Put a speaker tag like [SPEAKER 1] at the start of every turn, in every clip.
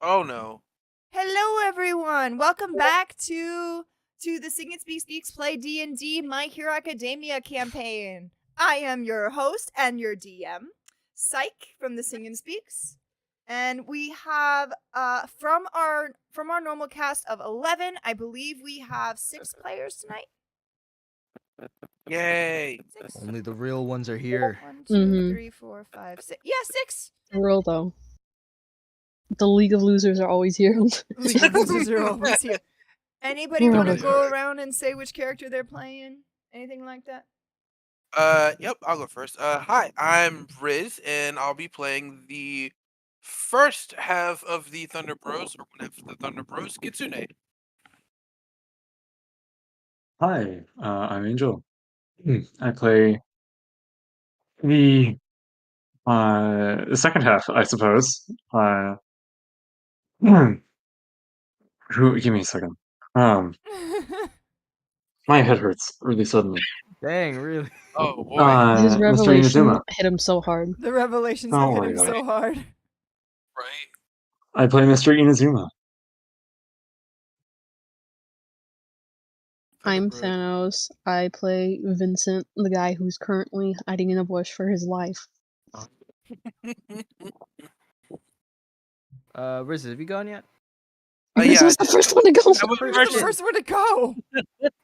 [SPEAKER 1] Oh no.
[SPEAKER 2] Hello, everyone. Welcome back to the Sing and Speaks Geeks Play D&D My Hero Academia campaign. I am your host and your DM, Psych from the Sing and Speaks, and we have from our normal cast of 11, I believe we have 6 players tonight.
[SPEAKER 1] Yay.
[SPEAKER 2] 6.
[SPEAKER 3] Only the real ones are here.
[SPEAKER 2] 1, 2, 3, 4, 5, 6. Yeah, 6.
[SPEAKER 4] For real though. The League of Losers are always here.
[SPEAKER 2] League of Losers are always here. Anybody want to
[SPEAKER 4] Really
[SPEAKER 2] go around and say which character they're playing? Anything like that?
[SPEAKER 1] Yep, I'll go first. Hi, I'm Riz, and I'll be playing the first half of the Thunder Bros, or one half of the Thunder Bros, Kitsune.
[SPEAKER 5] Hi, I'm Angel. I play the second half, I suppose. Give me a second. My head hurts really suddenly.
[SPEAKER 3] Dang, really?
[SPEAKER 1] Oh boy.
[SPEAKER 4] His
[SPEAKER 5] Mr.
[SPEAKER 4] revelation
[SPEAKER 5] Inazuma.
[SPEAKER 4] hit him so hard.
[SPEAKER 2] The revelations
[SPEAKER 5] Oh
[SPEAKER 2] have hit
[SPEAKER 5] my
[SPEAKER 2] him
[SPEAKER 5] gosh.
[SPEAKER 2] so hard.
[SPEAKER 1] Right?
[SPEAKER 5] I play Mr. Inazuma.
[SPEAKER 4] I'm
[SPEAKER 1] Thunder Bros.
[SPEAKER 4] Thanos. I play Vincent, the guy who's currently hiding in a bush for his life.
[SPEAKER 3] Riz, have you gone yet?
[SPEAKER 4] This
[SPEAKER 1] Yeah,
[SPEAKER 4] was the first one to go.
[SPEAKER 1] I was
[SPEAKER 2] Who's
[SPEAKER 1] first
[SPEAKER 2] the
[SPEAKER 1] in.
[SPEAKER 2] first one to go?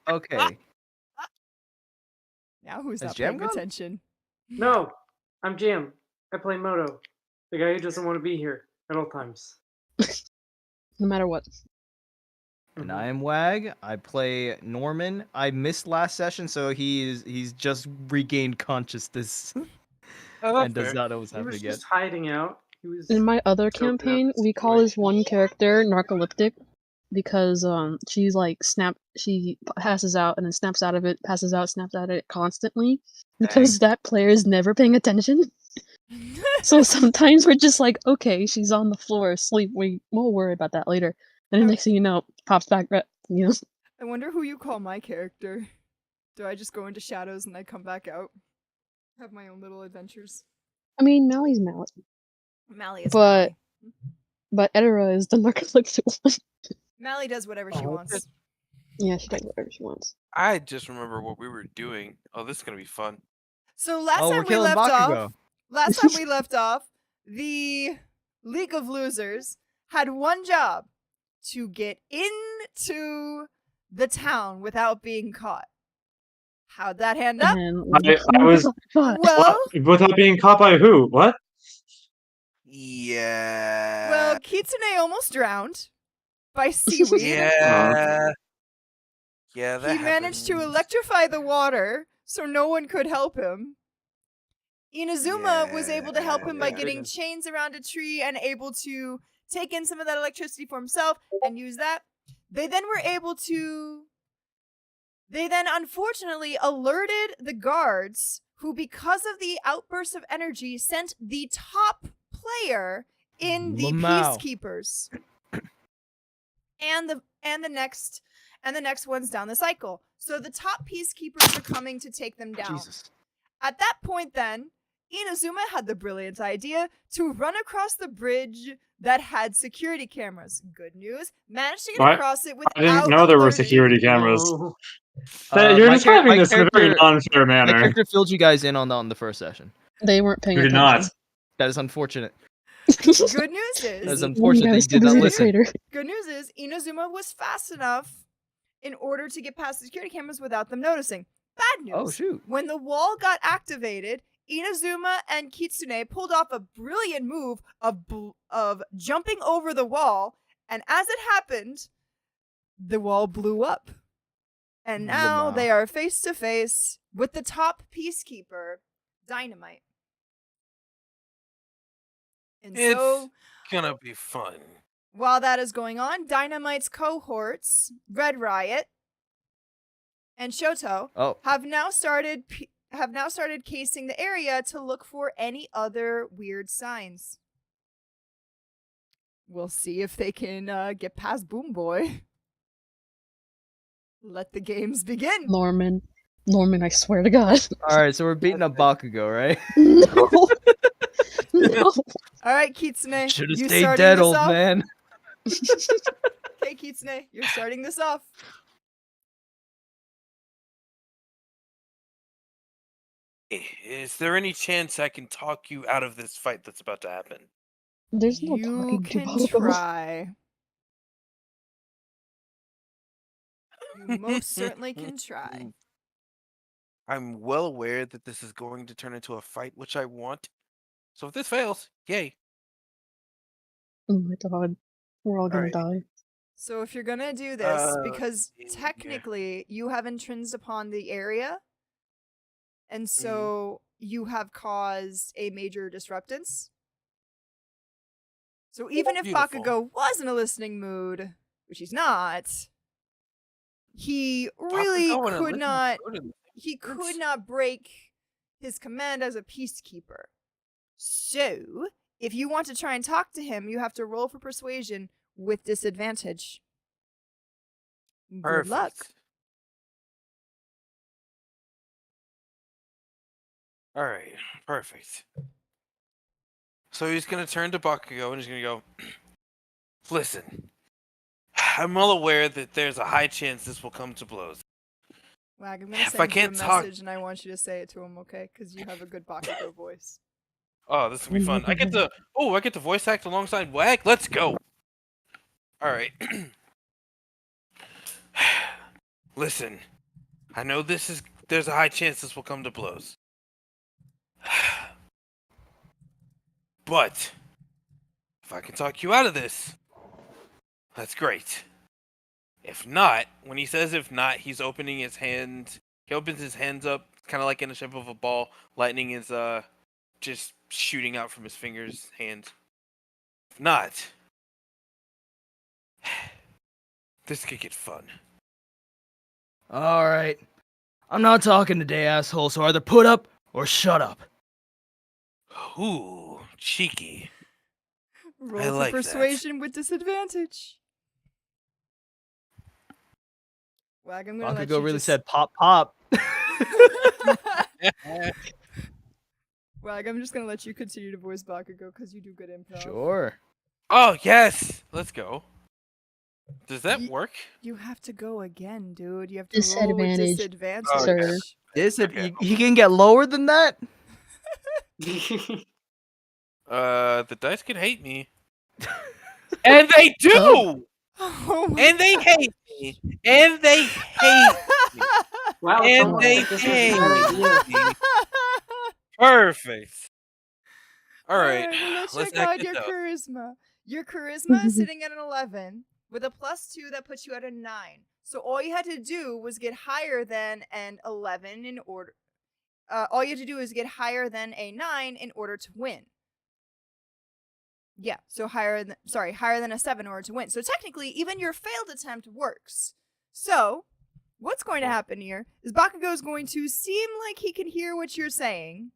[SPEAKER 3] Okay.
[SPEAKER 2] Now who's
[SPEAKER 3] Has
[SPEAKER 2] not
[SPEAKER 3] Jam
[SPEAKER 2] paying
[SPEAKER 3] gone?
[SPEAKER 2] attention?
[SPEAKER 6] No, I'm Jam. I play Moto, the guy who doesn't want to be here at all times.
[SPEAKER 4] No matter what.
[SPEAKER 3] And I am Wag. I play Norman. I missed last session, so he's just regained consciousness
[SPEAKER 1] Oh,
[SPEAKER 3] and
[SPEAKER 1] that's
[SPEAKER 3] does
[SPEAKER 1] fair.
[SPEAKER 3] not know what's
[SPEAKER 6] He
[SPEAKER 3] happening
[SPEAKER 6] was
[SPEAKER 3] yet.
[SPEAKER 6] just hiding out. He was
[SPEAKER 4] In my other
[SPEAKER 6] choking up
[SPEAKER 4] campaign,
[SPEAKER 6] the
[SPEAKER 4] we call his
[SPEAKER 6] situation.
[SPEAKER 4] one character narcoleptic because she's like she passes out and then snaps out of it, passes out, snaps out of it constantly because that player is never paying attention. So sometimes we're just like, okay, she's on the floor asleep. We'll worry about that later. And the next thing you know, pops back.
[SPEAKER 2] I wonder who you call my character. Do I just go into shadows and I come back out? Have my own little adventures.
[SPEAKER 4] I mean, Mally's Mally,
[SPEAKER 2] Mally is
[SPEAKER 4] But-
[SPEAKER 2] Mally.
[SPEAKER 4] but Edera is the narcoleptic one.
[SPEAKER 2] Mally does whatever she
[SPEAKER 4] Oh,
[SPEAKER 2] wants.
[SPEAKER 4] Yeah, she does whatever she wants.
[SPEAKER 1] I just remember what we were doing. Oh, this is gonna be fun.
[SPEAKER 2] So last
[SPEAKER 3] Oh, we're
[SPEAKER 2] time we
[SPEAKER 3] killing
[SPEAKER 2] left
[SPEAKER 3] Bakugo.
[SPEAKER 2] off, the League of Losers had one job: to get into the town without being caught. How'd that hand up?
[SPEAKER 4] And
[SPEAKER 5] I was-
[SPEAKER 4] But
[SPEAKER 2] Well,
[SPEAKER 5] What? Without being caught by who? What?
[SPEAKER 1] Yeah.
[SPEAKER 2] well, Kitsune almost drowned by seaweed.
[SPEAKER 1] Yeah. Yeah, that
[SPEAKER 2] He managed to
[SPEAKER 1] happened.
[SPEAKER 2] electrify the water so no one could help him. Inazuma was able to help him by
[SPEAKER 1] Yeah.
[SPEAKER 2] getting chains around a tree and able to take in some of that electricity for himself and use that. They then unfortunately alerted the guards, who, because of the outburst of energy, sent the top player in the
[SPEAKER 3] Lamau.
[SPEAKER 2] peacekeepers. and the next ones down the cycle. So the top peacekeepers are coming to take them down.
[SPEAKER 3] Jesus.
[SPEAKER 2] At that point, then, Inazuma had the brilliant idea to run across the bridge that had security cameras. Good news, managed to get
[SPEAKER 5] What?
[SPEAKER 2] across it without
[SPEAKER 5] I didn't know there were
[SPEAKER 2] alerting-
[SPEAKER 5] security cameras.
[SPEAKER 6] Oh,
[SPEAKER 5] You're
[SPEAKER 3] my
[SPEAKER 5] describing
[SPEAKER 3] my
[SPEAKER 5] this in a very
[SPEAKER 3] character-
[SPEAKER 5] unfair
[SPEAKER 3] My
[SPEAKER 5] manner.
[SPEAKER 3] character filled you guys in on the first session.
[SPEAKER 4] they weren't paying
[SPEAKER 5] You did
[SPEAKER 4] attention.
[SPEAKER 5] not.
[SPEAKER 3] That is unfortunate.
[SPEAKER 2] Good news
[SPEAKER 3] That
[SPEAKER 2] is,
[SPEAKER 3] is unfortunate that
[SPEAKER 4] guys
[SPEAKER 3] you did
[SPEAKER 4] too
[SPEAKER 3] not
[SPEAKER 4] busy to
[SPEAKER 3] listen.
[SPEAKER 4] crater.
[SPEAKER 2] good news is, Inazuma was fast enough in order to get past the security cameras without them noticing. Bad news.
[SPEAKER 3] Oh, shoot.
[SPEAKER 2] When the wall got activated, Inazuma and Kitsune pulled off a brilliant move of jumping over the wall, and as it happened, the wall blew up. And now
[SPEAKER 3] Lamau.
[SPEAKER 2] they are face to face with the top peacekeeper, Dynamite. And
[SPEAKER 1] It's
[SPEAKER 2] so,
[SPEAKER 1] gonna be fun.
[SPEAKER 2] while that is going on, Dynamite's cohorts, Red Riot and Shoto,
[SPEAKER 3] Oh,
[SPEAKER 2] have now started casing the area to look for any other weird signs. We'll see if they can get past Boom Boy. Let the games begin.
[SPEAKER 4] Norman, I swear to God.
[SPEAKER 3] all right. So we're beating up Bakugo, right?
[SPEAKER 4] No. No.
[SPEAKER 2] All right, Kitsune,
[SPEAKER 3] Should have
[SPEAKER 2] you
[SPEAKER 3] stayed
[SPEAKER 2] starting
[SPEAKER 3] dead,
[SPEAKER 2] this
[SPEAKER 3] old
[SPEAKER 2] off?
[SPEAKER 3] man.
[SPEAKER 2] Okay, Kitsune, you're starting this off.
[SPEAKER 1] Is there any chance I can talk you out of this fight that's about to happen?
[SPEAKER 4] There's no
[SPEAKER 2] You
[SPEAKER 4] talking to
[SPEAKER 2] can
[SPEAKER 4] Bakugo.
[SPEAKER 2] try. You most certainly can try.
[SPEAKER 1] I'm well aware that this is going to turn into a fight, which I want. So if this fails, yay.
[SPEAKER 4] Oh my god. We're all gonna
[SPEAKER 1] Alright.
[SPEAKER 4] die.
[SPEAKER 2] So if you're gonna do this,
[SPEAKER 1] Uh,
[SPEAKER 2] because
[SPEAKER 1] yeah.
[SPEAKER 2] technically you have intrinsic upon the area, and
[SPEAKER 1] Mm-hmm.
[SPEAKER 2] so you have caused a major disruptance. So even if
[SPEAKER 1] Beautiful.
[SPEAKER 2] Bakugo was in a listening mood, which he's not, he really
[SPEAKER 1] Bakugo in a
[SPEAKER 2] could
[SPEAKER 1] listening
[SPEAKER 2] not.
[SPEAKER 1] mood in-
[SPEAKER 2] He could
[SPEAKER 1] That's-
[SPEAKER 2] not break his command as a peacekeeper. So if you want to try and talk to him, you have to roll for persuasion with disadvantage. Good
[SPEAKER 1] Perfect.
[SPEAKER 2] luck.
[SPEAKER 1] All right, perfect. So he's gonna turn to Bakugo and he's gonna go, listen, I'm well aware that there's a high chance this will come to blows.
[SPEAKER 2] Wag, I'm gonna
[SPEAKER 1] If I
[SPEAKER 2] send you a
[SPEAKER 1] can't talk-
[SPEAKER 2] message and I want you to say it to him, okay? Because you have a good Bakugo voice.
[SPEAKER 1] Oh, this is gonna be fun. I get to voice act alongside Wag. Let's go. All right. Listen, I know there's a high chance this will come to blows. But if I can talk you out of this, that's great. If not, when he says if not, he's opening his hand. He opens his hands up, kind of like in the shape of a ball. Lightning is just shooting out from his fingers, hands. If not, this could get fun.
[SPEAKER 3] All right. I'm not talking today, asshole, so either put up or shut up.
[SPEAKER 1] Ooh, cheeky.
[SPEAKER 2] Roll for
[SPEAKER 1] like that.
[SPEAKER 2] persuasion with disadvantage. Wag, I'm gonna let
[SPEAKER 3] Bakugo
[SPEAKER 2] you
[SPEAKER 3] really
[SPEAKER 2] just...
[SPEAKER 3] said pop pop.
[SPEAKER 2] Wag, I'm just gonna let you continue to voice Bakugo because you do good improv.
[SPEAKER 3] Sure.
[SPEAKER 1] Oh, yes! Let's go. Does that work?
[SPEAKER 2] You have to go again, dude. You have to roll with
[SPEAKER 4] Disadvantage,
[SPEAKER 2] disadvantage.
[SPEAKER 1] Oh,
[SPEAKER 4] sir.
[SPEAKER 1] Okay.
[SPEAKER 3] He can get lower than that?
[SPEAKER 1] The dice can hate me. And they do!
[SPEAKER 4] Oh.
[SPEAKER 2] Oh my
[SPEAKER 1] And they hate me! And they hate me!
[SPEAKER 6] Wow,
[SPEAKER 1] And
[SPEAKER 6] someone
[SPEAKER 1] they
[SPEAKER 6] said this was a bad idea.
[SPEAKER 1] hate me! Perfect!
[SPEAKER 2] Alright,
[SPEAKER 1] Alright,
[SPEAKER 2] well, let's
[SPEAKER 1] let's
[SPEAKER 2] check out
[SPEAKER 1] act
[SPEAKER 2] your
[SPEAKER 1] this out.
[SPEAKER 2] charisma. Your charisma is sitting at an 11 with a +2 that puts you at a 9. So all you had to do was get higher than an 11 in order. All you had to do is get higher than a 9 in order to win. Yeah, so higher than a 7 in order to win. So technically, even your failed attempt works. So, what's going to happen here is Bakugo is going to seem like he can hear what you're saying.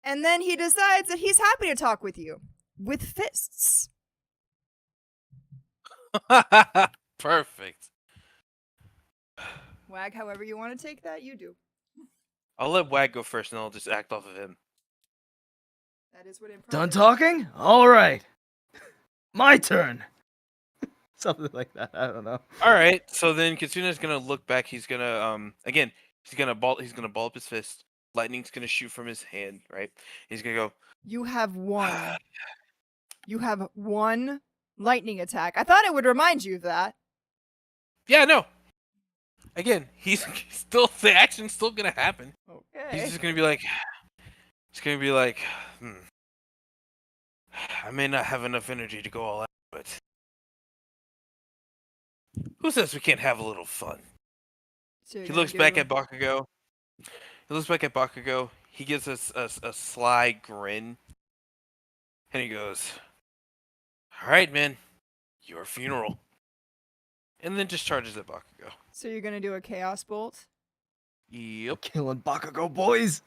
[SPEAKER 2] And then he decides that he's happy to talk with you. With fists.
[SPEAKER 1] Perfect.
[SPEAKER 2] Wag, however you want to take that, you do.
[SPEAKER 1] I'll let Wag go first and I'll just act off of him.
[SPEAKER 2] That is what improv
[SPEAKER 3] Done
[SPEAKER 2] is.
[SPEAKER 3] talking? All right. My turn. Something like that. I don't know.
[SPEAKER 1] Alright, so then Kitsune's gonna look back, he's gonna again, he's gonna ball up his fist. Lightning's gonna shoot from his hand, right? He's gonna go,
[SPEAKER 2] You have one. You have one lightning attack. I thought it would remind you of that.
[SPEAKER 1] yeah, no. Again, he's still, the action's still gonna happen.
[SPEAKER 2] Okay.
[SPEAKER 1] He's just gonna be like, I may not have enough energy to go all out, but who says we can't have a little fun?
[SPEAKER 2] So you're
[SPEAKER 1] He
[SPEAKER 2] gonna
[SPEAKER 1] looks
[SPEAKER 2] give
[SPEAKER 1] back
[SPEAKER 2] him-
[SPEAKER 1] at Bakugo. He gives us a sly grin. And he goes, alright, man. Your funeral. And then just charges at Bakugo.
[SPEAKER 2] So you're gonna do a chaos bolt.
[SPEAKER 1] Yep.
[SPEAKER 3] Killing Bakugo boys.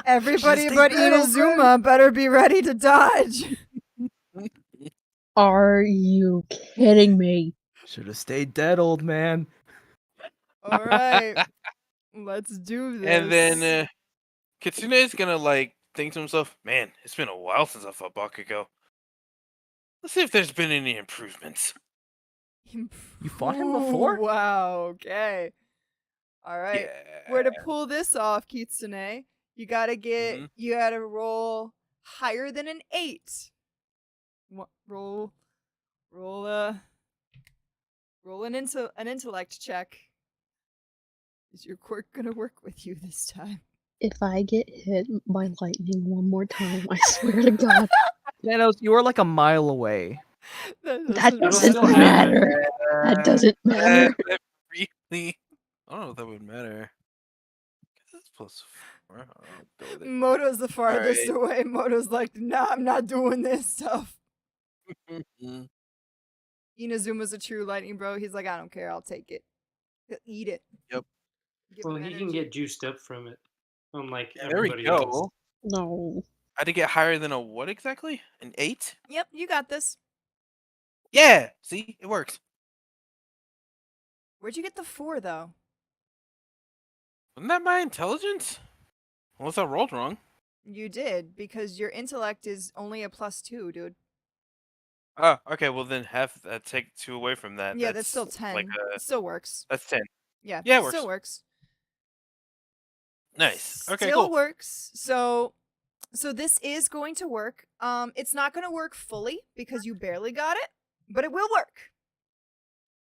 [SPEAKER 2] Everybody
[SPEAKER 3] Just
[SPEAKER 2] but
[SPEAKER 3] take that, old
[SPEAKER 2] Inazuma better be ready to dodge.
[SPEAKER 4] Are you kidding me?
[SPEAKER 3] Should have stayed dead, old man.
[SPEAKER 2] All right, let's do this.
[SPEAKER 1] And then Kitsune's gonna like think to himself, man, it's been a while since I fought Bakugo. Let's see if there's been any improvements.
[SPEAKER 3] You fought him before?
[SPEAKER 2] Wow, okay. All right.
[SPEAKER 1] Yeah.
[SPEAKER 2] Where to pull this off, Kitsune, you gotta you gotta roll higher than an 8. Roll an intellect check. Is your quirk gonna work with you this time?
[SPEAKER 4] If I get hit by lightning one more time, I swear to God,
[SPEAKER 3] Thanos, you are like a mile away.
[SPEAKER 4] that
[SPEAKER 6] It'll
[SPEAKER 4] doesn't
[SPEAKER 6] still happen.
[SPEAKER 4] matter. That doesn't matter.
[SPEAKER 1] That really? I don't know if that would matter. It's +4. I'll go with it.
[SPEAKER 2] Moto's the farthest
[SPEAKER 1] Alright.
[SPEAKER 2] away. Moto's like, nah, I'm not doing this stuff.
[SPEAKER 1] Mhm.
[SPEAKER 2] Inazuma's a true lightning bro. He's like, I don't care. I'll take it. He'll eat it.
[SPEAKER 1] Yep.
[SPEAKER 2] Give
[SPEAKER 6] Well,
[SPEAKER 2] him
[SPEAKER 6] he can
[SPEAKER 2] energy.
[SPEAKER 6] get juiced up from it, unlike
[SPEAKER 1] Yeah, there we
[SPEAKER 6] everybody else.
[SPEAKER 1] go.
[SPEAKER 4] No.
[SPEAKER 1] I had to get higher than a what exactly? An 8?
[SPEAKER 2] Yep, you got this.
[SPEAKER 1] Yeah. See, it works.
[SPEAKER 2] Where'd you get the 4 though?
[SPEAKER 1] Wasn't that my intelligence? Unless I rolled wrong.
[SPEAKER 2] You did, because your intellect is only a +2, dude.
[SPEAKER 1] Oh, okay. Well, then take 2 away from that.
[SPEAKER 2] Yeah, that's still 10.
[SPEAKER 1] Like
[SPEAKER 2] It still works.
[SPEAKER 1] that's 10.
[SPEAKER 2] Yeah,
[SPEAKER 1] Yeah, it
[SPEAKER 2] still works.
[SPEAKER 1] Nice. Okay,
[SPEAKER 2] Still
[SPEAKER 1] cool.
[SPEAKER 2] works. So this is going to work. It's not going to work fully because you barely got it, but it will work.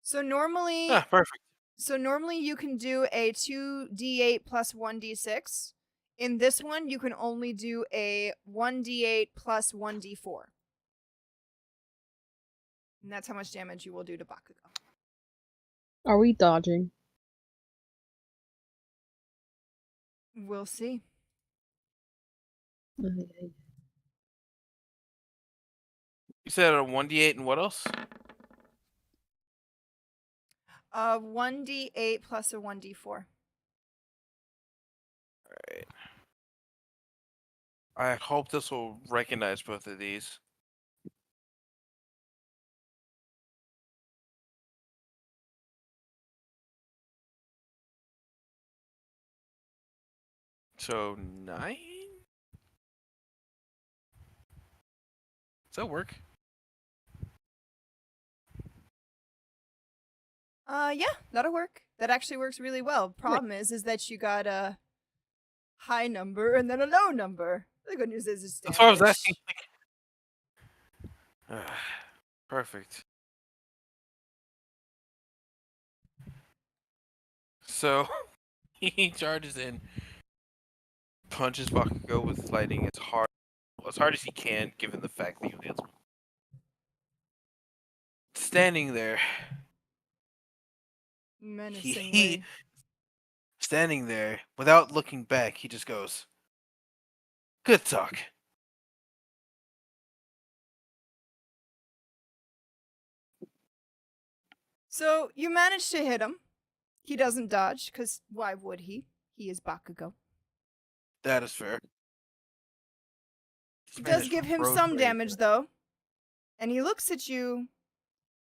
[SPEAKER 2] So normally,
[SPEAKER 1] Ah, perfect.
[SPEAKER 2] you can do a 2d8 plus 1d6. In this one, you can only do a 1d8 plus 1d4. And that's how much damage you will do to Bakugo.
[SPEAKER 4] Are we dodging?
[SPEAKER 2] We'll see.
[SPEAKER 4] Okay.
[SPEAKER 1] You said a 1d8 and what else?
[SPEAKER 2] 1d8 plus a 1d4.
[SPEAKER 1] Alright. I hope this will recognize both of these. So 9? Does that work?
[SPEAKER 2] Yeah, that'll work. That actually works really well. Problem is that you got a high number and then a low number. The good news is it's damage.
[SPEAKER 1] That's what I was asking. Perfect. So he charges in, punches Bakugo with lightning as hard as he can, given the fact that he only has one. Standing there,
[SPEAKER 2] Menacingly.
[SPEAKER 1] standing there without looking back, he just goes, "Good talk."
[SPEAKER 2] So you managed to hit him. He doesn't dodge, because why would he? He is Bakugo.
[SPEAKER 1] That is fair.
[SPEAKER 2] It does give him some damage, though. And he looks at you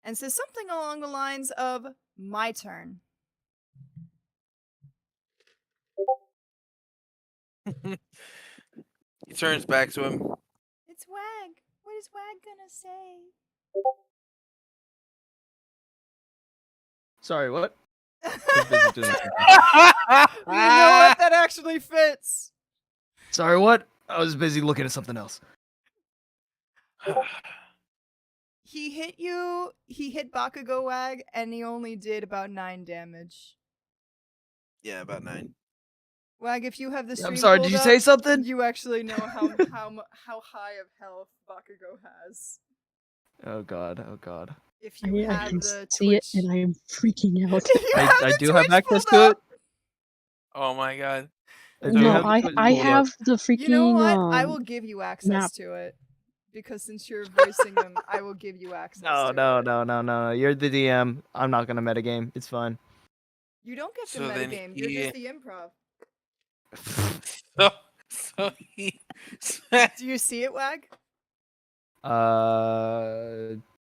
[SPEAKER 2] and says something along the lines of, my turn.
[SPEAKER 1] He turns back to him.
[SPEAKER 2] It's Wag. What is Wag gonna say?
[SPEAKER 3] Sorry, what? I was busy doing something.
[SPEAKER 2] You know what? That actually fits.
[SPEAKER 3] Sorry, what? I was busy looking at something else.
[SPEAKER 2] He hit you. He hit Bakugo Wag, and he only did about 9 damage.
[SPEAKER 1] Yeah, about 9.
[SPEAKER 2] Wag, if you have the stream
[SPEAKER 3] I'm sorry, did
[SPEAKER 2] pulled
[SPEAKER 3] you
[SPEAKER 2] up,
[SPEAKER 3] say something?
[SPEAKER 2] you actually know how high of health Bakugo has.
[SPEAKER 3] Oh god, oh god.
[SPEAKER 2] If you
[SPEAKER 4] I
[SPEAKER 2] have
[SPEAKER 4] can
[SPEAKER 2] the
[SPEAKER 4] see it
[SPEAKER 2] Twitch,
[SPEAKER 4] and I am freaking out.
[SPEAKER 2] If you have
[SPEAKER 3] I
[SPEAKER 2] the
[SPEAKER 3] do have
[SPEAKER 2] Twitch
[SPEAKER 3] access
[SPEAKER 2] pulled
[SPEAKER 3] to
[SPEAKER 2] up,
[SPEAKER 3] it.
[SPEAKER 1] Oh my god.
[SPEAKER 3] I do
[SPEAKER 4] No,
[SPEAKER 3] have the
[SPEAKER 4] I
[SPEAKER 3] Twitch
[SPEAKER 4] I
[SPEAKER 3] pulled up.
[SPEAKER 4] have the freaking
[SPEAKER 2] You know what? I will give you access
[SPEAKER 4] map.
[SPEAKER 2] to it. Because since you're voicing him, I will give you access
[SPEAKER 3] No,
[SPEAKER 2] to
[SPEAKER 3] no,
[SPEAKER 2] it.
[SPEAKER 3] no. You're the DM. I'm not gonna metagame. It's fine.
[SPEAKER 2] You don't get the
[SPEAKER 1] So then
[SPEAKER 2] metagame. You're just the improv.
[SPEAKER 1] So he
[SPEAKER 2] Do you see it, Wag?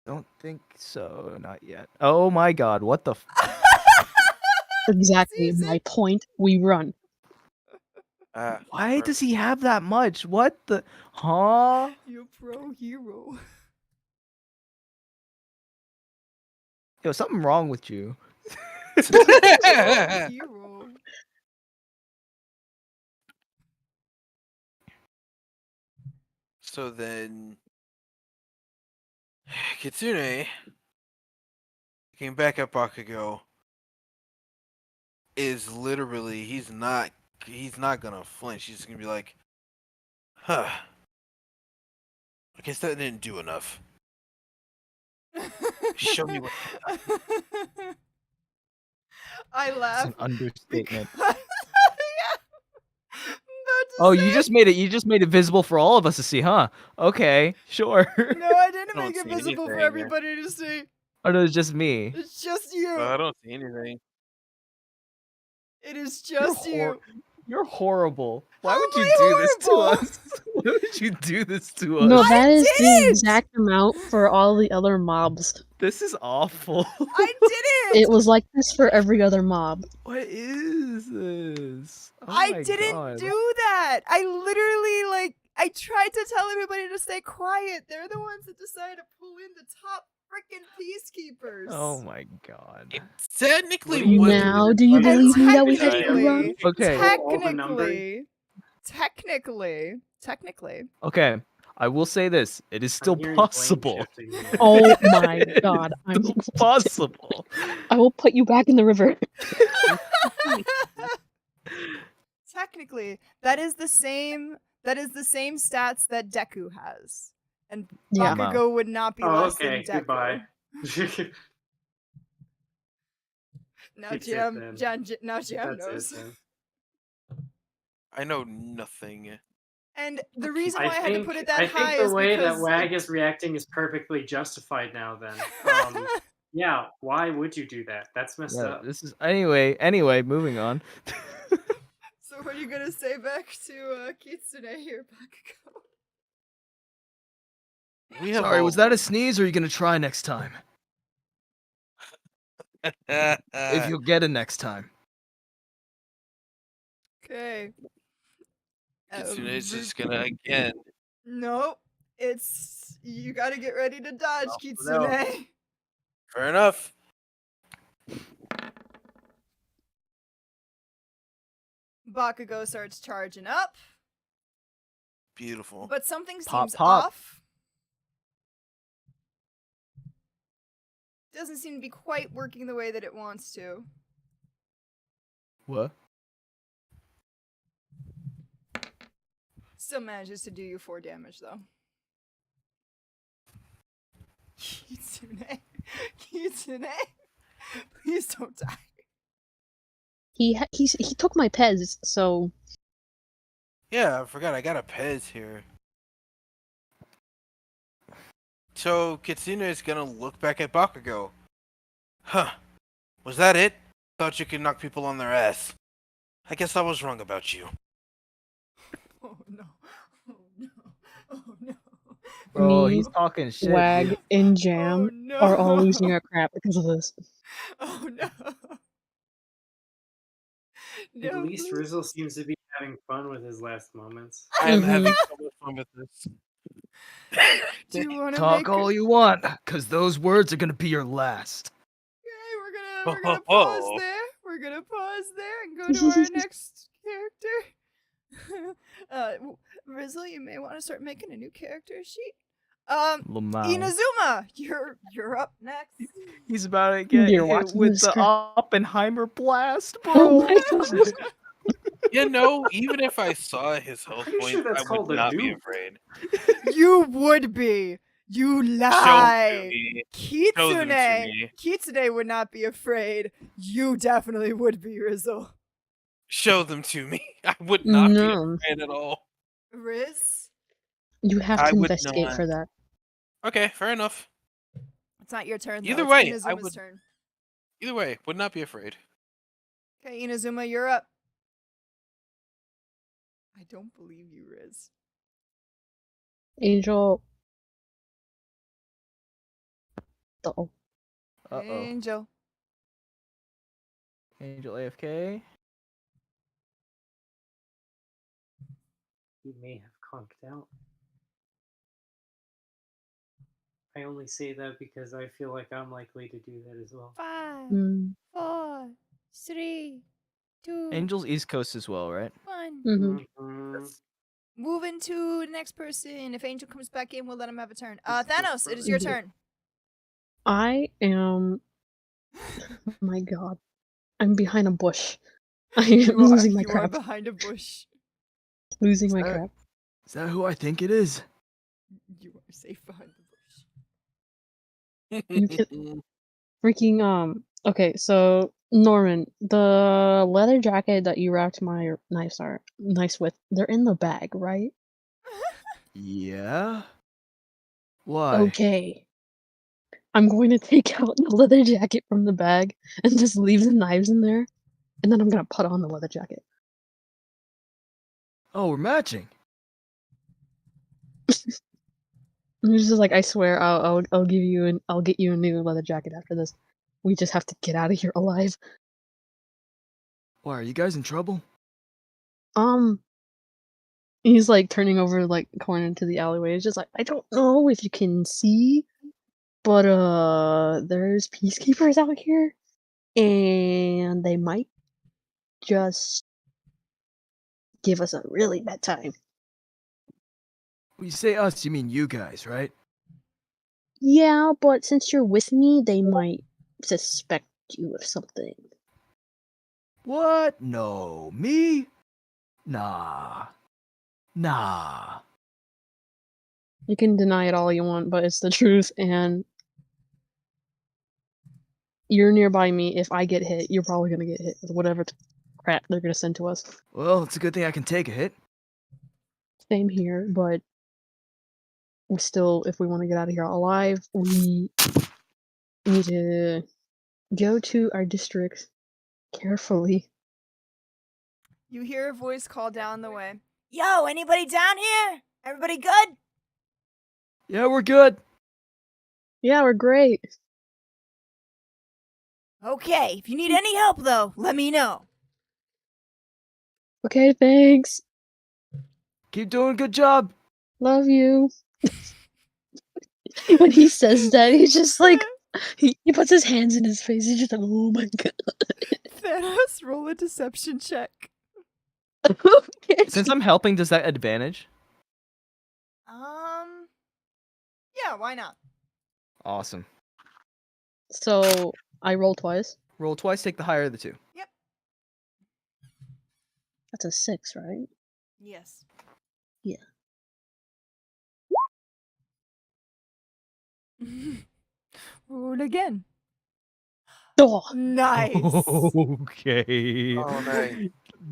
[SPEAKER 3] Don't think so. Not yet. Oh my god, what the
[SPEAKER 4] Exactly
[SPEAKER 2] Sees
[SPEAKER 4] my
[SPEAKER 2] it.
[SPEAKER 4] point. We run.
[SPEAKER 3] Why does he have that much? What the Huh?
[SPEAKER 2] You pro hero.
[SPEAKER 3] Yo, something wrong with you.
[SPEAKER 2] Hero.
[SPEAKER 1] So then, Kitsune came back at Bakugo. Is literally he's not gonna flinch. He's gonna be like, huh. I guess that didn't do enough. Show me what.
[SPEAKER 2] I
[SPEAKER 3] That's
[SPEAKER 2] laugh
[SPEAKER 3] an understatement.
[SPEAKER 2] because
[SPEAKER 3] Oh, you just made it visible for all of us to see, huh? Okay, sure.
[SPEAKER 2] No, I didn't
[SPEAKER 1] I don't
[SPEAKER 2] make it
[SPEAKER 1] see
[SPEAKER 2] visible for
[SPEAKER 1] anything.
[SPEAKER 2] everybody to see.
[SPEAKER 3] Oh, no, it's just me.
[SPEAKER 2] It's just you.
[SPEAKER 1] I don't see anything.
[SPEAKER 2] It is
[SPEAKER 3] You're
[SPEAKER 2] just you.
[SPEAKER 3] You're horrible. Why
[SPEAKER 2] How
[SPEAKER 3] would you
[SPEAKER 2] am I
[SPEAKER 3] do this to
[SPEAKER 2] horrible?
[SPEAKER 3] us? Why would you do this to us?
[SPEAKER 4] No,
[SPEAKER 2] I
[SPEAKER 4] that is the
[SPEAKER 2] didn't!
[SPEAKER 4] exact amount for all the other mobs.
[SPEAKER 3] This is awful.
[SPEAKER 2] I didn't.
[SPEAKER 4] It was like this for every other mob.
[SPEAKER 3] What is this? Oh
[SPEAKER 2] I
[SPEAKER 3] my
[SPEAKER 2] didn't
[SPEAKER 3] God.
[SPEAKER 2] do that. I literally I tried to tell everybody to stay quiet. They're the ones that decided to pull in the top freaking peacekeepers.
[SPEAKER 3] Oh my God.
[SPEAKER 1] Technically,
[SPEAKER 6] What do you
[SPEAKER 1] wasn't
[SPEAKER 4] Now, do you
[SPEAKER 2] And
[SPEAKER 4] believe me that we had to
[SPEAKER 2] technically-
[SPEAKER 4] run?
[SPEAKER 3] Okay.
[SPEAKER 6] All the numbers.
[SPEAKER 2] Technically.
[SPEAKER 3] Okay. I will say this. It is still
[SPEAKER 6] I'm hearing blame
[SPEAKER 3] possible.
[SPEAKER 6] shifting here.
[SPEAKER 4] Oh my god.
[SPEAKER 3] Still possible.
[SPEAKER 4] I will put you back in the river.
[SPEAKER 2] Technically, that is the same stats that Deku has. And
[SPEAKER 4] Yeah.
[SPEAKER 2] Bakugo would not be
[SPEAKER 6] Oh,
[SPEAKER 2] less
[SPEAKER 6] okay.
[SPEAKER 2] than Deku.
[SPEAKER 6] Goodbye.
[SPEAKER 2] Now
[SPEAKER 6] That's it
[SPEAKER 2] Jam
[SPEAKER 6] then.
[SPEAKER 2] now Jam
[SPEAKER 6] That's
[SPEAKER 2] knows.
[SPEAKER 6] it then.
[SPEAKER 1] I know nothing.
[SPEAKER 2] And the reason why I, had to put it that
[SPEAKER 6] I
[SPEAKER 2] high
[SPEAKER 6] think the
[SPEAKER 2] is
[SPEAKER 6] way
[SPEAKER 2] because
[SPEAKER 6] that Wag is reacting is perfectly justified now. Then, yeah, why would you do that? That's messed
[SPEAKER 3] Yeah,
[SPEAKER 6] up.
[SPEAKER 3] this is anyway, moving on.
[SPEAKER 2] So what are you gonna say back to Kitsune here, Bakugo?
[SPEAKER 1] We have
[SPEAKER 3] Sorry,
[SPEAKER 1] all-
[SPEAKER 3] was that a sneeze or are you gonna try next time? If you'll get it next time.
[SPEAKER 2] Okay.
[SPEAKER 1] Kitsune's just gonna again.
[SPEAKER 2] Nope. It's you gotta get ready to dodge,
[SPEAKER 1] Oh,
[SPEAKER 2] Kitsune.
[SPEAKER 1] no. Fair enough.
[SPEAKER 2] Bakugo starts charging up,
[SPEAKER 1] Beautiful.
[SPEAKER 2] but something
[SPEAKER 3] Pop,
[SPEAKER 2] seems
[SPEAKER 3] pop.
[SPEAKER 2] off. Doesn't seem to be quite working the way that it wants to.
[SPEAKER 3] What?
[SPEAKER 2] Still manages to do you 4 damage though. Kitsune. Kitsune. Please don't die.
[SPEAKER 4] He took my Pez, so
[SPEAKER 1] Yeah, I forgot. I got a Pez here. So Kitsune is gonna look back at Bakugo. Huh? Was that it? Thought you could knock people on their ass. I guess I was wrong about you.
[SPEAKER 2] Oh no. Oh no. Oh no.
[SPEAKER 3] Bro,
[SPEAKER 4] Me,
[SPEAKER 3] he's talking shit.
[SPEAKER 4] Wag,
[SPEAKER 3] dude.
[SPEAKER 4] and
[SPEAKER 2] Oh
[SPEAKER 4] Jam
[SPEAKER 2] no.
[SPEAKER 4] are all losing our crap because of this.
[SPEAKER 2] Oh no.
[SPEAKER 6] At
[SPEAKER 2] No,
[SPEAKER 6] least
[SPEAKER 2] please.
[SPEAKER 6] Rizzle seems to be having fun with his last moments.
[SPEAKER 1] I am
[SPEAKER 4] Mhm.
[SPEAKER 1] having so much fun with this.
[SPEAKER 2] Do you want to
[SPEAKER 3] Talk
[SPEAKER 2] make
[SPEAKER 3] all you want, cause those words are gonna be your last.
[SPEAKER 2] Okay, we're gonna pause there. We're gonna pause there and go to our next character. Rizzle, you may want to start making a new character sheet.
[SPEAKER 3] Lamau.
[SPEAKER 2] Inazuma, you're up next.
[SPEAKER 3] He's about to get
[SPEAKER 4] You're
[SPEAKER 3] hit
[SPEAKER 4] watching
[SPEAKER 3] with
[SPEAKER 4] this
[SPEAKER 3] the
[SPEAKER 4] crap.
[SPEAKER 3] Oppenheimer blast, bro.
[SPEAKER 4] Oh my god.
[SPEAKER 1] You know, even if I saw his health
[SPEAKER 6] Pretty
[SPEAKER 1] points,
[SPEAKER 6] sure that's
[SPEAKER 1] I
[SPEAKER 6] called
[SPEAKER 1] would
[SPEAKER 6] a
[SPEAKER 1] not be
[SPEAKER 6] dupe.
[SPEAKER 1] afraid.
[SPEAKER 2] You would be. You
[SPEAKER 1] Show them
[SPEAKER 2] lie.
[SPEAKER 1] to me. Show them to
[SPEAKER 2] Kitsune.
[SPEAKER 1] me.
[SPEAKER 2] Kitsune would not be afraid. You definitely would be, Rizzle.
[SPEAKER 1] Show them to me. I would not
[SPEAKER 4] No.
[SPEAKER 1] be afraid at all.
[SPEAKER 2] Riz?
[SPEAKER 4] You have
[SPEAKER 1] I
[SPEAKER 4] to
[SPEAKER 1] would
[SPEAKER 4] investigate
[SPEAKER 1] not.
[SPEAKER 4] for that.
[SPEAKER 1] Okay, fair enough.
[SPEAKER 2] It's not your turn, though.
[SPEAKER 1] Either
[SPEAKER 2] It's
[SPEAKER 1] way, I
[SPEAKER 2] Inazuma's
[SPEAKER 1] would-
[SPEAKER 2] turn.
[SPEAKER 1] Either way, would not be afraid.
[SPEAKER 2] Okay, Inazuma, you're up. I don't believe you, Riz.
[SPEAKER 4] Angel. Uh-oh.
[SPEAKER 3] Uh-oh.
[SPEAKER 2] Angel.
[SPEAKER 3] Angel AFK.
[SPEAKER 6] He may have conked out. I only say that because I feel like I'm likely to do that as well.
[SPEAKER 2] 5,
[SPEAKER 4] Mm.
[SPEAKER 2] 4, 3, 2,
[SPEAKER 3] Angel's East Coast as well, right?
[SPEAKER 2] 1.
[SPEAKER 4] Mhm.
[SPEAKER 6] Mhm.
[SPEAKER 2] Moving to the next person. If Angel comes back in, we'll let him have a turn.
[SPEAKER 6] This is
[SPEAKER 2] Thanos, it is your
[SPEAKER 4] Yeah.
[SPEAKER 2] turn.
[SPEAKER 4] I am. Oh my god. I'm behind a bush. I am losing my
[SPEAKER 2] You are
[SPEAKER 4] crap.
[SPEAKER 2] behind a bush.
[SPEAKER 4] Losing
[SPEAKER 3] Is
[SPEAKER 4] my
[SPEAKER 3] that-
[SPEAKER 4] crap.
[SPEAKER 3] Is that who I think it is?
[SPEAKER 2] You are safe behind the
[SPEAKER 4] You can freaking Okay, so Norman, the leather jacket that you wrapped my knives with, they're in the bag, right?
[SPEAKER 3] Yeah. Why?
[SPEAKER 4] Okay. I'm going to take out the leather jacket from the bag and just leave the knives in there, and then I'm gonna put on the leather jacket.
[SPEAKER 3] Oh, we're matching.
[SPEAKER 4] And he's just like, I swear, I'll give you I'll get you a new leather jacket after this. We just have to get out of here alive.
[SPEAKER 3] Why are you guys in trouble?
[SPEAKER 4] He's like turning over like corner into the alleyway. It's just like, I don't know if you can see, but there's peacekeepers out here, and they might just give us a really bad time.
[SPEAKER 3] When you say us, you mean you guys, right?
[SPEAKER 4] Yeah, but since you're with me, they might suspect you of something.
[SPEAKER 3] What? No. Me? Nah. Nah.
[SPEAKER 4] You can deny it all you want, but it's the truth, and you're nearby me. If I get hit, you're probably gonna get hit with whatever crap they're gonna send to us.
[SPEAKER 3] Well, it's a good thing I can take a hit.
[SPEAKER 4] Same here, but we still, if we want to get out of here alive, we need to go to our district carefully.
[SPEAKER 2] You hear a voice call down the way. Yo, anybody down here? Everybody good?
[SPEAKER 3] Yeah, we're good.
[SPEAKER 4] Yeah, we're great.
[SPEAKER 2] Okay, if you need any help though, let me know.
[SPEAKER 4] Okay, thanks.
[SPEAKER 3] Keep doing a good job.
[SPEAKER 4] Love you. When he says that, he's just like, he puts his hands in his face. He's just like, oh my god.
[SPEAKER 2] Thanos, roll a deception check.
[SPEAKER 4] Okay.
[SPEAKER 3] Since I'm helping, does that advantage?
[SPEAKER 2] Yeah, why not?
[SPEAKER 3] Awesome.
[SPEAKER 4] So, I roll twice.
[SPEAKER 3] Roll twice, take the higher of the two.
[SPEAKER 4] That's a 6, right?
[SPEAKER 2] Yes.
[SPEAKER 4] Yeah.
[SPEAKER 2] Roll again.
[SPEAKER 4] Oh,
[SPEAKER 2] Nice.
[SPEAKER 3] Okay.
[SPEAKER 1] Oh, nice.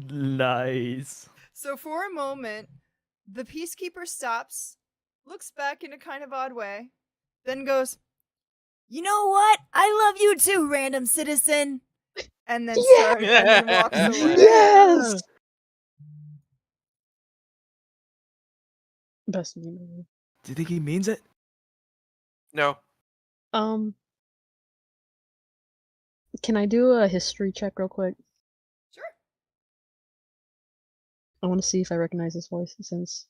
[SPEAKER 3] Nice.
[SPEAKER 2] So for a moment, the peacekeeper stops, looks back in a kind of odd way, then goes, "You know what? I love you too, random citizen." And then walks away.
[SPEAKER 4] yes! Best meme ever.
[SPEAKER 3] Do you think he means it?
[SPEAKER 1] No.
[SPEAKER 4] Can I do a history check real quick?
[SPEAKER 2] Sure.
[SPEAKER 4] I want to see if I recognize his voice since,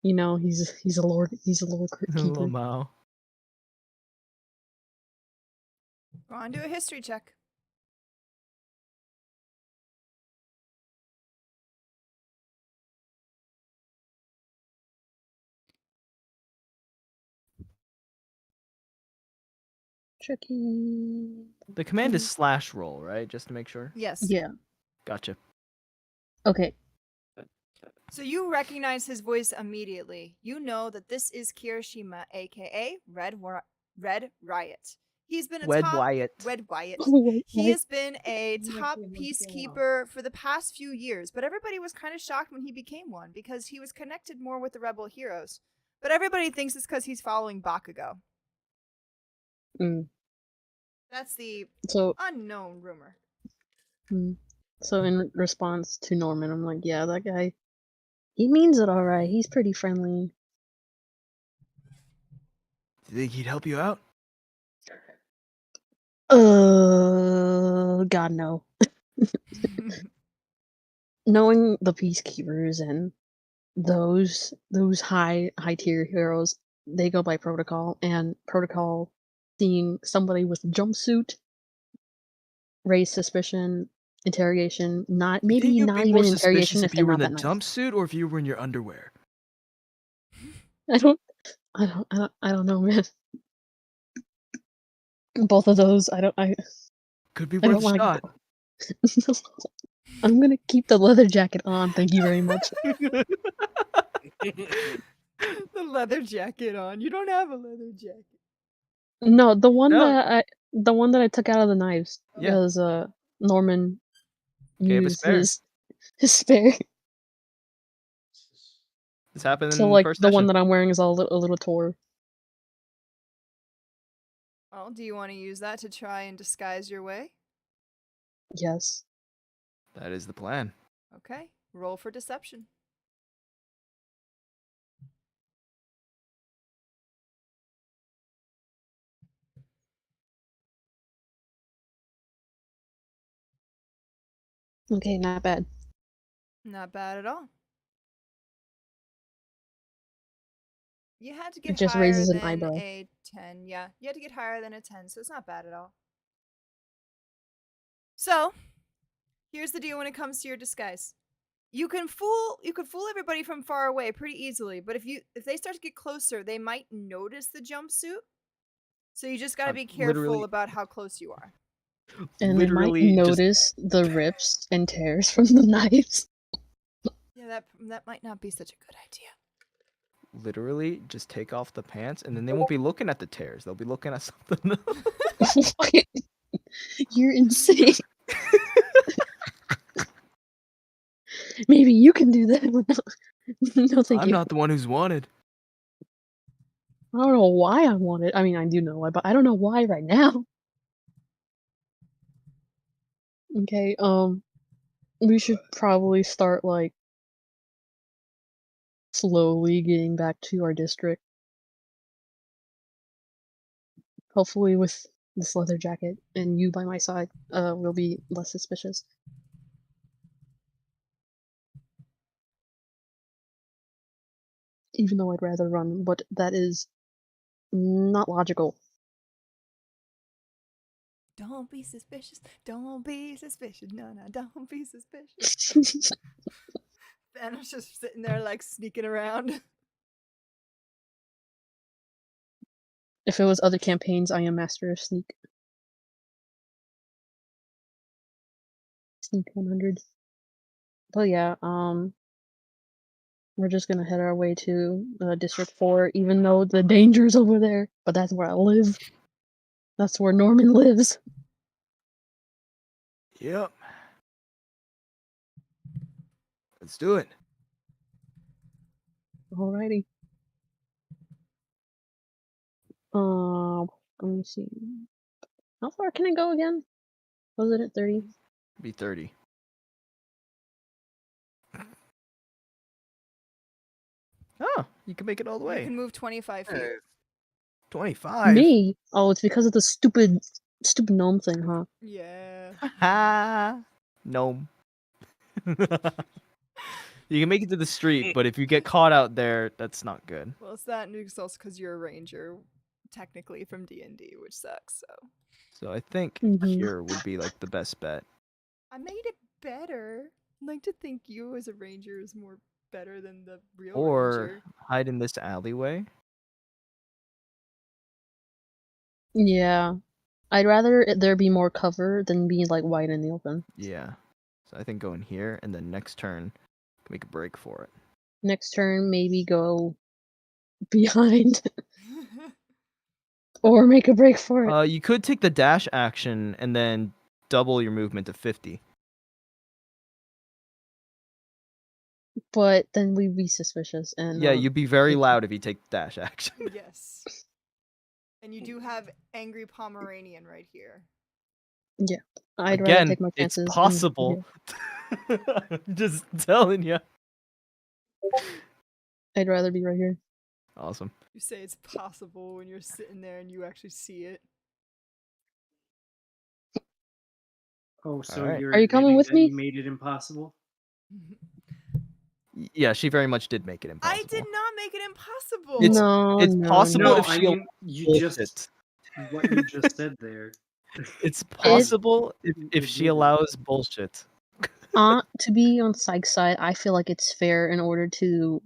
[SPEAKER 4] you know, he's a lord
[SPEAKER 3] Little
[SPEAKER 4] keeper.
[SPEAKER 3] Mao.
[SPEAKER 2] Go on, do a history check.
[SPEAKER 4] Checking.
[SPEAKER 3] The command is slash roll, right? Just to make sure.
[SPEAKER 2] Yes.
[SPEAKER 4] Yeah.
[SPEAKER 3] Gotcha.
[SPEAKER 4] Okay.
[SPEAKER 2] So you recognize his voice immediately. You know that this is Kirishima, aka Red Riot. He's been a top
[SPEAKER 3] Wyatt.
[SPEAKER 2] Red Wyatt.
[SPEAKER 4] Oh,
[SPEAKER 2] He has been a top peacekeeper for the past few years, but everybody was kind of shocked when he became one because he was connected more with the rebel heroes. But everybody thinks it's because he's following Bakugo.
[SPEAKER 4] Mm.
[SPEAKER 2] That's the
[SPEAKER 4] So,
[SPEAKER 2] unknown rumor.
[SPEAKER 4] so in response to Norman, I'm like, yeah, that guy, he means it all right. He's pretty friendly.
[SPEAKER 3] Do you think he'd help you out?
[SPEAKER 4] God no. Knowing the peacekeepers and those high tier heroes, they go by protocol, and protocol seeing somebody with a jumpsuit, raise suspicion, interrogation, not
[SPEAKER 3] You think
[SPEAKER 4] maybe
[SPEAKER 3] you'd
[SPEAKER 4] not
[SPEAKER 3] be more
[SPEAKER 4] even
[SPEAKER 3] suspicious
[SPEAKER 4] interrogation
[SPEAKER 3] if
[SPEAKER 4] if
[SPEAKER 3] you
[SPEAKER 4] they're
[SPEAKER 3] were in
[SPEAKER 4] not
[SPEAKER 3] the
[SPEAKER 4] that nice.
[SPEAKER 3] jumpsuit or if you were in your underwear?
[SPEAKER 4] I don't know, man. Both of those, I
[SPEAKER 3] Could be
[SPEAKER 4] don't
[SPEAKER 3] worth a
[SPEAKER 4] want
[SPEAKER 3] shot.
[SPEAKER 4] to. I'm gonna keep the leather jacket on. Thank you very much.
[SPEAKER 2] The leather jacket on. You don't have a leather jacket.
[SPEAKER 4] No, the one
[SPEAKER 3] No.
[SPEAKER 4] that I took out of the knives
[SPEAKER 3] Yeah.
[SPEAKER 4] because Norman
[SPEAKER 3] Gave a
[SPEAKER 4] used
[SPEAKER 3] spare.
[SPEAKER 4] his spare.
[SPEAKER 3] This happened
[SPEAKER 4] So
[SPEAKER 3] in the
[SPEAKER 4] like
[SPEAKER 3] first
[SPEAKER 4] the one
[SPEAKER 3] session.
[SPEAKER 4] that I'm wearing is a little tore.
[SPEAKER 2] Well, do you want to use that to try and disguise your way?
[SPEAKER 4] Yes.
[SPEAKER 3] That is the plan.
[SPEAKER 2] Okay, roll for deception.
[SPEAKER 4] Okay, not bad.
[SPEAKER 2] Not bad at all. You had to
[SPEAKER 4] It
[SPEAKER 2] get
[SPEAKER 4] just
[SPEAKER 2] higher
[SPEAKER 4] raises an
[SPEAKER 2] than
[SPEAKER 4] eyebrow.
[SPEAKER 2] a 10. Yeah, you had to get higher than a 10, so it's not bad at all. So, here's the deal when it comes to your disguise. You can fool everybody from far away pretty easily, but if they start to get closer, they might notice the jumpsuit. So you just got to be careful
[SPEAKER 3] literally-
[SPEAKER 2] about how close you are.
[SPEAKER 4] And they might
[SPEAKER 3] Literally just
[SPEAKER 4] notice the rips and tears from the knives.
[SPEAKER 2] Yeah, that might not be such a good idea.
[SPEAKER 3] literally just take off the pants and then they won't be looking at the tears. They'll be looking at something else.
[SPEAKER 4] You're insane. Maybe you can do that. No, thank
[SPEAKER 3] I'm
[SPEAKER 4] you.
[SPEAKER 3] not the one who's wanted.
[SPEAKER 4] I don't know why I want it. I mean, I do know why, but I don't know why right now. Okay, we should probably start, like, slowly getting back to our district. Hopefully with this leather jacket and you by my side, we'll be less suspicious. Even though I'd rather run, but that is not logical.
[SPEAKER 2] Don't be suspicious. Don't be suspicious. No, don't be suspicious. Thanos just sitting there like sneaking around.
[SPEAKER 4] If it was other campaigns, I am Master of Sneak. Sneak 100. But yeah, we're just gonna head our way to District 4, even though the danger's over there. But that's where I live. That's where Norman lives.
[SPEAKER 3] Yep. Let's do it.
[SPEAKER 4] Alrighty. Let me see. How far can I go again? Was it at 30?
[SPEAKER 3] Be 30. Oh, you can make it all the
[SPEAKER 2] You
[SPEAKER 3] way.
[SPEAKER 2] can move 25 feet.
[SPEAKER 3] 25.
[SPEAKER 4] Me? Oh, it's because of the stupid gnome thing, huh?
[SPEAKER 2] Yeah.
[SPEAKER 3] Ha! Gnome. You can make it to the street, but if you get caught out there, that's not good.
[SPEAKER 2] Well, it's that, and it's also because you're a ranger, technically from D&D, which sucks. So
[SPEAKER 3] So I think
[SPEAKER 4] Mhm.
[SPEAKER 3] here would be like the best bet.
[SPEAKER 2] I made it better. I'd like to think you as a ranger is more better than the real
[SPEAKER 3] Or
[SPEAKER 2] ranger.
[SPEAKER 3] hide in this alleyway.
[SPEAKER 4] Yeah. I'd rather there be more cover than be like wide in the open.
[SPEAKER 3] Yeah. So I think go in here and then next turn make a break for it.
[SPEAKER 4] Next turn, maybe go behind or make a break for it.
[SPEAKER 3] You could take the dash action and then double your movement to 50.
[SPEAKER 4] But then we'd be suspicious and
[SPEAKER 3] Yeah, you'd be very
[SPEAKER 4] it-
[SPEAKER 3] loud if you take the dash action.
[SPEAKER 2] Yes. And you do have Angry Pomeranian right here.
[SPEAKER 4] I'd rather
[SPEAKER 3] Again,
[SPEAKER 4] take my
[SPEAKER 3] it's
[SPEAKER 4] chances.
[SPEAKER 3] possible. Just telling you.
[SPEAKER 4] I'd rather be right here.
[SPEAKER 3] Awesome.
[SPEAKER 2] You say it's possible when you're sitting there and you actually see it.
[SPEAKER 6] Oh, so
[SPEAKER 3] Alright.
[SPEAKER 6] you're
[SPEAKER 4] Are you coming
[SPEAKER 6] admitting
[SPEAKER 4] with
[SPEAKER 6] that
[SPEAKER 4] me?
[SPEAKER 6] You made it impossible.
[SPEAKER 3] Yeah, she very much did make it impossible.
[SPEAKER 2] I did not make it impossible.
[SPEAKER 3] It's-
[SPEAKER 4] No,
[SPEAKER 3] it's
[SPEAKER 4] no,
[SPEAKER 3] possible
[SPEAKER 6] No,
[SPEAKER 3] if
[SPEAKER 6] I
[SPEAKER 3] she
[SPEAKER 6] mean you just
[SPEAKER 3] bullshit.
[SPEAKER 6] what you just said there.
[SPEAKER 3] It's possible if she
[SPEAKER 6] Admittedly.
[SPEAKER 3] allows bullshit.
[SPEAKER 4] To be on Psych's side, I feel like it's fair in order to,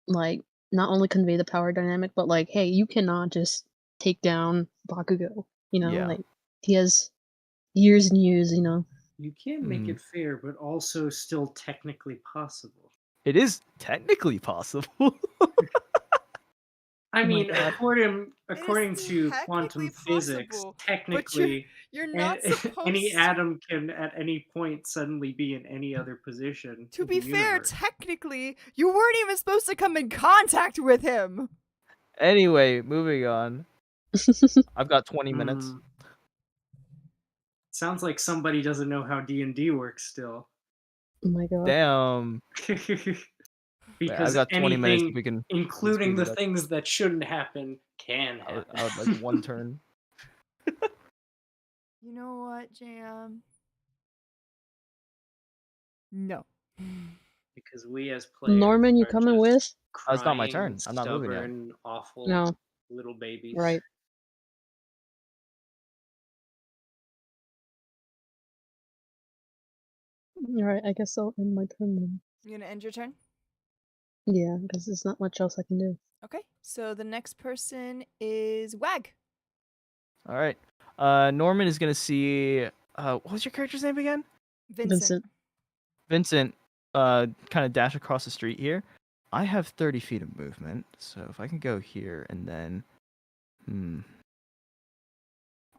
[SPEAKER 4] like, not only convey the power dynamic, but like, hey, you cannot just take down Bakugo. You know,
[SPEAKER 3] Yeah.
[SPEAKER 4] like he has years and years. You know,
[SPEAKER 6] You can make
[SPEAKER 3] Mhm.
[SPEAKER 6] it fair, but also still technically possible.
[SPEAKER 3] It is technically possible.
[SPEAKER 6] I
[SPEAKER 4] my
[SPEAKER 6] mean,
[SPEAKER 4] God.
[SPEAKER 6] according to quantum
[SPEAKER 2] technically
[SPEAKER 6] physics,
[SPEAKER 2] possible, but
[SPEAKER 6] technically
[SPEAKER 2] You're not supposed
[SPEAKER 6] any atom can at any point suddenly be in any other position.
[SPEAKER 2] To
[SPEAKER 6] in
[SPEAKER 2] be
[SPEAKER 6] the
[SPEAKER 2] fair,
[SPEAKER 6] universe.
[SPEAKER 2] technically, you weren't even supposed to come in contact with him.
[SPEAKER 3] Anyway, moving on. I've got 20 minutes.
[SPEAKER 6] Mm. Sounds like somebody doesn't know how D&D works still.
[SPEAKER 4] Oh my God.
[SPEAKER 3] Damn.
[SPEAKER 6] Because
[SPEAKER 3] got 20 minutes
[SPEAKER 6] anything,
[SPEAKER 3] if we can
[SPEAKER 6] including
[SPEAKER 3] speed
[SPEAKER 6] the
[SPEAKER 3] it up.
[SPEAKER 6] things that shouldn't happen, can
[SPEAKER 3] I
[SPEAKER 6] happen.
[SPEAKER 3] would like one turn.
[SPEAKER 2] You know what, Jam? No.
[SPEAKER 6] Because we as players
[SPEAKER 4] Norman, you
[SPEAKER 6] are
[SPEAKER 4] coming
[SPEAKER 6] just
[SPEAKER 4] with?
[SPEAKER 3] Oh, it's not my
[SPEAKER 6] crying,
[SPEAKER 3] turn. I'm not moving yet.
[SPEAKER 6] stubborn, awful
[SPEAKER 4] No.
[SPEAKER 6] little babies.
[SPEAKER 4] Right. All right. I guess I'll end my turn then.
[SPEAKER 2] You gonna end your turn?
[SPEAKER 4] Yeah, because there's not much else I can do.
[SPEAKER 2] Okay. So the next person is Wag.
[SPEAKER 3] All right. Norman is gonna see. What was your character's name again?
[SPEAKER 2] Vincent.
[SPEAKER 3] Vincent. Kind of dash across the street here. I have 30 feet of movement, so if I can go here and then,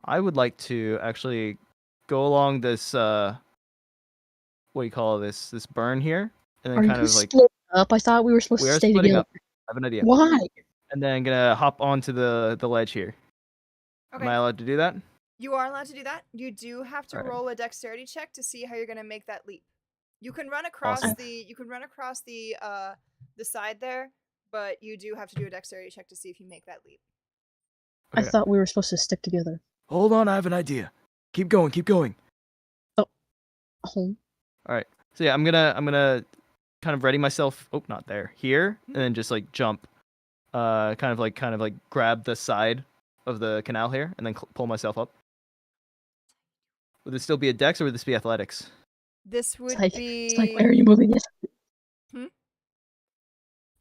[SPEAKER 3] I would like to actually go along this. What do you call this? This burn here, and then
[SPEAKER 4] Are
[SPEAKER 3] kind
[SPEAKER 4] you
[SPEAKER 3] of like
[SPEAKER 4] splitting up? I thought we were supposed
[SPEAKER 3] we
[SPEAKER 4] to
[SPEAKER 3] are
[SPEAKER 4] stay
[SPEAKER 3] splitting
[SPEAKER 4] together.
[SPEAKER 3] up. I have an idea.
[SPEAKER 4] Why?
[SPEAKER 3] And then gonna hop onto the ledge here. Am I
[SPEAKER 2] Okay.
[SPEAKER 3] allowed to do that?
[SPEAKER 2] You are allowed to do that. You do have to
[SPEAKER 3] Alright.
[SPEAKER 2] roll a dexterity check to see how you're gonna make that leap. You can run across
[SPEAKER 3] Awesome.
[SPEAKER 2] the side there, but you do have to do a dexterity check to see if you make that leap.
[SPEAKER 4] I
[SPEAKER 3] Okay.
[SPEAKER 4] thought we were supposed to stick together.
[SPEAKER 3] Hold on, I have an idea. Keep going, keep going.
[SPEAKER 4] Oh.
[SPEAKER 3] So yeah, I'm gonna kind of ready myself. Oh, not there. Here, and then just like jump. Kind of like grab the side of the canal here, and then pull myself up. Would this still be a dex, or would this be athletics?
[SPEAKER 2] This would
[SPEAKER 4] Psych.
[SPEAKER 2] be.
[SPEAKER 4] It's like, why are you moving it?
[SPEAKER 2] Hmm?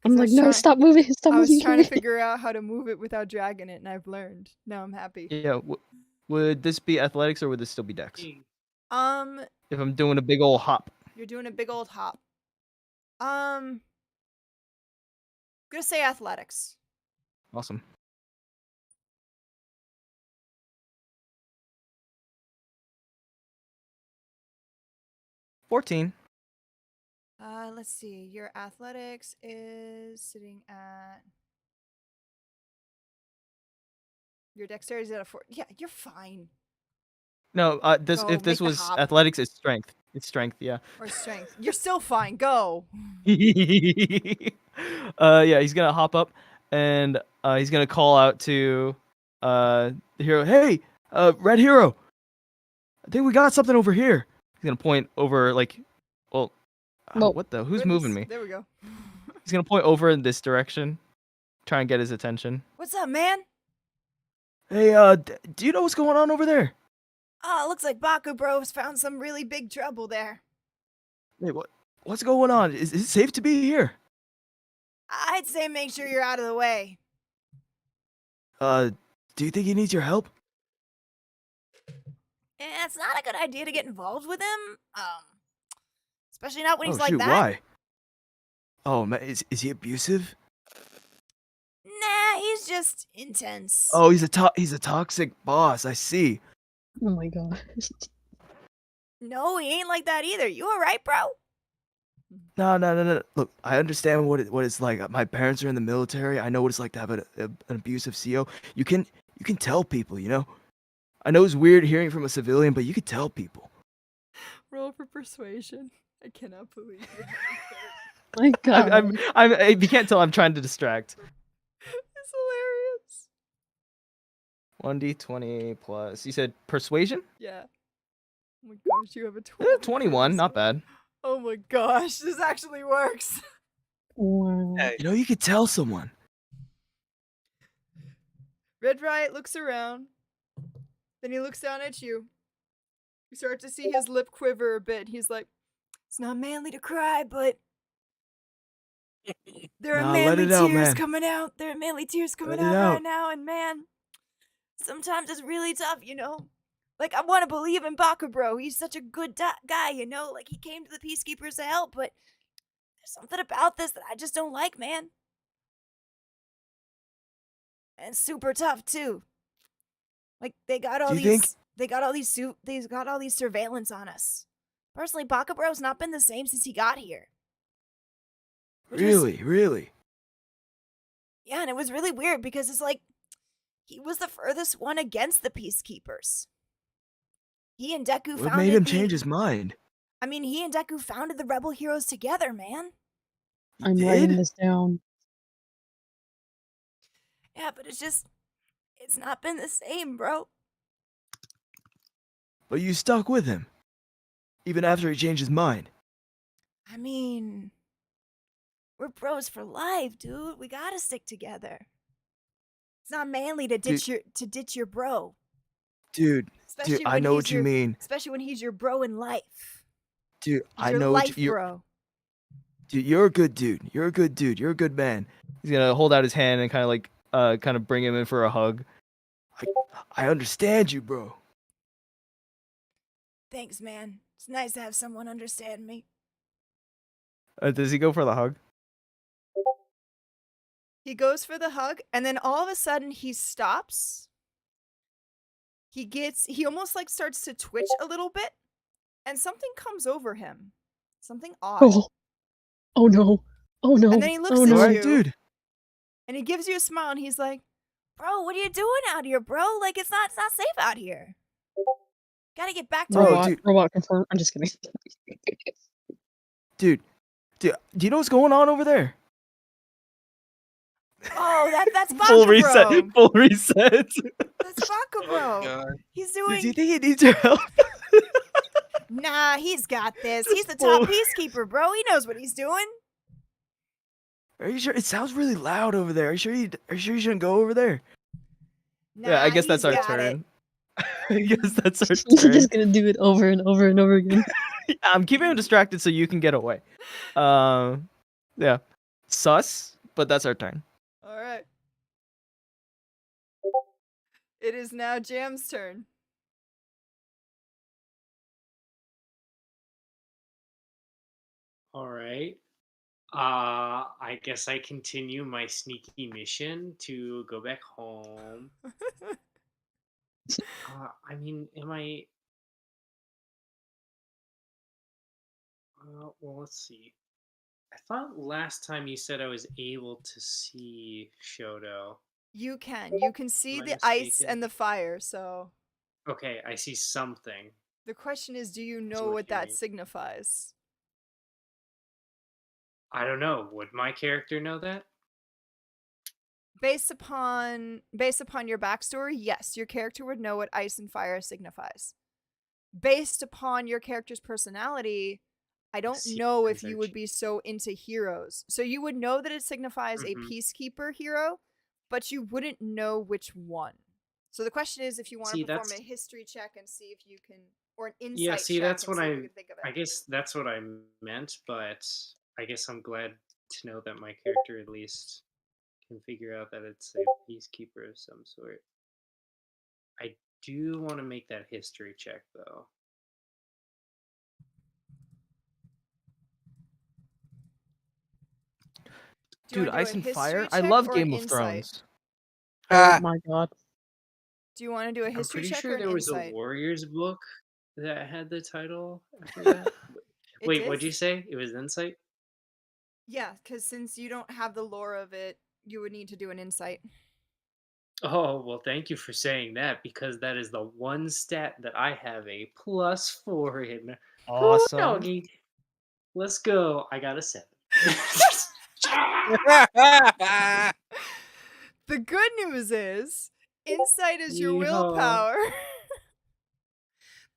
[SPEAKER 4] I'm
[SPEAKER 2] 'Cause I
[SPEAKER 4] like,
[SPEAKER 2] was
[SPEAKER 4] no,
[SPEAKER 2] trying-
[SPEAKER 4] stop moving. Stop
[SPEAKER 2] I was
[SPEAKER 4] moving.
[SPEAKER 2] trying to figure out how to move it without dragging it, and I've learned. Now I'm happy.
[SPEAKER 3] Yeah. Would this be athletics, or would this still be dex? If I'm doing a big old hop.
[SPEAKER 2] You're doing a big old hop. I'm gonna say athletics.
[SPEAKER 3] Awesome. $14.
[SPEAKER 2] Let's see. Your athletics is sitting at. Your dexterity is at a 4. Yeah, you're fine.
[SPEAKER 3] No,
[SPEAKER 2] Go,
[SPEAKER 3] if this
[SPEAKER 2] make the
[SPEAKER 3] was
[SPEAKER 2] hop.
[SPEAKER 3] athletics, it's strength. It's strength, yeah.
[SPEAKER 2] Or strength. You're still fine. Go.
[SPEAKER 3] Yeah, he's gonna hop up and he's gonna call out to the hero. Hey, Red Hero, I think we got something over here. He's gonna point over
[SPEAKER 4] Well,
[SPEAKER 3] what the? Who's moving me?
[SPEAKER 2] There we go.
[SPEAKER 3] He's gonna point over in this direction, try and get his attention.
[SPEAKER 2] What's up, man?
[SPEAKER 3] Hey, do you know what's going on over there?
[SPEAKER 2] Looks like Baku Bro's found some really big trouble there.
[SPEAKER 3] Hey, what's going on? Is it safe to be here?
[SPEAKER 2] I'd say make sure you're out of the way.
[SPEAKER 3] Do you think he needs your help?
[SPEAKER 2] It's not a good idea to get involved with him. Especially not when he's
[SPEAKER 3] Oh
[SPEAKER 2] like
[SPEAKER 3] shoot,
[SPEAKER 2] that.
[SPEAKER 3] why? Oh man, is he abusive?
[SPEAKER 2] Nah, he's just intense.
[SPEAKER 3] Oh, he's a toxic boss. I see.
[SPEAKER 4] oh my god.
[SPEAKER 2] No, he ain't like that either. You alright, bro?
[SPEAKER 3] No. Look, I understand what it's like. My parents are in the military. I know what it's like to have an abusive CO. You can tell people, you know. I know it's weird hearing from a civilian, but you could tell people.
[SPEAKER 2] Roll for persuasion. I cannot believe it.
[SPEAKER 4] My god.
[SPEAKER 3] I'm if you can't tell, I'm trying to distract.
[SPEAKER 2] It's hilarious.
[SPEAKER 3] 1d20 plus. You said persuasion?
[SPEAKER 2] Yeah. Oh my gosh, you have a 20.
[SPEAKER 3] 21, not bad.
[SPEAKER 2] Oh my gosh, this actually works.
[SPEAKER 4] Wow.
[SPEAKER 1] Hey,
[SPEAKER 3] You know, you could tell someone.
[SPEAKER 2] Red Riot looks around. Then he looks down at you. You start to see his lip quiver a bit. He's like, it's not manly to cry, but there are
[SPEAKER 3] Nah, let
[SPEAKER 2] manly
[SPEAKER 3] it out,
[SPEAKER 2] tears
[SPEAKER 3] man.
[SPEAKER 2] coming out. There are manly tears coming
[SPEAKER 3] Let it
[SPEAKER 2] out right
[SPEAKER 3] out.
[SPEAKER 2] now, and man, sometimes it's really tough, you know? Like, I want to believe in Baka, bro. He's such a good guy, you know? Like, he came to the Peacekeepers to help, but there's something about this that I just don't like, man. And super tough, too. Like, they got all
[SPEAKER 3] Do you think-
[SPEAKER 2] these... They got all these surveillance on us. Personally, Baka Bro's not been the same since he got here. Which was-
[SPEAKER 3] Really?
[SPEAKER 2] Yeah, and it was really weird because it's like he was the furthest one against the Peacekeepers. He and Deku
[SPEAKER 3] What
[SPEAKER 2] founded
[SPEAKER 3] made him
[SPEAKER 2] the-
[SPEAKER 3] change his mind?
[SPEAKER 2] I mean, he and Deku founded the Rebel Heroes together, man.
[SPEAKER 3] He
[SPEAKER 4] I'm
[SPEAKER 3] did?
[SPEAKER 4] writing this down.
[SPEAKER 2] Yeah, but it's not been the same, bro.
[SPEAKER 3] But you stuck with him. Even after he changed his mind.
[SPEAKER 2] I mean, we're bros for life, dude. We gotta stick together. It's not manly to ditch your bro.
[SPEAKER 3] Dude,
[SPEAKER 2] Especially
[SPEAKER 3] I
[SPEAKER 2] when
[SPEAKER 3] know
[SPEAKER 2] he's
[SPEAKER 3] what you
[SPEAKER 2] your-
[SPEAKER 3] mean.
[SPEAKER 2] Especially when he's your bro in life.
[SPEAKER 3] Dude,
[SPEAKER 2] He's
[SPEAKER 3] I
[SPEAKER 2] your
[SPEAKER 3] know
[SPEAKER 2] life
[SPEAKER 3] what you...
[SPEAKER 2] bro.
[SPEAKER 3] Dude, you're a good dude. You're a good dude. You're a good man. He's gonna hold out his hand and kind of like, kind of bring him in for a hug. I understand you, bro.
[SPEAKER 2] Thanks, man. It's nice to have someone understand me.
[SPEAKER 3] Does he go for the hug?
[SPEAKER 2] He goes for the hug, and then all of a sudden he stops. He almost like starts to twitch a little bit, and something comes over him. Something odd.
[SPEAKER 4] Oh no. Oh no.
[SPEAKER 2] And then he looks
[SPEAKER 4] oh
[SPEAKER 2] at
[SPEAKER 4] no.
[SPEAKER 2] you.
[SPEAKER 3] Alright, dude.
[SPEAKER 2] And he gives you a smile, and he's like, "Bro, what are you doing out here, bro? Like it's not safe out here. Gotta get back to
[SPEAKER 3] Bro,
[SPEAKER 2] it."
[SPEAKER 4] Robot,
[SPEAKER 3] dude.
[SPEAKER 4] robot confirm. I'm just kidding.
[SPEAKER 3] Dude, do you know what's going on over there?
[SPEAKER 2] Oh, that's Baka,
[SPEAKER 3] Full
[SPEAKER 2] bro.
[SPEAKER 3] reset. Full reset.
[SPEAKER 2] That's Baka, bro.
[SPEAKER 1] God.
[SPEAKER 2] He's
[SPEAKER 3] Do
[SPEAKER 2] doing.
[SPEAKER 3] you think he needs your help?
[SPEAKER 2] Nah, he's got this.
[SPEAKER 3] Just
[SPEAKER 2] He's the top
[SPEAKER 3] full-
[SPEAKER 2] peacekeeper, bro. He knows what he's doing.
[SPEAKER 3] Are you sure? It sounds really loud over there. Are you sure you shouldn't go over there?
[SPEAKER 2] Nah,
[SPEAKER 3] Yeah, I guess that's
[SPEAKER 2] he's
[SPEAKER 3] our
[SPEAKER 2] got it.
[SPEAKER 3] turn. I guess that's our
[SPEAKER 4] We're
[SPEAKER 3] turn.
[SPEAKER 4] just gonna do it over and over and over again.
[SPEAKER 3] I'm keeping him distracted so you can get away. Yeah. Sus, but that's our turn.
[SPEAKER 2] All right. It is now Jam's turn.
[SPEAKER 6] All right. I guess I continue my sneaky mission to go back home. I mean, am I? Well, let's see. I thought last time you said I was able to see Shoto.
[SPEAKER 2] You can see
[SPEAKER 6] Am I
[SPEAKER 2] the ice
[SPEAKER 6] mistaken?
[SPEAKER 2] and the fire. So
[SPEAKER 6] Okay, I see something.
[SPEAKER 2] the question is, do you know
[SPEAKER 6] what
[SPEAKER 2] what
[SPEAKER 6] you
[SPEAKER 2] that
[SPEAKER 6] mean.
[SPEAKER 2] signifies?
[SPEAKER 6] I don't know. Would my character know that?
[SPEAKER 2] Based upon your backstory, yes, your character would know what ice and fire signifies. Based upon your character's personality, I don't
[SPEAKER 6] See,
[SPEAKER 2] know if
[SPEAKER 6] things
[SPEAKER 2] you
[SPEAKER 6] are
[SPEAKER 2] would be so into heroes. So you would know that it signifies a
[SPEAKER 6] Mhm.
[SPEAKER 2] peacekeeper hero, but you wouldn't know which one. So the question is if you want
[SPEAKER 6] See,
[SPEAKER 2] to perform a
[SPEAKER 6] that's-
[SPEAKER 2] history check and see if you can, or an insight
[SPEAKER 6] Yeah, see,
[SPEAKER 2] check
[SPEAKER 6] that's
[SPEAKER 2] and
[SPEAKER 6] what
[SPEAKER 2] see if you can think of it.
[SPEAKER 6] I guess that's what I meant, but I guess I'm glad to know that my character at least can figure out that it's a peacekeeper of some sort. I do want to make that history check, though.
[SPEAKER 2] Do you
[SPEAKER 3] Dude,
[SPEAKER 2] wanna do
[SPEAKER 3] Ice
[SPEAKER 2] a
[SPEAKER 3] and
[SPEAKER 2] history
[SPEAKER 3] Fire? I
[SPEAKER 2] check
[SPEAKER 3] love
[SPEAKER 2] or an
[SPEAKER 3] Game of
[SPEAKER 2] insight?
[SPEAKER 3] Thrones.
[SPEAKER 1] Ah,
[SPEAKER 4] Oh my god.
[SPEAKER 2] Do you want to do a
[SPEAKER 6] I'm
[SPEAKER 2] history
[SPEAKER 6] pretty
[SPEAKER 2] check
[SPEAKER 6] sure
[SPEAKER 2] or
[SPEAKER 6] there
[SPEAKER 2] an
[SPEAKER 6] was
[SPEAKER 2] insight?
[SPEAKER 6] a Warriors book that had the title after that.
[SPEAKER 2] It
[SPEAKER 6] Wait,
[SPEAKER 2] did?
[SPEAKER 6] what'd you say? It was Insight?
[SPEAKER 2] Yeah, because since you don't have the lore of it, you would need to do an insight.
[SPEAKER 6] Oh, well, thank you for saying that because that is the one stat that I have a +4 in.
[SPEAKER 3] Awesome.
[SPEAKER 6] Doggy. Let's go. I got a 7.
[SPEAKER 2] The good news is, insight is your
[SPEAKER 6] Yeehaw.
[SPEAKER 2] willpower.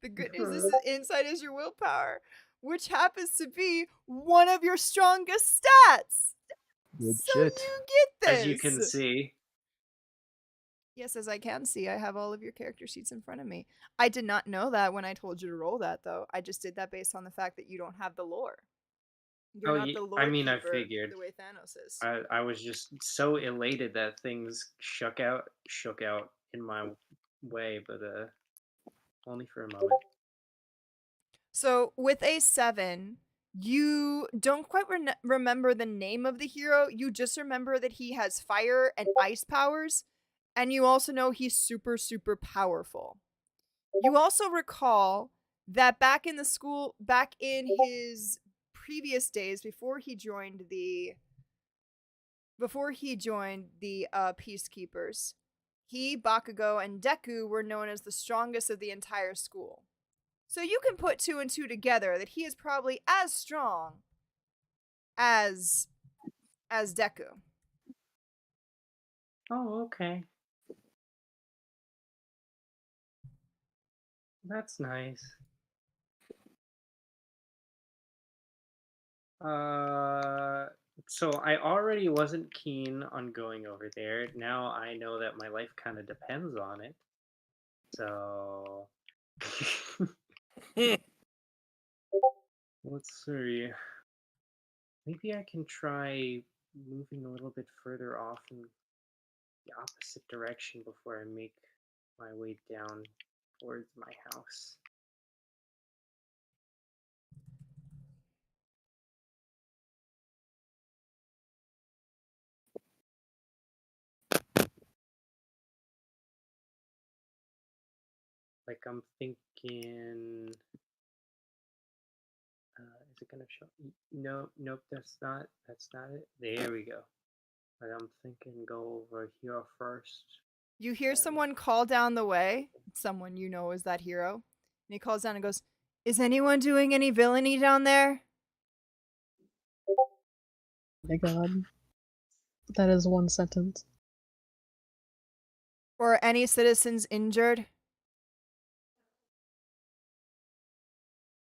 [SPEAKER 2] The good news is insight is your willpower, which happens to be one of your strongest stats. So
[SPEAKER 3] Legit.
[SPEAKER 2] you get this.
[SPEAKER 6] As you can see.
[SPEAKER 2] Yes, as I can see, I have all of your character sheets in front of me. I did not know that when I told you to roll that, though. I just did that based on the fact that you don't have the lore. You're not the lore
[SPEAKER 6] I mean, I
[SPEAKER 2] keeper
[SPEAKER 6] figured.
[SPEAKER 2] the way Thanos is.
[SPEAKER 6] I was just so elated that things shook out in my way, but only for a moment.
[SPEAKER 2] So with a 7, you don't quite remember the name of the hero. You just remember that he has fire and ice powers, and you also know he's super, super powerful. You also recall that back in his previous days, before he joined the Peacekeepers, he, Bakugo, and Deku were known as the strongest of the entire school. So you can put 2 and 2 together that he is probably as strong as Deku.
[SPEAKER 6] Oh, okay. That's nice. So I already wasn't keen on going over there. Now I know that my life kind of depends on it. So let's see. Maybe I can try moving a little bit further off in the opposite direction before I make my way down towards my house. Like I'm thinking, is it gonna show? No, nope, that's not it. There we go. Like I'm thinking, go over here first.
[SPEAKER 2] You hear someone call down the way. Someone you know is that hero. And he calls down and goes, "Is anyone doing any villainy down there?
[SPEAKER 4] My god. That is one sentence.
[SPEAKER 2] Or any citizens injured?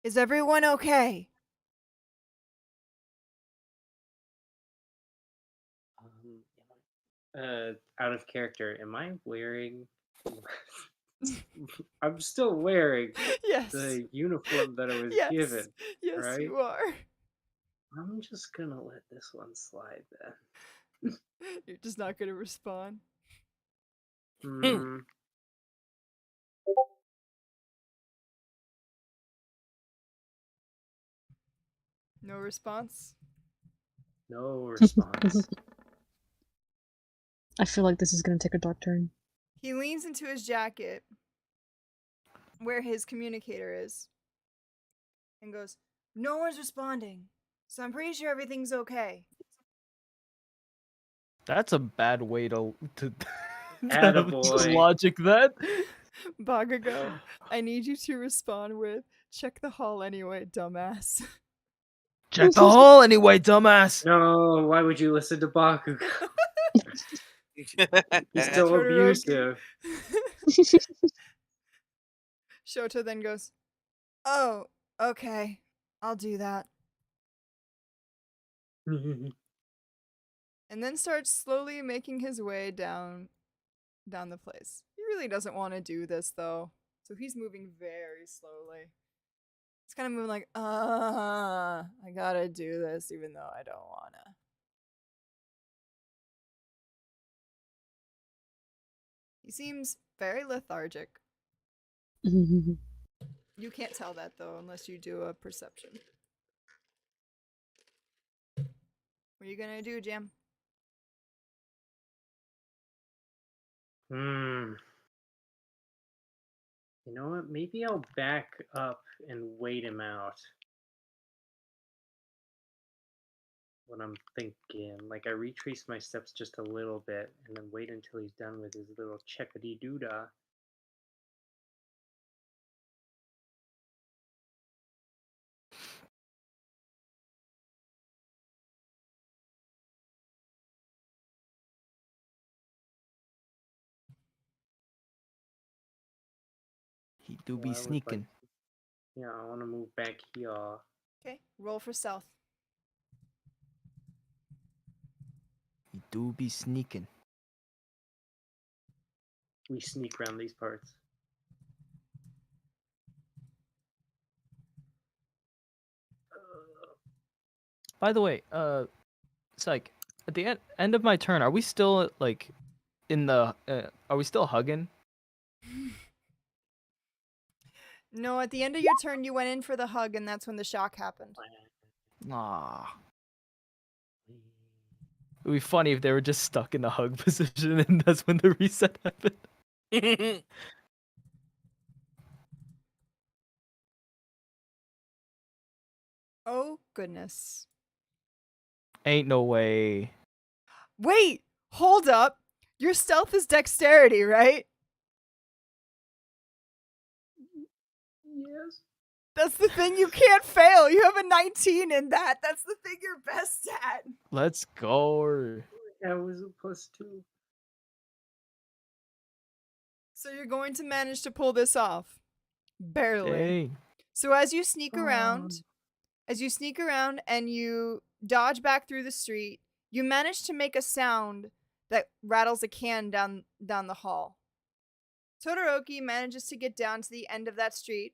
[SPEAKER 2] Is everyone okay?"
[SPEAKER 6] Out of character, am I wearing? I'm still wearing
[SPEAKER 2] Yes.
[SPEAKER 6] the uniform that I was
[SPEAKER 2] Yes.
[SPEAKER 6] given.
[SPEAKER 2] Yes,
[SPEAKER 6] right?
[SPEAKER 2] you are.
[SPEAKER 6] I'm just gonna let this one slide then.
[SPEAKER 2] You're just not going to respond.
[SPEAKER 6] Hmm.
[SPEAKER 2] No response?
[SPEAKER 6] No response.
[SPEAKER 4] I feel like this is gonna take a dark turn.
[SPEAKER 2] He leans into his jacket where his communicator is and goes, "No one's responding, so I'm pretty sure everything's okay."
[SPEAKER 3] That's a bad way to
[SPEAKER 6] Attaboy.
[SPEAKER 3] logic that.
[SPEAKER 2] Bakugo, I need you to respond with, "Check the hall anyway, dumbass."
[SPEAKER 3] Check the hall anyway, dumbass.
[SPEAKER 6] No, why would you listen to Bakugo? He's so
[SPEAKER 2] Todoroki.
[SPEAKER 6] abusive.
[SPEAKER 2] Shoto then goes, "Oh, okay, I'll do that." And then starts slowly making his way down the place. He really doesn't want to do this though. So he's moving very slowly. He's kind of moving like, I gotta do this even though I don't wanna. He seems very lethargic. You can't tell that though unless you do a perception. What are you gonna do, Jam?
[SPEAKER 6] You know what? Maybe I'll back up and wait him out. What I'm thinking. Like, I retrace my steps just a little bit and then wait until he's done with his little checkity-doo-dah.
[SPEAKER 3] He do
[SPEAKER 6] So
[SPEAKER 3] be
[SPEAKER 6] I would like
[SPEAKER 3] sneaking.
[SPEAKER 6] Yeah, I want to move back here.
[SPEAKER 2] Okay, roll for stealth.
[SPEAKER 3] You do be sneaking.
[SPEAKER 6] We sneak around these parts.
[SPEAKER 3] By the way, it's like at the end of my turn, are we still like in the? Are we still hugging?
[SPEAKER 2] No, at the end of your turn, you went in for the hug, and that's when the shock happened.
[SPEAKER 3] Ah. It would be funny if they were just stuck in the hug position, and that's when the reset happened.
[SPEAKER 2] Oh, goodness.
[SPEAKER 3] Ain't no way.
[SPEAKER 2] Wait! Hold up! Your stealth is dexterity, right?
[SPEAKER 6] Yes.
[SPEAKER 2] That's the thing you can't fail. You have a 19 in that. That's the thing you're best at.
[SPEAKER 3] Let's go.
[SPEAKER 6] That was a +2.
[SPEAKER 2] So you're going to manage to pull this off. Barely.
[SPEAKER 3] Dang.
[SPEAKER 2] So as you sneak around, and you dodge back through the street, you manage to make a sound that rattles a can down the hall. Todoroki manages to get down to the end of that street.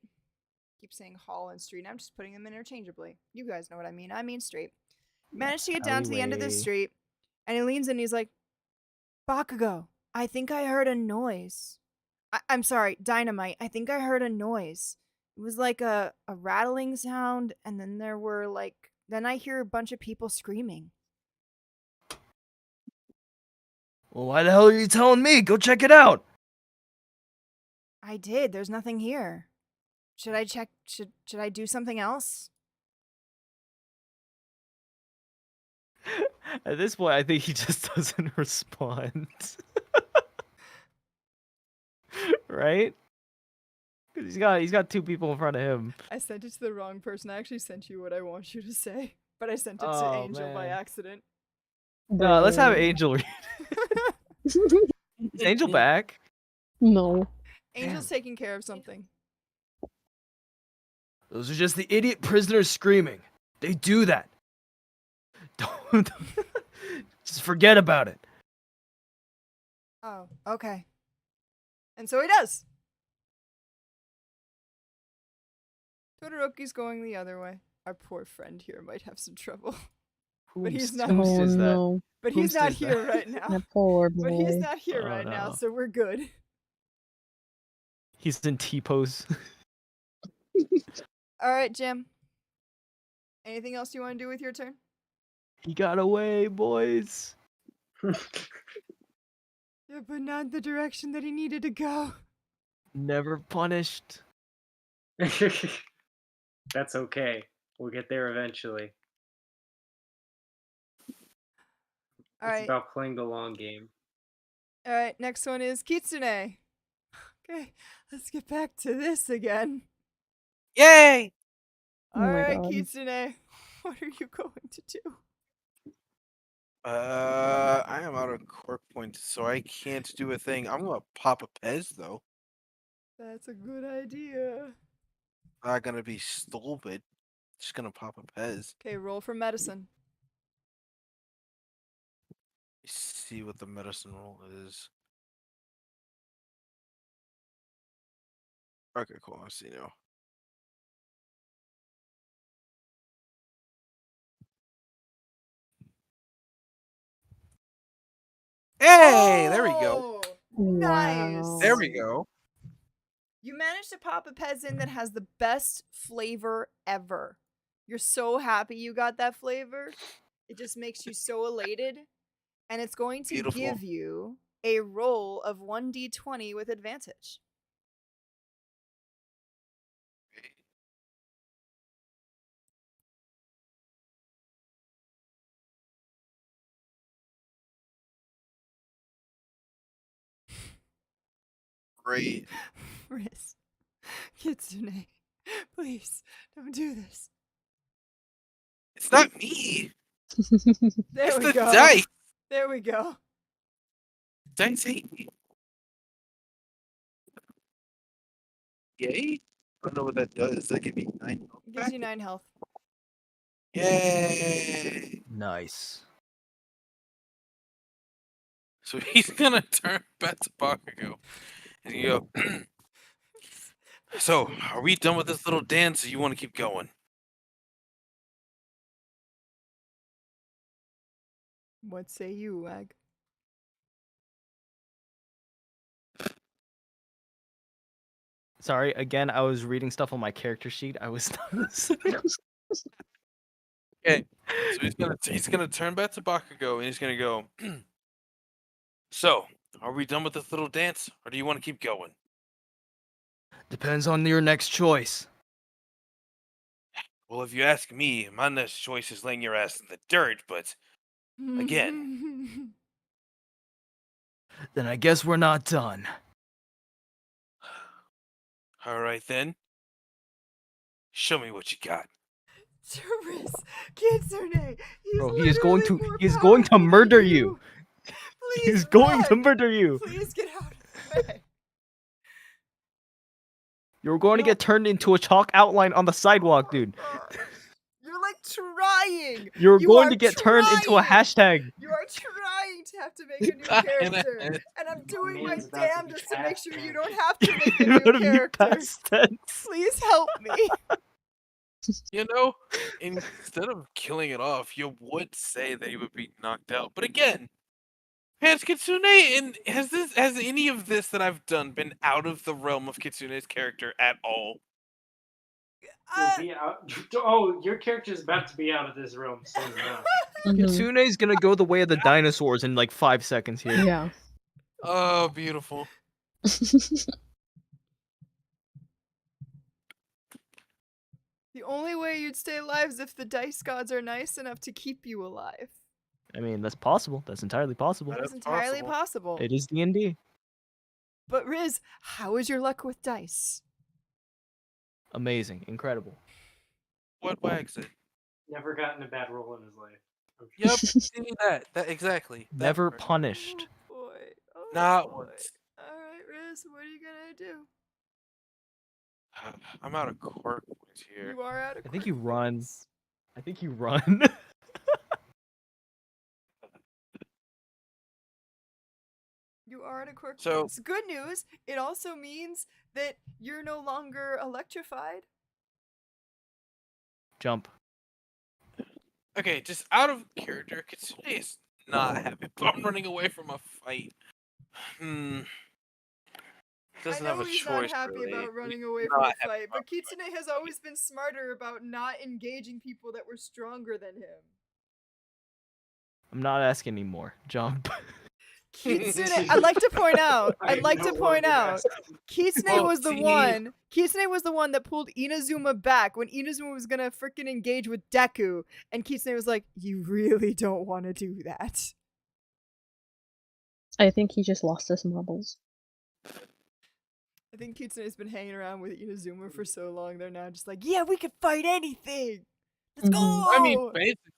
[SPEAKER 2] Keep saying hall and street. I'm just putting them interchangeably. You guys know what I mean. I mean street. Managed to get down to the end of this
[SPEAKER 3] Alleyway.
[SPEAKER 2] street, and he leans in and he's like, Bakugo, I think I heard a noise. I'm sorry, Dynamite. I think I heard a noise. It was like a rattling sound, and then then I hear a bunch of people screaming.
[SPEAKER 3] Well, why the hell are you telling me? Go check it out.
[SPEAKER 2] I did. There's nothing here. Should I check? Should I do something else?
[SPEAKER 3] At this point, I think he just doesn't respond. Right? 'Cause he's got two people in front of him.
[SPEAKER 2] I sent it to the wrong person. I actually sent you what I want you to say, but I sent it to
[SPEAKER 3] Oh,
[SPEAKER 2] Angel by
[SPEAKER 3] man.
[SPEAKER 2] accident.
[SPEAKER 3] No, let's have
[SPEAKER 4] Bro.
[SPEAKER 3] Angel read. Is Angel back?
[SPEAKER 4] No.
[SPEAKER 2] Angel's taking care of something.
[SPEAKER 3] Those are just the idiot prisoners screaming. They do that. Don't just forget about it.
[SPEAKER 2] Oh, okay. And so he does. Todoroki's going the other way. Our poor friend here might have some trouble. But he's not-
[SPEAKER 3] Whomst
[SPEAKER 4] Oh
[SPEAKER 3] is that?
[SPEAKER 4] no.
[SPEAKER 2] But he's
[SPEAKER 3] Whomst
[SPEAKER 2] not
[SPEAKER 3] is that?
[SPEAKER 2] here right now.
[SPEAKER 4] That poor boy.
[SPEAKER 2] But he's not here
[SPEAKER 3] Oh,
[SPEAKER 2] right now,
[SPEAKER 3] no.
[SPEAKER 2] so we're good.
[SPEAKER 3] He's in T-pose.
[SPEAKER 2] Alright, Jim. Anything else you want to do with your turn?
[SPEAKER 3] He got away, boys.
[SPEAKER 2] Yeah, but not the direction that he needed to go.
[SPEAKER 3] Never punished.
[SPEAKER 6] That's okay. We'll get there eventually. It's
[SPEAKER 2] Alright.
[SPEAKER 6] about playing the long game.
[SPEAKER 2] Alright, next one is Kitsune. Okay, let's get back to this again.
[SPEAKER 1] Yay!
[SPEAKER 4] Oh my
[SPEAKER 2] Alright,
[SPEAKER 4] God.
[SPEAKER 2] Kitsune. What are you going to do?
[SPEAKER 1] I am out of quirk points, so I can't do a thing. I'm gonna pop a Pez though.
[SPEAKER 2] That's a good idea.
[SPEAKER 1] Not gonna be stupid. Just gonna pop a Pez.
[SPEAKER 2] Okay, roll for medicine.
[SPEAKER 1] See what the medicine roll is. Okay, cool. I see now. Hey, there we go.
[SPEAKER 2] Oh, Nice.
[SPEAKER 4] Wow.
[SPEAKER 1] There we go.
[SPEAKER 2] You managed to pop a Pez in that has the best flavor ever. You're so happy you got that flavor. It just makes you so elated. And it's going to
[SPEAKER 1] Beautiful.
[SPEAKER 2] give you a roll of 1d20 with advantage.
[SPEAKER 1] Great.
[SPEAKER 2] Riz, Kitsune, please don't do this.
[SPEAKER 1] It's not me.
[SPEAKER 2] There
[SPEAKER 1] It's
[SPEAKER 2] we
[SPEAKER 1] the
[SPEAKER 2] go.
[SPEAKER 1] dice.
[SPEAKER 2] There we go.
[SPEAKER 1] Dice hate me. Yay. I don't know what that does. Does that give me 9 health
[SPEAKER 2] It gives
[SPEAKER 1] back?
[SPEAKER 2] you 9 health.
[SPEAKER 1] Yay.
[SPEAKER 3] Nice.
[SPEAKER 1] So he's gonna turn back to Bakugo and you go. So, are we done with this little dance, or you want to keep going?
[SPEAKER 2] What say you, Wag?
[SPEAKER 3] Sorry, again, I was reading stuff on my character sheet. I was not listening.
[SPEAKER 1] Okay, so he's gonna turn back to Bakugo and he's gonna go. So, are we done with this little dance, or do you want to keep going?
[SPEAKER 3] Depends on your next choice.
[SPEAKER 1] Well, if you ask me, my next choice is laying your ass in the dirt. But again,
[SPEAKER 3] Then I guess we're not done.
[SPEAKER 1] all right then. Show me what you got.
[SPEAKER 2] Riz, Kitsune, he's
[SPEAKER 3] Bro, he is going
[SPEAKER 2] literally
[SPEAKER 3] to
[SPEAKER 2] more
[SPEAKER 3] he is going to
[SPEAKER 2] powerful
[SPEAKER 3] murder
[SPEAKER 2] than
[SPEAKER 3] you.
[SPEAKER 2] Please,
[SPEAKER 3] He's going to
[SPEAKER 2] run.
[SPEAKER 3] murder you.
[SPEAKER 2] Please get out of the way.
[SPEAKER 3] You're going to get turned into a chalk outline on the sidewalk, dude.
[SPEAKER 2] You're like trying.
[SPEAKER 3] You're
[SPEAKER 2] You
[SPEAKER 3] going
[SPEAKER 2] are
[SPEAKER 3] to get turned into a
[SPEAKER 2] trying.
[SPEAKER 3] hashtag.
[SPEAKER 2] You are trying to have to make a new character, and I'm doing my
[SPEAKER 6] man's about to be
[SPEAKER 2] damnedest to make sure you
[SPEAKER 6] past
[SPEAKER 2] don't have to make a
[SPEAKER 3] You're
[SPEAKER 2] new
[SPEAKER 3] gonna be
[SPEAKER 2] character.
[SPEAKER 3] past tense.
[SPEAKER 2] Please help me.
[SPEAKER 1] You know, instead of killing it off, you would say that he would be knocked out. But again, has Kitsune and has any of this that I've done been out of the realm of Kitsune's character at all?
[SPEAKER 2] Uh,
[SPEAKER 6] Be out. Oh, your character's about to be out of this realm soon enough.
[SPEAKER 4] Mhm.
[SPEAKER 3] Kitsune's gonna go the way of the dinosaurs in like 5 seconds here.
[SPEAKER 4] Yeah.
[SPEAKER 1] Oh, beautiful.
[SPEAKER 2] the only way you'd stay alive is if the dice gods are nice enough to keep you alive.
[SPEAKER 3] I mean, that's possible. That's entirely possible.
[SPEAKER 2] That
[SPEAKER 1] That's
[SPEAKER 2] is entirely
[SPEAKER 1] possible.
[SPEAKER 2] possible.
[SPEAKER 3] It is D&D.
[SPEAKER 2] But Riz, how is your luck with dice?
[SPEAKER 3] Amazing. Incredible.
[SPEAKER 1] What wags it?
[SPEAKER 6] Never gotten a bad roll in his life. I'm
[SPEAKER 1] Yep, see that exactly. that
[SPEAKER 3] Never
[SPEAKER 1] part.
[SPEAKER 3] punished.
[SPEAKER 2] Oh boy. Oh
[SPEAKER 1] Not
[SPEAKER 2] boy.
[SPEAKER 1] once.
[SPEAKER 2] Alright, Riz, what are you gonna do?
[SPEAKER 1] I'm out of quirk points here.
[SPEAKER 2] You are out of
[SPEAKER 3] I think you
[SPEAKER 2] quirk
[SPEAKER 3] run.
[SPEAKER 2] points.
[SPEAKER 3] I think you run.
[SPEAKER 2] You are out of quirk
[SPEAKER 1] So-
[SPEAKER 2] points. Good news, it also means that you're no longer electrified.
[SPEAKER 3] Jump.
[SPEAKER 1] Okay, just out of character, Kitsune is not happy about running away from a fight. Doesn't
[SPEAKER 2] I know
[SPEAKER 1] have a
[SPEAKER 2] he's
[SPEAKER 1] choice,
[SPEAKER 2] not happy
[SPEAKER 1] really.
[SPEAKER 2] about running
[SPEAKER 1] He's
[SPEAKER 2] away from a
[SPEAKER 1] not happy
[SPEAKER 2] fight,
[SPEAKER 1] about
[SPEAKER 2] but Kitsune has always been smarter about not engaging people that were stronger than him.
[SPEAKER 3] I'm not asking anymore. Jump.
[SPEAKER 2] Kitsune, I'd like to point out, I'd like to point out, Kitsune
[SPEAKER 1] Well,
[SPEAKER 2] was the
[SPEAKER 1] see-
[SPEAKER 2] one. Kitsune was the one that pulled Inazuma back when Inazuma was gonna freaking engage with Deku, and Kitsune was like, "You really don't want to do that."
[SPEAKER 4] I think he just lost his marbles.
[SPEAKER 2] I think Kitsune's been hanging around with Inazuma for so long. They're now just like, "Yeah, we could fight anything. Let's
[SPEAKER 4] Mhm.
[SPEAKER 2] go."
[SPEAKER 1] I mean, basically.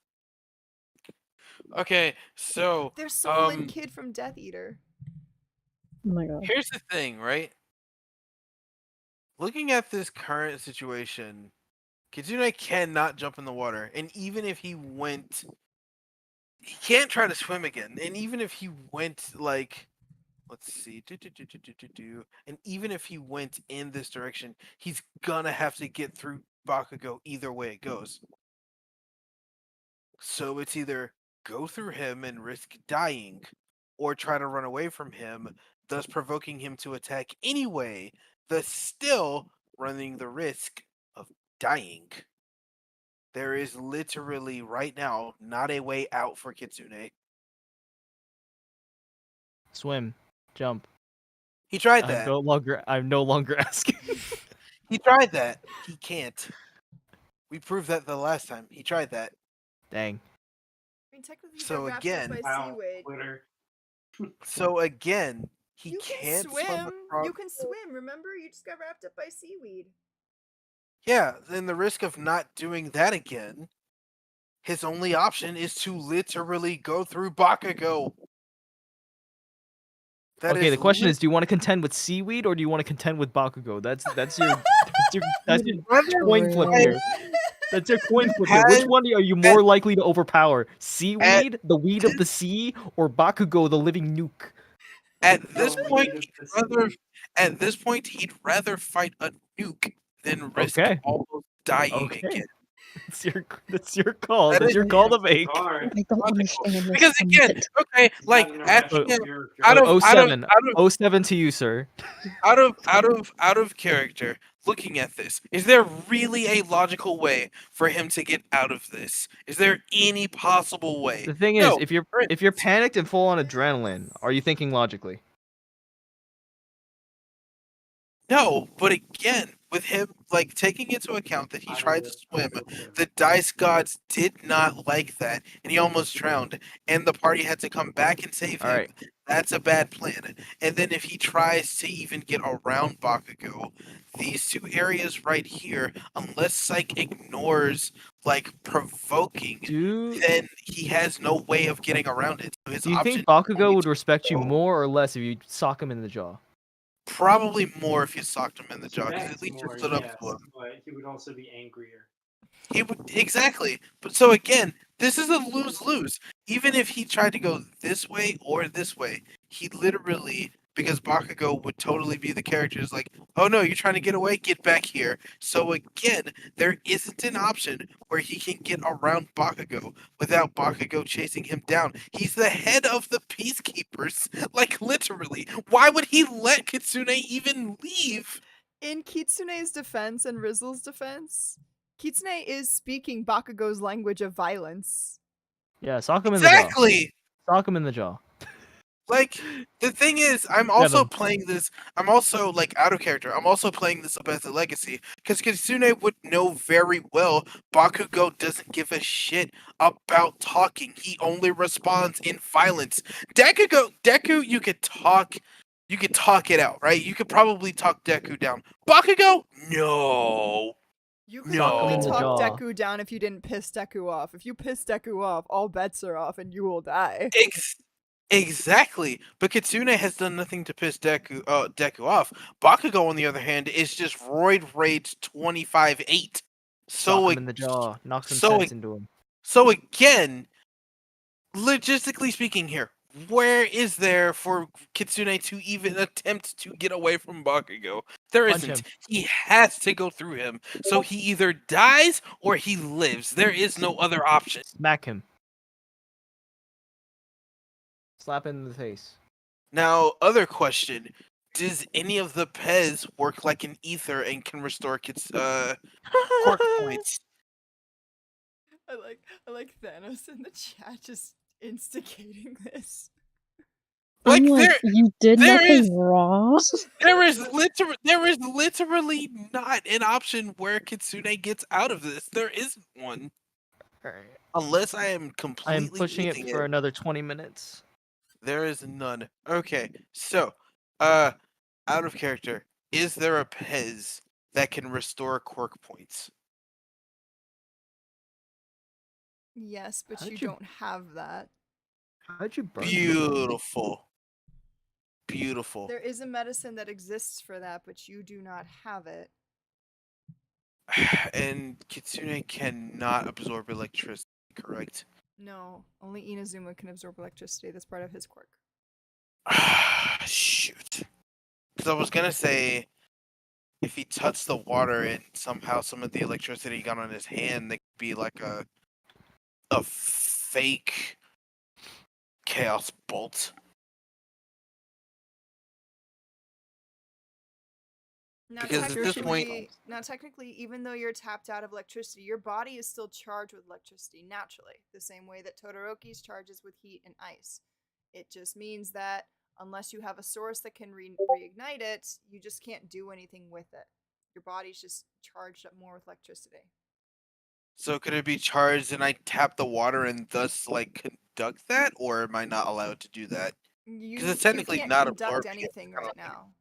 [SPEAKER 1] Okay, so
[SPEAKER 2] there's Soul
[SPEAKER 1] um,
[SPEAKER 2] Kid from Death Eater.
[SPEAKER 4] Oh my god.
[SPEAKER 1] here's the thing, right? Looking at this current situation, Kitsune cannot jump in the water, and even if he went, he can't try to swim again. And even if he went like, let's see, and even if he went in this direction, he's gonna have to get through Bakugo either way it goes. So it's either go through him and risk dying, or try to run away from him, thus provoking him to attack anyway, thus still running the risk of dying. There is literally right now not a way out for Kitsune.
[SPEAKER 3] Swim. Jump.
[SPEAKER 1] He tried
[SPEAKER 3] I'm
[SPEAKER 1] that.
[SPEAKER 3] no longer asking.
[SPEAKER 1] He tried that. He can't. We proved that the last time. He tried that.
[SPEAKER 3] Dang.
[SPEAKER 2] I mean, technically,
[SPEAKER 1] So
[SPEAKER 2] they're wrapped
[SPEAKER 1] again-
[SPEAKER 2] up by
[SPEAKER 6] Wow,
[SPEAKER 2] Seaweed.
[SPEAKER 6] Twitter.
[SPEAKER 1] So again, he
[SPEAKER 2] You can
[SPEAKER 1] can't
[SPEAKER 2] swim.
[SPEAKER 1] across.
[SPEAKER 2] You can swim. Remember, you just got wrapped up by seaweed.
[SPEAKER 1] Yeah, then the risk of not doing that again, his only option is to literally go through Bakugo. That
[SPEAKER 3] Okay,
[SPEAKER 1] is
[SPEAKER 3] the question
[SPEAKER 1] lit-
[SPEAKER 3] is, do you want to contend with seaweed or do you want to contend with Bakugo? That's your coin flip
[SPEAKER 4] Right.
[SPEAKER 3] here. That's your coin flip here. Which
[SPEAKER 1] Has-
[SPEAKER 3] one are you more likely to overpower? Seaweed, the weed of the
[SPEAKER 1] this-
[SPEAKER 3] sea, or Bakugo, the living nuke?
[SPEAKER 1] At
[SPEAKER 6] The
[SPEAKER 1] this point,
[SPEAKER 6] weed of the
[SPEAKER 1] rather
[SPEAKER 6] sea.
[SPEAKER 1] at this point he'd rather fight a nuke than risk
[SPEAKER 3] Okay.
[SPEAKER 1] almost dying
[SPEAKER 3] Okay.
[SPEAKER 1] again.
[SPEAKER 3] That's your call.
[SPEAKER 1] That
[SPEAKER 3] That's
[SPEAKER 1] is-
[SPEAKER 3] your call to
[SPEAKER 6] It's
[SPEAKER 3] make.
[SPEAKER 6] hard.
[SPEAKER 4] I don't
[SPEAKER 1] Logical.
[SPEAKER 4] understand this
[SPEAKER 1] Because
[SPEAKER 4] one
[SPEAKER 1] again,
[SPEAKER 4] bit.
[SPEAKER 1] okay,
[SPEAKER 6] He's
[SPEAKER 1] like
[SPEAKER 6] not an
[SPEAKER 1] actually
[SPEAKER 6] irrational character.
[SPEAKER 1] out of
[SPEAKER 3] Oh,
[SPEAKER 1] out of
[SPEAKER 3] 07.
[SPEAKER 1] out of
[SPEAKER 3] 07 to you, sir.
[SPEAKER 1] out of character, looking at this, is there really a logical way for him to get out of this? Is there any possible way?
[SPEAKER 3] The thing is,
[SPEAKER 1] No,
[SPEAKER 3] if you're
[SPEAKER 1] for
[SPEAKER 3] panicked and full on adrenaline, are you thinking logically?
[SPEAKER 1] No, but again, with him like taking into account that he tried to swim, the dice gods did not like that, and he almost drowned, and the party had to come back and save him.
[SPEAKER 3] Alright.
[SPEAKER 1] That's a bad plan. And then if he tries to even get around Bakugo, these two areas right here, unless Psyche ignores like provoking,
[SPEAKER 3] Do
[SPEAKER 1] then he has no way of getting around it. So his
[SPEAKER 3] you
[SPEAKER 1] option
[SPEAKER 3] think Bakugo
[SPEAKER 1] only
[SPEAKER 3] would
[SPEAKER 1] to
[SPEAKER 3] respect you
[SPEAKER 1] go.
[SPEAKER 3] more or less if you sock him in the jaw?
[SPEAKER 1] Probably more if you socked him in the jaw, because at
[SPEAKER 6] Respect
[SPEAKER 1] least you
[SPEAKER 6] more,
[SPEAKER 1] stood up
[SPEAKER 6] yes,
[SPEAKER 1] to him.
[SPEAKER 6] but he would also be angrier.
[SPEAKER 1] He would exactly. But so again, this is a lose-lose. Even if he tried to go this way or this way, he literally, because Bakugo would totally be the character is like, oh no, you're trying to get away, get back here. So again, there isn't an option where he can get around Bakugo without Bakugo chasing him down. He's the head of the Peacekeepers, like literally. Why would he let Kitsune even leave?
[SPEAKER 2] In Kitsune's defense and Rizzle's defense, Kitsune is speaking Bakugo's language of violence.
[SPEAKER 3] Yeah, sock him in the jaw.
[SPEAKER 1] Exactly.
[SPEAKER 3] Sock him in the jaw.
[SPEAKER 1] Like, the thing is, I'm also
[SPEAKER 3] Devin.
[SPEAKER 1] playing this. I'm also like out of character. I'm also playing this up as a legacy because Kitsune would know very well Bakugo doesn't give a shit about talking. He only responds in violence. Deku, you could talk it out, right? You could probably talk Deku down. Bakugo, no.
[SPEAKER 2] You could
[SPEAKER 1] No.
[SPEAKER 2] only
[SPEAKER 3] In the
[SPEAKER 2] talk
[SPEAKER 3] jaw.
[SPEAKER 2] Deku down if you didn't piss Deku off. If you piss Deku off, all bets are off and you will die.
[SPEAKER 1] Exactly, but Kitsune has done nothing to piss Deku off. Bakugo, on the other hand, is just roid rage 25-8.
[SPEAKER 3] Sock
[SPEAKER 1] So
[SPEAKER 3] him in the jaw. Knock some
[SPEAKER 1] so
[SPEAKER 3] sense into him.
[SPEAKER 1] so again, logistically speaking, here, where is there for Kitsune to even attempt to get away from Bakugo? There
[SPEAKER 3] Punch
[SPEAKER 1] isn't.
[SPEAKER 3] him.
[SPEAKER 1] He has to go through him. So he either dies or he lives. There is no other option.
[SPEAKER 3] Smack him. Slap him in the face.
[SPEAKER 1] Now, other question: does any of the Pez work like an ether and can restore quirk points?
[SPEAKER 2] I like Thanos in the chat just instigating this.
[SPEAKER 1] Like
[SPEAKER 4] I'm like,
[SPEAKER 1] there,
[SPEAKER 4] you did
[SPEAKER 1] there
[SPEAKER 4] nothing
[SPEAKER 1] is-
[SPEAKER 4] wrong.
[SPEAKER 1] there is literally not an option where Kitsune gets out of this. There isn't one,
[SPEAKER 3] Alright.
[SPEAKER 1] unless I am
[SPEAKER 3] I
[SPEAKER 1] completely
[SPEAKER 3] am pushing it
[SPEAKER 1] missing
[SPEAKER 3] for another 20 minutes.
[SPEAKER 1] There is none. Okay, so, out of character, is there a Pez that can restore quirk points?
[SPEAKER 2] Yes, but
[SPEAKER 3] How
[SPEAKER 2] you
[SPEAKER 3] did you-
[SPEAKER 2] don't have that.
[SPEAKER 3] How'd you burn?
[SPEAKER 1] Beautiful. Beautiful.
[SPEAKER 2] There is a medicine that exists for that, but you do not have it.
[SPEAKER 1] And Kitsune cannot absorb electricity, correct?
[SPEAKER 2] No, only Inazuma can absorb electricity. That's part of his quirk.
[SPEAKER 1] Shoot. Because I was gonna say, if he touched the water and somehow some of the electricity got on his hand, that could be like a fake chaos bolt.
[SPEAKER 2] Now
[SPEAKER 1] Because at this point-
[SPEAKER 2] technically, even though you're tapped out of electricity, your body is still charged with electricity naturally, the same way that Todoroki's charges with heat and ice. It just means that unless you have a source that can reignite it, you just can't do anything with it. Your body's just charged up more with electricity.
[SPEAKER 1] So could it be charged and I tap the water and thus like conduct that, or am I not allowed to do that? it's technically
[SPEAKER 2] you can't
[SPEAKER 1] not
[SPEAKER 2] conduct
[SPEAKER 1] absorbed,
[SPEAKER 2] anything
[SPEAKER 1] it's
[SPEAKER 2] right
[SPEAKER 1] kinda like-
[SPEAKER 2] now.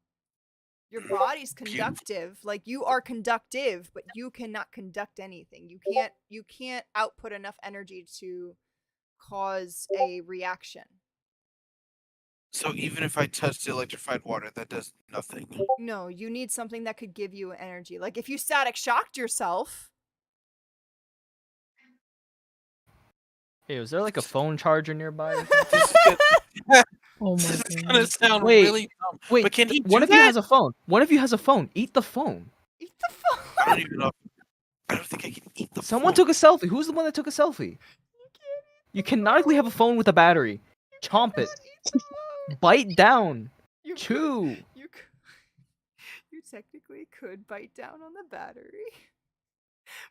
[SPEAKER 2] Your body's conductive, like you are conductive, but you cannot conduct anything. You can't output enough energy to cause a reaction.
[SPEAKER 1] So even if I touch the electrified water, that does nothing.
[SPEAKER 2] No, you need something that could give you energy. Like if you static shocked yourself,
[SPEAKER 3] Hey, was there like a phone charger nearby? Or
[SPEAKER 1] This
[SPEAKER 3] something?
[SPEAKER 1] is gonna,
[SPEAKER 4] Oh my
[SPEAKER 1] this is
[SPEAKER 4] god.
[SPEAKER 1] gonna sound
[SPEAKER 3] Wait,
[SPEAKER 1] really dumb.
[SPEAKER 3] Wait,
[SPEAKER 1] but can he
[SPEAKER 3] one
[SPEAKER 1] do
[SPEAKER 3] of you
[SPEAKER 1] that?
[SPEAKER 3] has a phone. One of you has a phone. Eat the phone.
[SPEAKER 2] Eat the phone.
[SPEAKER 1] I don't even know. I don't think I can eat the
[SPEAKER 3] Someone
[SPEAKER 1] phone.
[SPEAKER 3] took a selfie. Who's the one that took a selfie? You canonically have a phone with a battery. Chomp it.
[SPEAKER 2] Eat the phone.
[SPEAKER 3] Bite down.
[SPEAKER 2] You could-
[SPEAKER 3] Chew.
[SPEAKER 2] You technically could bite down on the battery,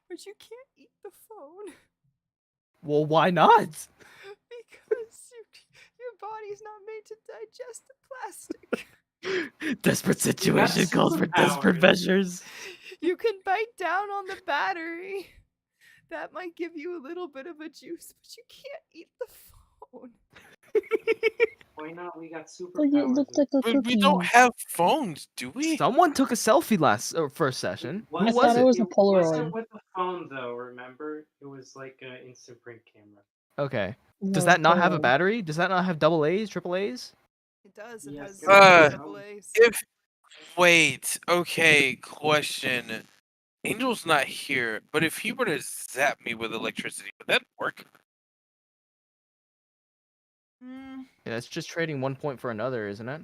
[SPEAKER 2] but you can't eat the phone
[SPEAKER 3] Well, why not?
[SPEAKER 2] because your body's not made to digest the plastic.
[SPEAKER 3] Desperate situation
[SPEAKER 6] That's
[SPEAKER 3] calls for desperate
[SPEAKER 6] superpowers.
[SPEAKER 3] measures.
[SPEAKER 2] You can bite down on the battery. That might give you a little bit of a juice, but you can't eat the phone.
[SPEAKER 6] Why not? We got
[SPEAKER 4] But you
[SPEAKER 6] superpowers.
[SPEAKER 4] look like a
[SPEAKER 1] We
[SPEAKER 4] cookie.
[SPEAKER 1] don't have phones, do we?
[SPEAKER 3] Someone took a selfie first session. Who
[SPEAKER 4] I
[SPEAKER 3] was
[SPEAKER 4] thought it
[SPEAKER 3] it?
[SPEAKER 4] was a
[SPEAKER 6] It wasn't
[SPEAKER 4] Polaroid.
[SPEAKER 6] with the phone though. Remember, it was like an instant print camera.
[SPEAKER 3] Okay. Does
[SPEAKER 4] No,
[SPEAKER 3] that not have a
[SPEAKER 4] Polaroid.
[SPEAKER 3] battery? Does that not have double A's, triple A's?
[SPEAKER 2] It does. It
[SPEAKER 6] Yes,
[SPEAKER 2] has
[SPEAKER 1] it
[SPEAKER 2] double A's.
[SPEAKER 1] Wait, okay, question. Angel's not here, but if he were to zap me with electricity, would that work?
[SPEAKER 2] Mm,
[SPEAKER 3] Yeah, that's just trading 1 point for another, isn't it?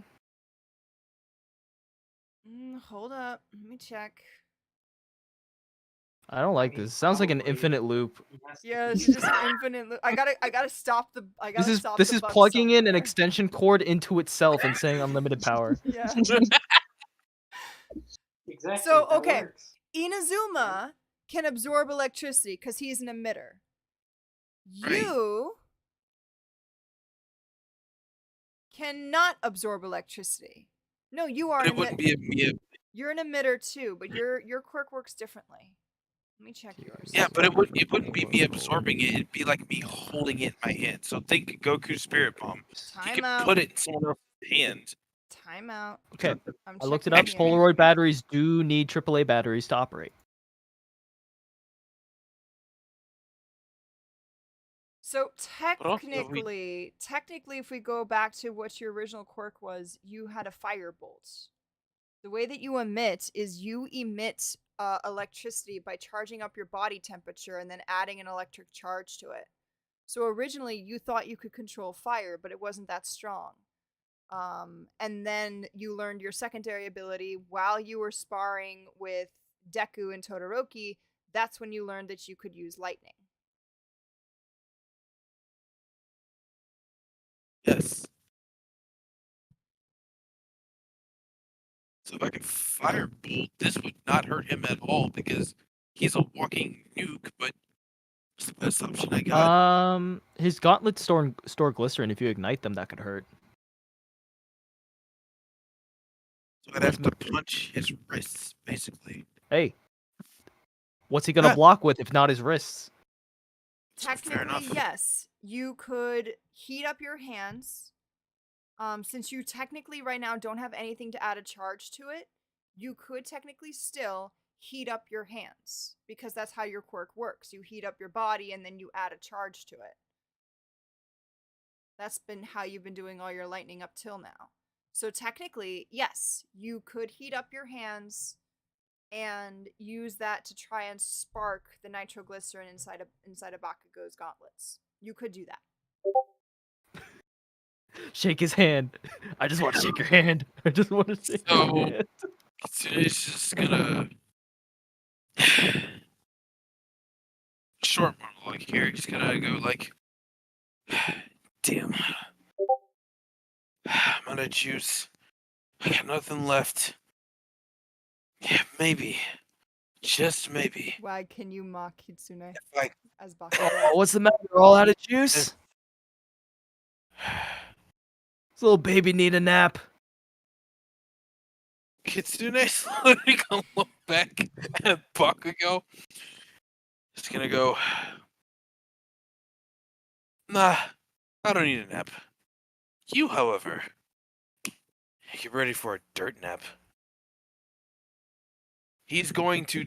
[SPEAKER 2] hold up. Let me check.
[SPEAKER 3] I don't like
[SPEAKER 6] mean,
[SPEAKER 3] this. Sounds like an
[SPEAKER 6] probably.
[SPEAKER 3] infinite loop.
[SPEAKER 6] It has to
[SPEAKER 2] Yeah,
[SPEAKER 6] be
[SPEAKER 2] this is just an infinite loop. I gotta stop the. I gotta
[SPEAKER 3] This is
[SPEAKER 2] stop
[SPEAKER 3] this
[SPEAKER 2] the
[SPEAKER 3] is
[SPEAKER 2] buck
[SPEAKER 3] plugging in an
[SPEAKER 2] somewhere.
[SPEAKER 3] extension cord into itself and saying unlimited power.
[SPEAKER 2] Yeah.
[SPEAKER 6] Exactly.
[SPEAKER 2] So,
[SPEAKER 6] that
[SPEAKER 2] okay.
[SPEAKER 6] works.
[SPEAKER 2] Inazuma can absorb electricity because he's an emitter.
[SPEAKER 1] Right.
[SPEAKER 2] You cannot absorb electricity. No, you are
[SPEAKER 1] But
[SPEAKER 2] an
[SPEAKER 1] it wouldn't
[SPEAKER 2] emitter.
[SPEAKER 1] be a
[SPEAKER 2] You're an emitter too, but your quirk works differently. Let me check yours.
[SPEAKER 1] yeah, but it wouldn't be me absorbing it. It'd be like me holding it in my hand. So think Goku Spirit Bomb. You
[SPEAKER 2] Time
[SPEAKER 1] could
[SPEAKER 2] out.
[SPEAKER 1] put it in someone else's hand.
[SPEAKER 2] Time out.
[SPEAKER 3] Okay,
[SPEAKER 2] I'm
[SPEAKER 3] I looked it
[SPEAKER 2] checking
[SPEAKER 3] up.
[SPEAKER 2] here.
[SPEAKER 3] Polaroid batteries do need AAA batteries to operate.
[SPEAKER 2] So
[SPEAKER 1] also we-
[SPEAKER 2] technically, if we go back to what your original quirk was, you had a firebolt. The way that you emit is you emit electricity by charging up your body temperature and then adding an electric charge to it. So originally you thought you could control fire, but it wasn't that strong. And then you learned your secondary ability while you were sparring with Deku and Todoroki. That's when you learned that you could use lightning.
[SPEAKER 1] Yes. So if I could firebolt, this would not hurt him at all because he's a walking nuke. But it's the best option I got.
[SPEAKER 3] His gauntlets store glycerin. If you ignite them, that could hurt.
[SPEAKER 1] So I'd have to punch his wrists, basically.
[SPEAKER 3] Hey, what's he gonna block with if not his wrists?
[SPEAKER 1] So fair
[SPEAKER 2] Technically,
[SPEAKER 1] enough.
[SPEAKER 2] yes. You could heat up your hands. Since you technically right now don't have anything to add a charge to it, you could technically still heat up your hands because that's how your quirk works. You heat up your body and then you add a charge to it. That's been how you've been doing all your lightning up till now. So technically, yes, you could heat up your hands and use that to try and spark the nitroglycerin inside of Bakugo's gauntlets. You could do that.
[SPEAKER 3] Shake his hand. I just want to shake your hand. I just want to shake your
[SPEAKER 1] So-
[SPEAKER 3] hand.
[SPEAKER 1] It's just gonna short monologue here. He's gonna go like, damn, I'm out of juice. I got nothing left. Yeah, maybe, just maybe.
[SPEAKER 2] Why can you mock Kitsune
[SPEAKER 1] If I
[SPEAKER 2] as Bakugo?
[SPEAKER 3] Oh, what's the matter? We're all out of juice. This little baby need a nap.
[SPEAKER 1] Kitsune's literally gonna look back at Bakugo. Just gonna go, nah, I don't need a nap. You, however, get ready for a dirt nap. He's going to,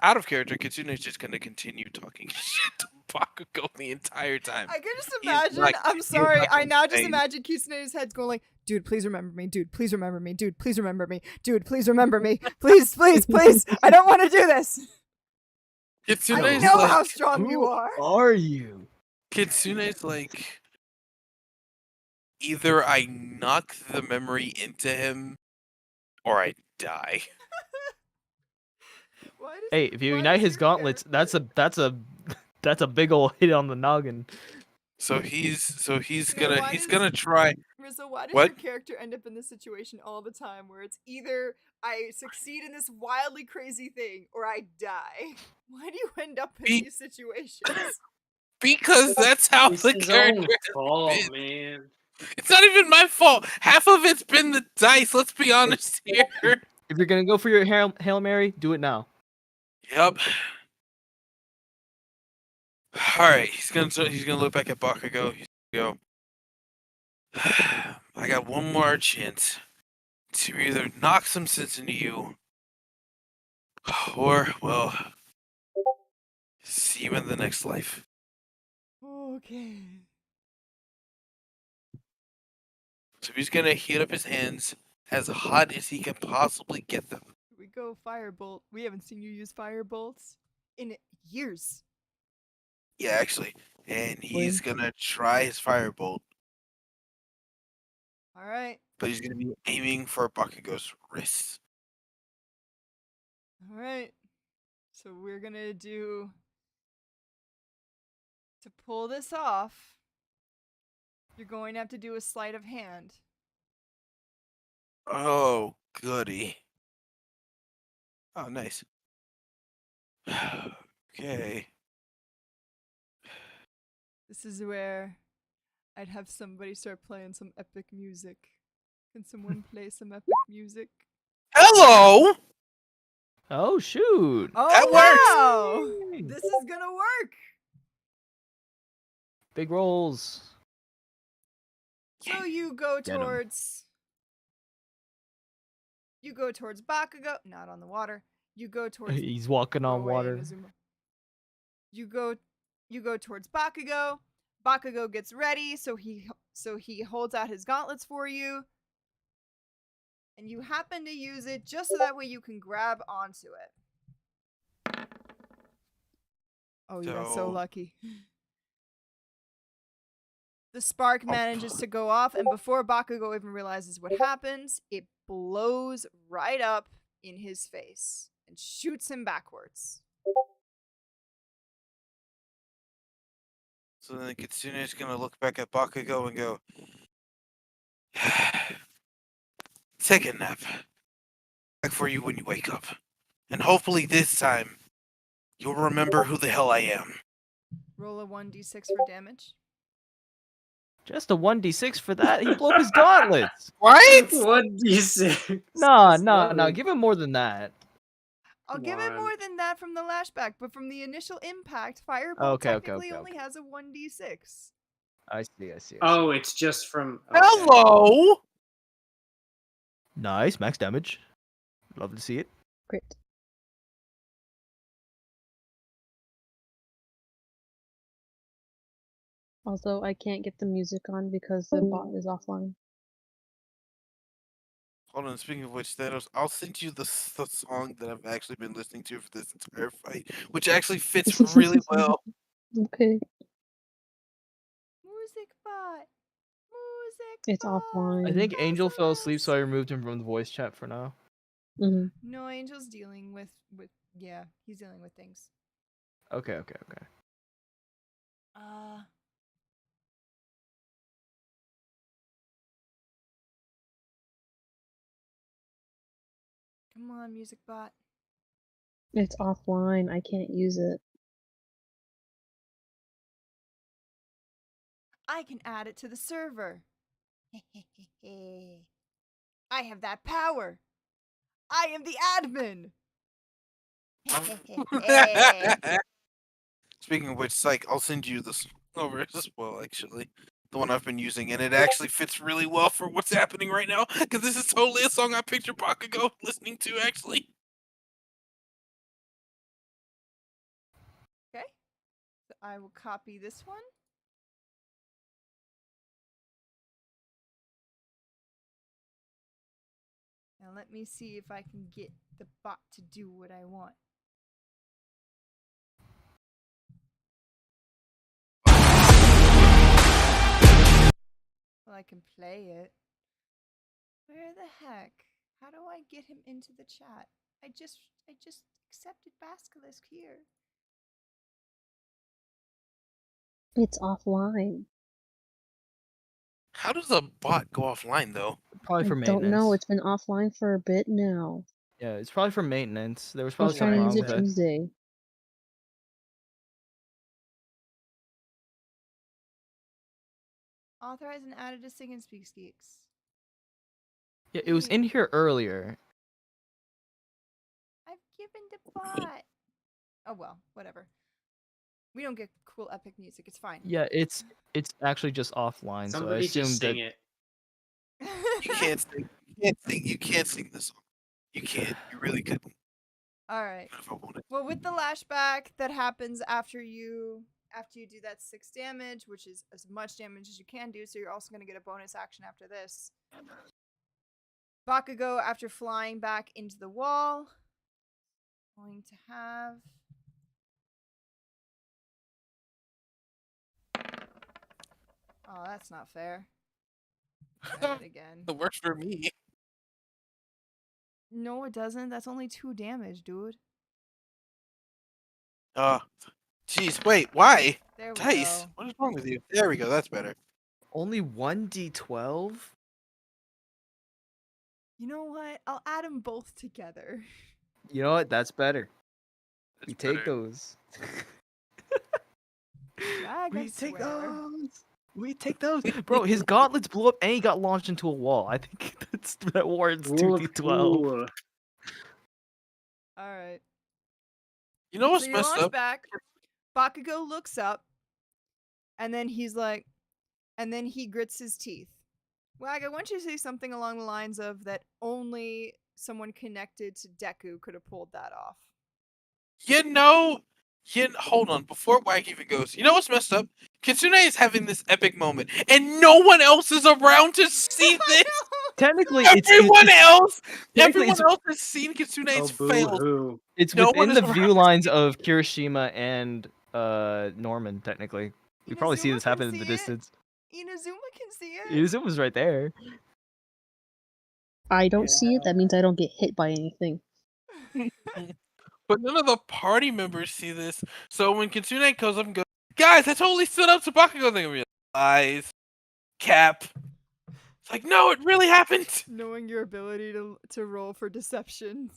[SPEAKER 1] out of character, Kitsune's just gonna continue talking shit to Bakugo the entire time.
[SPEAKER 2] I can just
[SPEAKER 1] He's
[SPEAKER 2] imagine.
[SPEAKER 1] like,
[SPEAKER 2] I'm
[SPEAKER 1] he's
[SPEAKER 2] sorry.
[SPEAKER 1] like
[SPEAKER 2] I now just
[SPEAKER 1] insane.
[SPEAKER 2] imagine Kitsune's head's going like, "Dude, please remember me. Dude, please remember me. Dude, please remember me. Dude, please remember me. Please, please, please. I don't want to do this. I
[SPEAKER 1] Kitsune's
[SPEAKER 2] know
[SPEAKER 1] like,
[SPEAKER 2] how strong you
[SPEAKER 3] Who
[SPEAKER 2] are."
[SPEAKER 3] are you?
[SPEAKER 1] Kitsune's like, either I knock the memory into him, or I die.
[SPEAKER 2] Why does,
[SPEAKER 3] Hey, if you
[SPEAKER 2] why
[SPEAKER 3] unite
[SPEAKER 2] does
[SPEAKER 3] his
[SPEAKER 2] your
[SPEAKER 3] gauntlets,
[SPEAKER 2] character-
[SPEAKER 3] that's a big ol' hit on the noggin.
[SPEAKER 1] So he's
[SPEAKER 2] Yeah, why
[SPEAKER 1] he's
[SPEAKER 2] does-
[SPEAKER 1] gonna try.
[SPEAKER 2] Rizzo, why does
[SPEAKER 1] What?
[SPEAKER 2] your character end up in this situation all the time where it's either I succeed in this wildly crazy thing or I die? Why do you end up in
[SPEAKER 1] Be-
[SPEAKER 2] these situations?
[SPEAKER 1] Because that's how
[SPEAKER 6] It's
[SPEAKER 1] the
[SPEAKER 6] his
[SPEAKER 1] character
[SPEAKER 6] own
[SPEAKER 1] has
[SPEAKER 6] fault,
[SPEAKER 1] been.
[SPEAKER 6] man.
[SPEAKER 1] It's not even my fault. Half of it's been the dice. Let's be honest here.
[SPEAKER 3] If you're gonna go for your Hail Mary, do it now.
[SPEAKER 1] Yep. All right, he's gonna look back at Bakugo. He's gonna go. I got one more chance to either knock some sense into you, or well, see you in the next life.
[SPEAKER 2] Okay.
[SPEAKER 1] So he's gonna heat up his hands as hot as he can possibly get them.
[SPEAKER 2] Here we go, firebolt. We haven't seen you use firebolts in years.
[SPEAKER 1] Yeah, actually, and he's gonna try his firebolt,
[SPEAKER 2] All right.
[SPEAKER 1] but he's gonna be aiming for Bakugo's wrist.
[SPEAKER 2] All right. So we're going to do to pull this off. You're going to have to do a sleight of hand.
[SPEAKER 1] Oh, goody. Oh, nice. Okay.
[SPEAKER 2] This is where I'd have somebody start playing some epic music. Can someone play some epic music?
[SPEAKER 1] Hello!
[SPEAKER 3] Oh shoot!
[SPEAKER 2] Oh,
[SPEAKER 1] That
[SPEAKER 2] wow!
[SPEAKER 3] Yay!
[SPEAKER 2] This is gonna work.
[SPEAKER 3] Big rolls.
[SPEAKER 2] So you go
[SPEAKER 3] Get 'em.
[SPEAKER 2] towards. You go towards Bakugo, not on the water. You go towards.
[SPEAKER 3] He's walking
[SPEAKER 2] Go
[SPEAKER 3] on
[SPEAKER 2] away,
[SPEAKER 3] water.
[SPEAKER 2] Inazuma. You go towards Bakugo. Bakugo gets ready, so he holds out his gauntlets for you. And you happen to use it just so that way you can grab onto it. Oh, you got so
[SPEAKER 1] So-
[SPEAKER 2] lucky. The spark manages to go off, and before Bakugo even realizes what happens, it blows right up in his face and shoots him backwards.
[SPEAKER 1] So then Kitsune's gonna look back at Bakugo and go, take a nap. Back for you when you wake up. And hopefully this time, you'll remember who the hell I am.
[SPEAKER 2] Roll a 1d6 for damage.
[SPEAKER 3] Just a 1d6 for that. He blew up his gauntlets.
[SPEAKER 1] Right?
[SPEAKER 6] 1d6.
[SPEAKER 3] No. Give him more than that.
[SPEAKER 2] I'll
[SPEAKER 6] Come
[SPEAKER 2] give it
[SPEAKER 6] on.
[SPEAKER 2] more than that from the lashback, but from the initial impact, Firebolt
[SPEAKER 3] Okay,
[SPEAKER 2] technically
[SPEAKER 3] okay.
[SPEAKER 2] only has a 1d6.
[SPEAKER 3] I see.
[SPEAKER 6] Oh, it's just from. Okay.
[SPEAKER 1] Hello!
[SPEAKER 3] Nice, max damage. Love to see it.
[SPEAKER 4] Great. Also, I can't get the music on because the bot is offline.
[SPEAKER 1] Hold on, speaking of which, Thanos, I'll send you the song that I've actually been listening to for this entire fight, which actually fits really well.
[SPEAKER 4] Okay,
[SPEAKER 2] Music bot! Music
[SPEAKER 4] it's
[SPEAKER 2] bot!
[SPEAKER 4] offline.
[SPEAKER 3] I think Angel fell asleep,
[SPEAKER 2] Yes.
[SPEAKER 3] so I removed him from the voice chat for now.
[SPEAKER 4] Mhm.
[SPEAKER 2] No, Angel's dealing with yeah, he's dealing with things.
[SPEAKER 3] Okay.
[SPEAKER 2] Come on, music bot.
[SPEAKER 4] It's offline. I can't use it.
[SPEAKER 2] I can add it to the server. I have that power. I am the admin.
[SPEAKER 1] Speaking of which, Psych, I'll send you this over as well, actually. The one I've been using, and it actually fits really well for what's happening right now, because this is totally a song I picture Bakugo listening to, actually.
[SPEAKER 2] Okay. So I will copy this one. Now let me see if I can get the bot to do what I want. Well, I can play it. Where the heck? How do I get him into the chat? I just accepted Basilisk here.
[SPEAKER 4] It's offline.
[SPEAKER 1] How does a bot go offline though?
[SPEAKER 3] Probably
[SPEAKER 4] I
[SPEAKER 3] for
[SPEAKER 4] don't
[SPEAKER 3] maintenance.
[SPEAKER 4] know. It's been offline for a bit now.
[SPEAKER 3] Yeah, it's probably for maintenance. There was
[SPEAKER 4] I was
[SPEAKER 3] probably
[SPEAKER 4] trying
[SPEAKER 3] something
[SPEAKER 4] to use
[SPEAKER 3] wrong
[SPEAKER 4] it
[SPEAKER 3] with it.
[SPEAKER 4] Tuesday.
[SPEAKER 2] Authorized and added to Sing and Speak Geeks.
[SPEAKER 3] Yeah, it was in here earlier.
[SPEAKER 2] I've given the bot. Oh well, whatever. We don't get cool epic music. It's fine.
[SPEAKER 3] Yeah, it's actually just offline. So I
[SPEAKER 6] Somebody
[SPEAKER 3] assumed
[SPEAKER 6] just sing
[SPEAKER 3] that.
[SPEAKER 6] it.
[SPEAKER 1] You can't sing. You can't sing. You can't sing this song. You can't. You really couldn't.
[SPEAKER 2] All right.
[SPEAKER 1] If I wanted.
[SPEAKER 2] Well, with the lashback that happens after you do that 6 damage, which is as much damage as you can do, so you're also going to get a bonus action after this. Bakugo, after flying back into the wall, going to have oh, that's not fair. Try it again.
[SPEAKER 1] It works for me.
[SPEAKER 2] No, it doesn't. That's only 2 damage, dude.
[SPEAKER 1] Jeez, wait, why?
[SPEAKER 2] There we
[SPEAKER 1] Dice,
[SPEAKER 2] go.
[SPEAKER 1] what is wrong with you? There we go, that's better.
[SPEAKER 3] Only 1d12?
[SPEAKER 2] You know what? I'll add them both together.
[SPEAKER 3] You know what? That's better.
[SPEAKER 1] That's
[SPEAKER 3] We take
[SPEAKER 1] better.
[SPEAKER 3] those.
[SPEAKER 2] Drag, I
[SPEAKER 3] We take
[SPEAKER 2] swear.
[SPEAKER 3] those. We take those. Bro, his gauntlets blew up and he got launched into a wall. I think that warrants 2d12.
[SPEAKER 2] Alright.
[SPEAKER 1] You know what's
[SPEAKER 2] So you
[SPEAKER 1] messed
[SPEAKER 2] launch
[SPEAKER 1] up?
[SPEAKER 2] back. Bakugo looks up. And then he's like, and then he grits his teeth. Wag, I want you to say something along the lines of that only someone connected to Deku could have pulled that off.
[SPEAKER 1] Hold on, before Wag even goes, you know what's messed up? Kitsune is having this epic moment, and no one else is around to see this!
[SPEAKER 3] Technically,
[SPEAKER 1] Everyone else
[SPEAKER 3] technically
[SPEAKER 1] has seen Kitsune's
[SPEAKER 6] Oh,
[SPEAKER 1] fails.
[SPEAKER 6] boo-hoo.
[SPEAKER 3] it's
[SPEAKER 1] No one
[SPEAKER 3] within
[SPEAKER 1] is
[SPEAKER 3] the
[SPEAKER 1] around
[SPEAKER 3] view
[SPEAKER 1] to
[SPEAKER 3] lines
[SPEAKER 1] see
[SPEAKER 3] of Kirishima and Norman, technically. We probably see
[SPEAKER 2] Inazuma
[SPEAKER 3] this
[SPEAKER 2] can
[SPEAKER 3] happen in
[SPEAKER 2] see
[SPEAKER 3] the
[SPEAKER 2] it.
[SPEAKER 3] distance.
[SPEAKER 2] Inazuma can see it.
[SPEAKER 3] Izuma's right there.
[SPEAKER 4] I don't see it. That means I don't get hit by anything.
[SPEAKER 1] But none of the party members see this, so when Kitsune goes up and goes, guys, I totally stood up to Bakugo, they're gonna be like, lies. Cap. It's like, no, it really happened!
[SPEAKER 2] Knowing your ability to roll for deception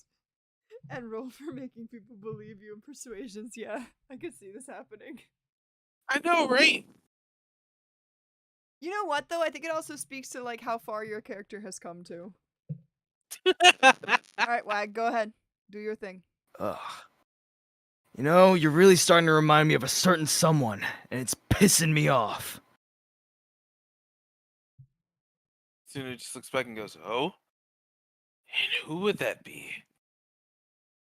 [SPEAKER 2] and roll for making people believe you in persuasions, yeah, I could see this happening.
[SPEAKER 1] I know, right?
[SPEAKER 2] You know what though? I think it also speaks to like how far your character has come to. Alright, Wag, go ahead. Do your thing.
[SPEAKER 3] Ugh. You know, you're really starting to remind me of a certain someone, and it's pissing me off.
[SPEAKER 1] Kitsune just looks back and goes, oh? And who would that be?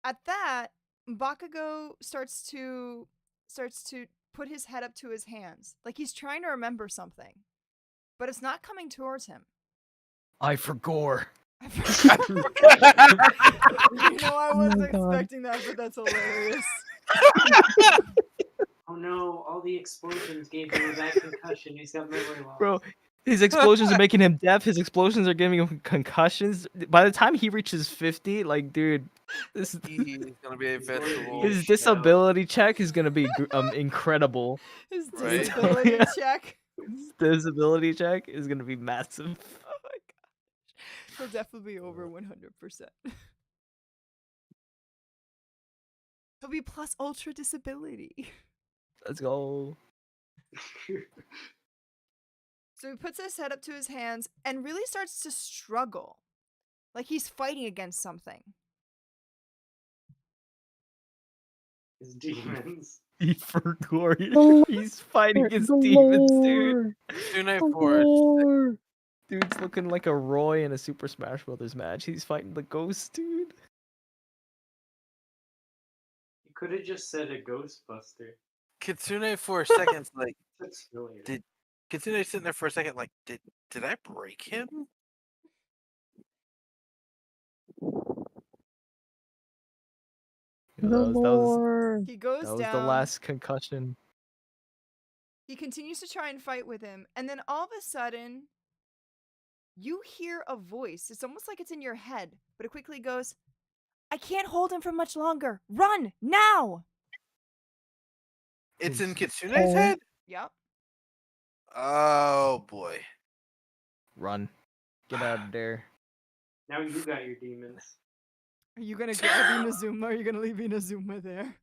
[SPEAKER 2] At that, Bakugo starts to put his head up to his hands. Like he's trying to remember something. But it's not coming towards him.
[SPEAKER 3] I forgore.
[SPEAKER 2] You know, I wasn't expecting that, but that's hilarious.
[SPEAKER 6] Oh no, all the explosions gave him a bad concussion. He's got memory loss.
[SPEAKER 3] Bro, his explosions are making him deaf. His explosions are giving him concussions. By the time he reaches 50, like, dude,
[SPEAKER 1] He's gonna be a vegetable.
[SPEAKER 3] his disability check is gonna be incredible.
[SPEAKER 2] His
[SPEAKER 1] Right.
[SPEAKER 2] disability
[SPEAKER 3] Yeah.
[SPEAKER 2] check.
[SPEAKER 3] His disability check is gonna be massive.
[SPEAKER 2] Oh my gosh. He'll definitely be over 100%. He'll be plus ultra disability.
[SPEAKER 3] Let's go.
[SPEAKER 2] So he puts his head up to his hands and really starts to struggle. Like he's fighting against something.
[SPEAKER 6] His demons.
[SPEAKER 3] He forgore.
[SPEAKER 4] The
[SPEAKER 3] He's fighting his
[SPEAKER 4] The
[SPEAKER 3] demons, dude.
[SPEAKER 4] lore.
[SPEAKER 1] Kitsune
[SPEAKER 4] The
[SPEAKER 1] Force.
[SPEAKER 4] lore.
[SPEAKER 3] Dude's looking like a Roy in a Super Smash Brothers match. He's fighting the ghost, dude.
[SPEAKER 6] You could have just said a Ghostbuster.
[SPEAKER 1] Kitsune for a second, like,
[SPEAKER 6] That's familiar.
[SPEAKER 1] Kitsune sitting there for a second, like, did I break him?
[SPEAKER 3] You
[SPEAKER 4] The
[SPEAKER 3] know, that was
[SPEAKER 4] lore.
[SPEAKER 2] He goes
[SPEAKER 3] that was
[SPEAKER 2] down.
[SPEAKER 3] the last concussion.
[SPEAKER 2] He continues to try and fight with him, and then all of a sudden, you hear a voice. It's almost like it's in your head, but it quickly goes, I can't hold him for much longer. Run now.
[SPEAKER 1] It's in
[SPEAKER 3] It's-
[SPEAKER 1] Kitsune's head?
[SPEAKER 2] Yep.
[SPEAKER 1] Oh boy.
[SPEAKER 3] Run. Get out of there.
[SPEAKER 6] Now you got your demons.
[SPEAKER 2] Are you gonna grab Inazuma or are you gonna leave Inazuma there?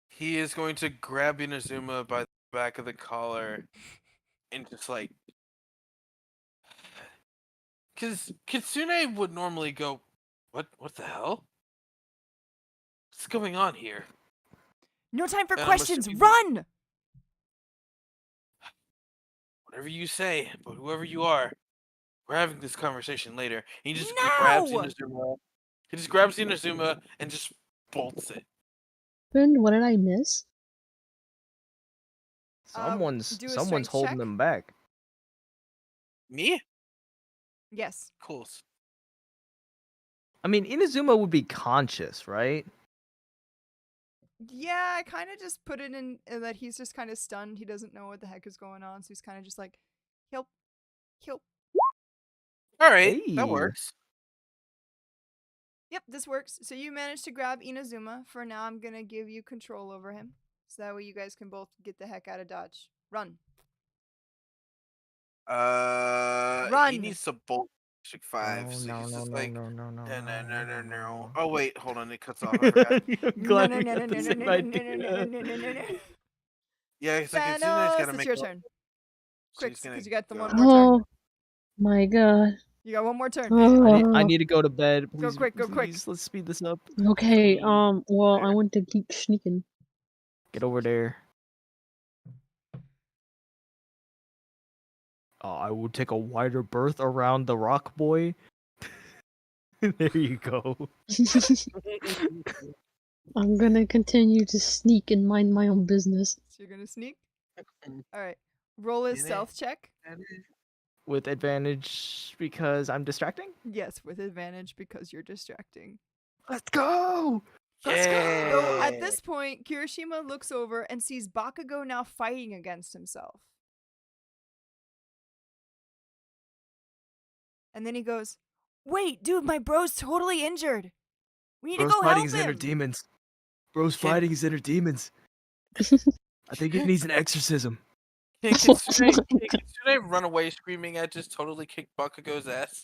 [SPEAKER 1] He is going to grab Inazuma by the back of the collar and just like. Because Kitsune would normally go, What the hell? What's going on here?
[SPEAKER 2] No time for
[SPEAKER 1] I'm
[SPEAKER 2] questions.
[SPEAKER 1] assuming-
[SPEAKER 2] Run!
[SPEAKER 1] Whatever you say, but whoever you are, we're having this conversation later. He just grabs
[SPEAKER 2] No!
[SPEAKER 1] Inazuma. He just grabs Inazuma and just bolts it.
[SPEAKER 4] Friend, what did I miss?
[SPEAKER 3] Someone's
[SPEAKER 2] do a
[SPEAKER 3] someone's
[SPEAKER 2] strength
[SPEAKER 3] holding
[SPEAKER 2] check.
[SPEAKER 3] them back.
[SPEAKER 1] Me?
[SPEAKER 2] Yes.
[SPEAKER 1] Close.
[SPEAKER 3] I mean, Inazuma would be conscious, right?
[SPEAKER 2] Yeah, I kind of just put it in that he's just kind of stunned. He doesn't know what the heck is going on, so he's kind of just like, help.
[SPEAKER 1] All right,
[SPEAKER 3] Hey.
[SPEAKER 1] that works.
[SPEAKER 2] Yep, this works. So you managed to grab Inazuma. For now, I'm gonna give you control over him, so that way you guys can both get the heck out of Dodge. Run. He Run.
[SPEAKER 1] needs to bolt District 5.
[SPEAKER 3] Oh,
[SPEAKER 1] so
[SPEAKER 3] no,
[SPEAKER 1] he's
[SPEAKER 3] no,
[SPEAKER 1] just
[SPEAKER 3] no,
[SPEAKER 1] like,
[SPEAKER 3] no, no, no,
[SPEAKER 1] no. Oh wait, hold on, it cuts off. I forgot.
[SPEAKER 3] I'm glad we got the same idea.
[SPEAKER 1] Yeah, it's like Kitsune's
[SPEAKER 2] Thanos,
[SPEAKER 1] gotta
[SPEAKER 2] it's
[SPEAKER 1] make
[SPEAKER 2] your
[SPEAKER 1] a-
[SPEAKER 2] turn.
[SPEAKER 1] so
[SPEAKER 2] Quick,
[SPEAKER 1] he's gonna
[SPEAKER 2] because you got the
[SPEAKER 1] go.
[SPEAKER 2] one more turn.
[SPEAKER 4] Oh my god.
[SPEAKER 2] You got one more turn.
[SPEAKER 3] I need to go to bed.
[SPEAKER 2] Go
[SPEAKER 3] Please,
[SPEAKER 2] quick, go quick.
[SPEAKER 3] please, let's speed this up.
[SPEAKER 4] Okay, well, I
[SPEAKER 1] There.
[SPEAKER 4] want to keep sneaking.
[SPEAKER 3] Get over there. I will take a wider berth around the rock boy. There you go.
[SPEAKER 4] I'm gonna continue to sneak and mind my own business.
[SPEAKER 2] So you're gonna sneak? Alright. Roll a
[SPEAKER 1] Get it.
[SPEAKER 2] stealth check.
[SPEAKER 3] With advantage because I'm distracting?
[SPEAKER 2] Yes, with advantage because you're distracting.
[SPEAKER 3] Let's go! Let's
[SPEAKER 1] Yeah.
[SPEAKER 3] go!
[SPEAKER 2] So at this point, Kirishima looks over and sees Bakugo now fighting against himself. And then he goes, Wait, dude, my bro's totally injured. We need
[SPEAKER 3] Bro's
[SPEAKER 2] to go
[SPEAKER 3] fighting
[SPEAKER 2] help
[SPEAKER 3] his inner
[SPEAKER 2] him.
[SPEAKER 3] demons. Bro's
[SPEAKER 1] Can-
[SPEAKER 3] fighting his inner demons. I think he needs an exorcism.
[SPEAKER 1] Can Kitsune run away screaming I just totally kicked Bakugo's ass?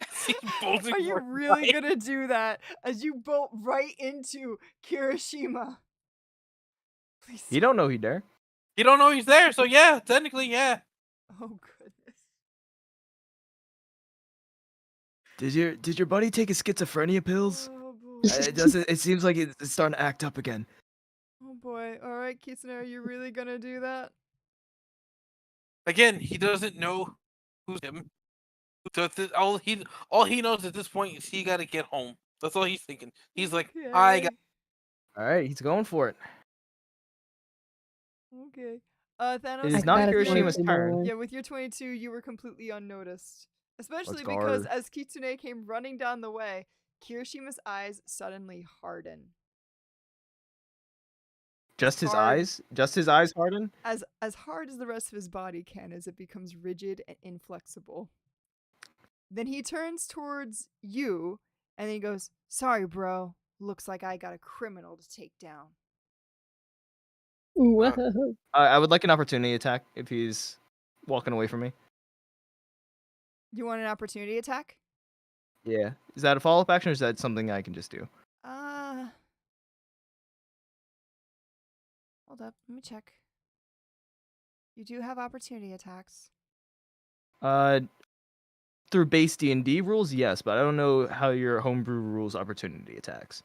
[SPEAKER 1] As he's bolting
[SPEAKER 2] Are you
[SPEAKER 1] towards
[SPEAKER 2] really
[SPEAKER 1] light.
[SPEAKER 2] gonna do that as you bolt right into Kirishima? Please.
[SPEAKER 3] You don't know he there.
[SPEAKER 1] You don't know he's there, so yeah, technically, yeah.
[SPEAKER 2] Oh goodness.
[SPEAKER 3] Did your buddy take his schizophrenia pills?
[SPEAKER 2] Oh boy.
[SPEAKER 3] It seems like it's starting to act up again.
[SPEAKER 2] Oh boy. Alright, Kitsune, are you really gonna do that?
[SPEAKER 1] Again, he doesn't know who's him. So all he knows at this point is he got to get home. That's all he's thinking. He's like, I got.
[SPEAKER 2] Okay.
[SPEAKER 3] All right, he's going for it.
[SPEAKER 2] Okay. Thanos.
[SPEAKER 3] It is
[SPEAKER 4] I
[SPEAKER 3] not
[SPEAKER 4] gotta
[SPEAKER 3] Kirishima's
[SPEAKER 4] find
[SPEAKER 3] turn.
[SPEAKER 4] more.
[SPEAKER 2] Yeah, with your 22, you were completely unnoticed. Especially
[SPEAKER 3] Let's
[SPEAKER 2] because
[SPEAKER 3] guard.
[SPEAKER 2] as Kitsune came running down the way, Kirishima's eyes suddenly harden.
[SPEAKER 3] Just his
[SPEAKER 2] Hard.
[SPEAKER 3] eyes? Just his eyes harden?
[SPEAKER 2] As hard as the rest of his body can, as it becomes rigid and inflexible. Then he turns towards you, and then he goes, Sorry, bro. Looks like I got a criminal to take down.
[SPEAKER 4] Whoa.
[SPEAKER 3] I would like an opportunity attack if he's walking away from me.
[SPEAKER 2] You want an opportunity attack?
[SPEAKER 3] Yeah. Is that a follow-up action or is that something I can just do?
[SPEAKER 2] Hold up. Let me check. You do have opportunity attacks.
[SPEAKER 3] Through base D&D rules, yes, but I don't know how your homebrew rules opportunity attacks.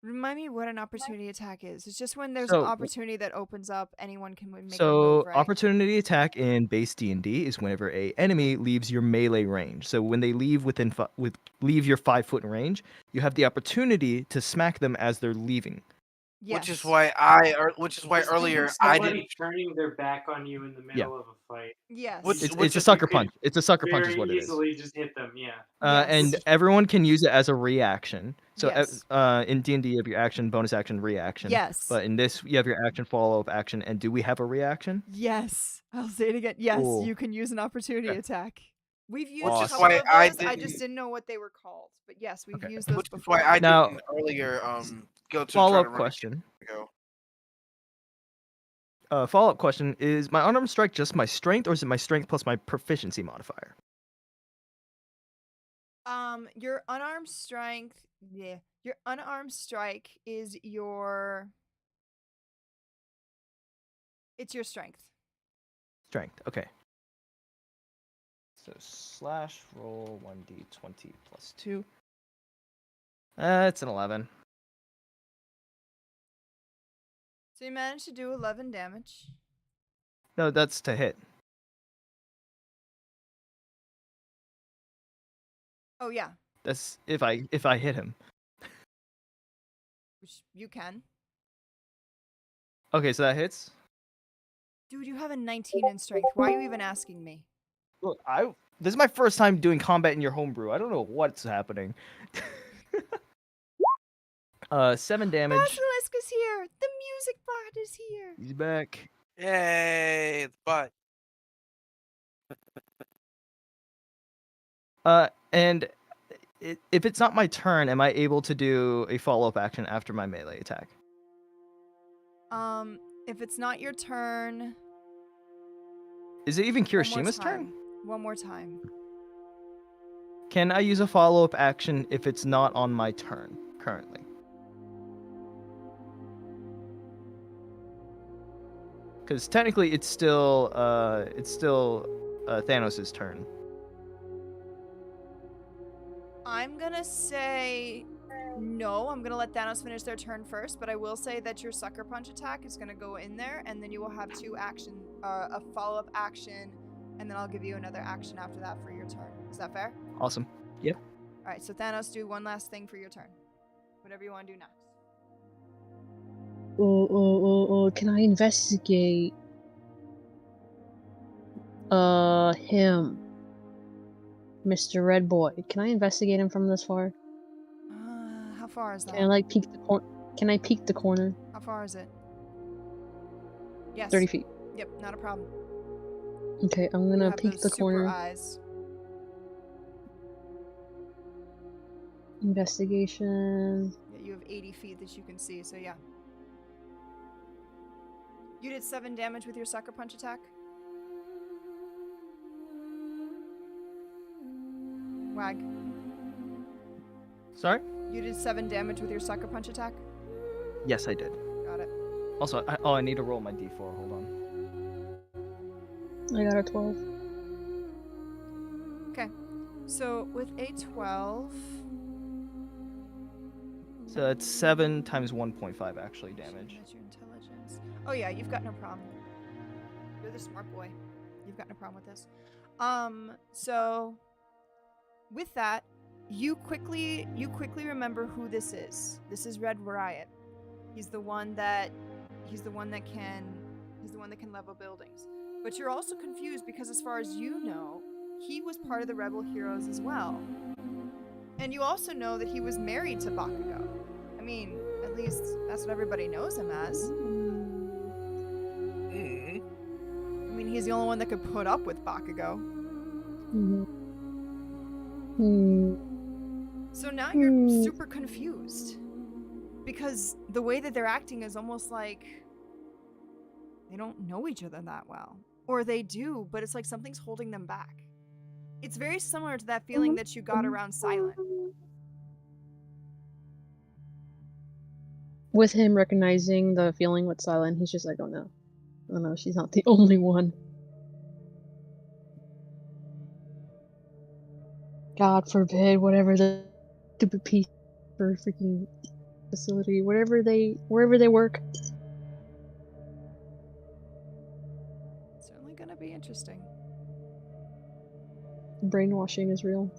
[SPEAKER 2] Remind me what an opportunity attack is. It's just when there's
[SPEAKER 3] So-
[SPEAKER 2] an opportunity that opens up, anyone can make a
[SPEAKER 3] So
[SPEAKER 2] move, right?
[SPEAKER 3] opportunity attack in base D&D is whenever a enemy leaves your melee range. So when they leave leave your 5-foot range, you have the opportunity to smack them as they're leaving.
[SPEAKER 2] Yes.
[SPEAKER 1] Which is why earlier I
[SPEAKER 6] Somebody
[SPEAKER 1] didn't.
[SPEAKER 6] turning their back on you in the middle of a fight.
[SPEAKER 2] Yes.
[SPEAKER 1] Which-
[SPEAKER 3] It's a
[SPEAKER 1] is-
[SPEAKER 3] sucker
[SPEAKER 6] you could
[SPEAKER 3] punch. It's a sucker punch is
[SPEAKER 6] Very
[SPEAKER 3] what it is.
[SPEAKER 6] easily just hit them, yeah.
[SPEAKER 3] And
[SPEAKER 2] Yes.
[SPEAKER 3] everyone can use it as a reaction. So
[SPEAKER 2] Yes.
[SPEAKER 3] in D&D you have your action, bonus action, reaction.
[SPEAKER 2] Yes.
[SPEAKER 3] But in this you have your action, follow-up action, and do we have a reaction?
[SPEAKER 2] Yes. I'll say it again. Yes,
[SPEAKER 3] Cool.
[SPEAKER 2] you can use an opportunity
[SPEAKER 3] Okay.
[SPEAKER 2] attack. We've used
[SPEAKER 1] Which
[SPEAKER 2] a
[SPEAKER 1] is
[SPEAKER 2] couple
[SPEAKER 1] why
[SPEAKER 2] of
[SPEAKER 1] I
[SPEAKER 2] those. I just
[SPEAKER 1] didn't-
[SPEAKER 2] didn't know what they were called. But yes, we've
[SPEAKER 3] Okay.
[SPEAKER 2] used those
[SPEAKER 1] Which is
[SPEAKER 2] before.
[SPEAKER 1] why I
[SPEAKER 3] Now-
[SPEAKER 1] didn't earlier go to
[SPEAKER 3] Follow
[SPEAKER 1] try
[SPEAKER 3] up
[SPEAKER 1] to run
[SPEAKER 3] question.
[SPEAKER 1] Go.
[SPEAKER 3] Follow up question: is my unarmed strike just my strength, or is it my strength plus my proficiency modifier?
[SPEAKER 2] Your unarmed strength. Yeah, your unarmed strike is your. It's your strength.
[SPEAKER 3] Strength. Okay. So slash roll 1d20 plus 2. It's an 11.
[SPEAKER 2] So you managed to do 11 damage.
[SPEAKER 3] No, that's to hit.
[SPEAKER 2] Oh yeah,
[SPEAKER 3] That's if I hit him.
[SPEAKER 2] which you can.
[SPEAKER 3] Okay, so that hits.
[SPEAKER 2] Dude, you have a 19 in strength. Why are you even asking me?
[SPEAKER 3] Look, this is my first time doing combat in your homebrew. I don't know what's happening. 7 damage.
[SPEAKER 2] Basilisk is here. The music bot is here.
[SPEAKER 3] He's back.
[SPEAKER 1] Yay! It's butt.
[SPEAKER 3] And if it's not my turn, am I able to do a follow-up action after my melee attack?
[SPEAKER 2] If it's not your turn,
[SPEAKER 3] Is it even
[SPEAKER 2] one more
[SPEAKER 3] Kirishima's turn?
[SPEAKER 2] time. One more time.
[SPEAKER 3] Can I use a follow-up action if it's not on my turn currently? Because technically, it's still Thanos' turn.
[SPEAKER 2] I'm gonna say no. I'm gonna let Thanos finish their turn first, but I will say that your sucker punch attack is gonna go in there, and then you will have a follow-up action, and then I'll give you another action after that for your turn. Is that fair?
[SPEAKER 3] Awesome. Yep.
[SPEAKER 2] All right. So Thanos, do one last thing for your turn. Whatever you want to do next.
[SPEAKER 4] Can I investigate him? Mr. Red Boy. Can I investigate him from this far?
[SPEAKER 2] How far is that?
[SPEAKER 4] Can I like peek the corner? Can I peek the corner?
[SPEAKER 2] How far is it? Yes.
[SPEAKER 4] 30 feet.
[SPEAKER 2] Yep, not a problem.
[SPEAKER 4] Okay, I'm
[SPEAKER 2] You
[SPEAKER 4] gonna
[SPEAKER 2] have
[SPEAKER 4] peek
[SPEAKER 2] those
[SPEAKER 4] the
[SPEAKER 2] super
[SPEAKER 4] corner.
[SPEAKER 2] eyes.
[SPEAKER 4] Investigation.
[SPEAKER 2] Yeah, you have 80 feet that you can see, so yeah. You did 7 damage with your sucker punch attack? Wag.
[SPEAKER 3] Sorry?
[SPEAKER 2] You did 7 damage with your sucker punch attack?
[SPEAKER 3] Yes, I did.
[SPEAKER 2] Got it.
[SPEAKER 3] Also, I need to roll my d4. Hold on.
[SPEAKER 4] I got a 12.
[SPEAKER 2] Okay. So with a 12...
[SPEAKER 3] So that's 7 times 1.5 actually damage.
[SPEAKER 2] That's your intelligence. Oh yeah, you've got no problem. You're the smart boy. You've got no problem with this. So with that, you quickly remember who this is. This is Red Riot. He's the one that can level buildings. But you're also confused because as far as you know, he was part of the Rebel Heroes as well. And you also know that he was married to Bakugo. I mean, at least that's what everybody knows him as.
[SPEAKER 1] Mm.
[SPEAKER 2] I mean, he's the only one that could put up with Bakugo. So now you're super confused. Because the way that they're acting is almost like they don't know each other that well. Or they do, but it's like something's holding them back. It's very similar to that feeling that you got around Silent.
[SPEAKER 4] With him recognizing the feeling with Silent, he's just like, oh no, she's not the only one. God forbid, whatever the stupid piece or freaking facility, wherever they work.
[SPEAKER 2] Certainly gonna be interesting.
[SPEAKER 4] Brainwashing is real.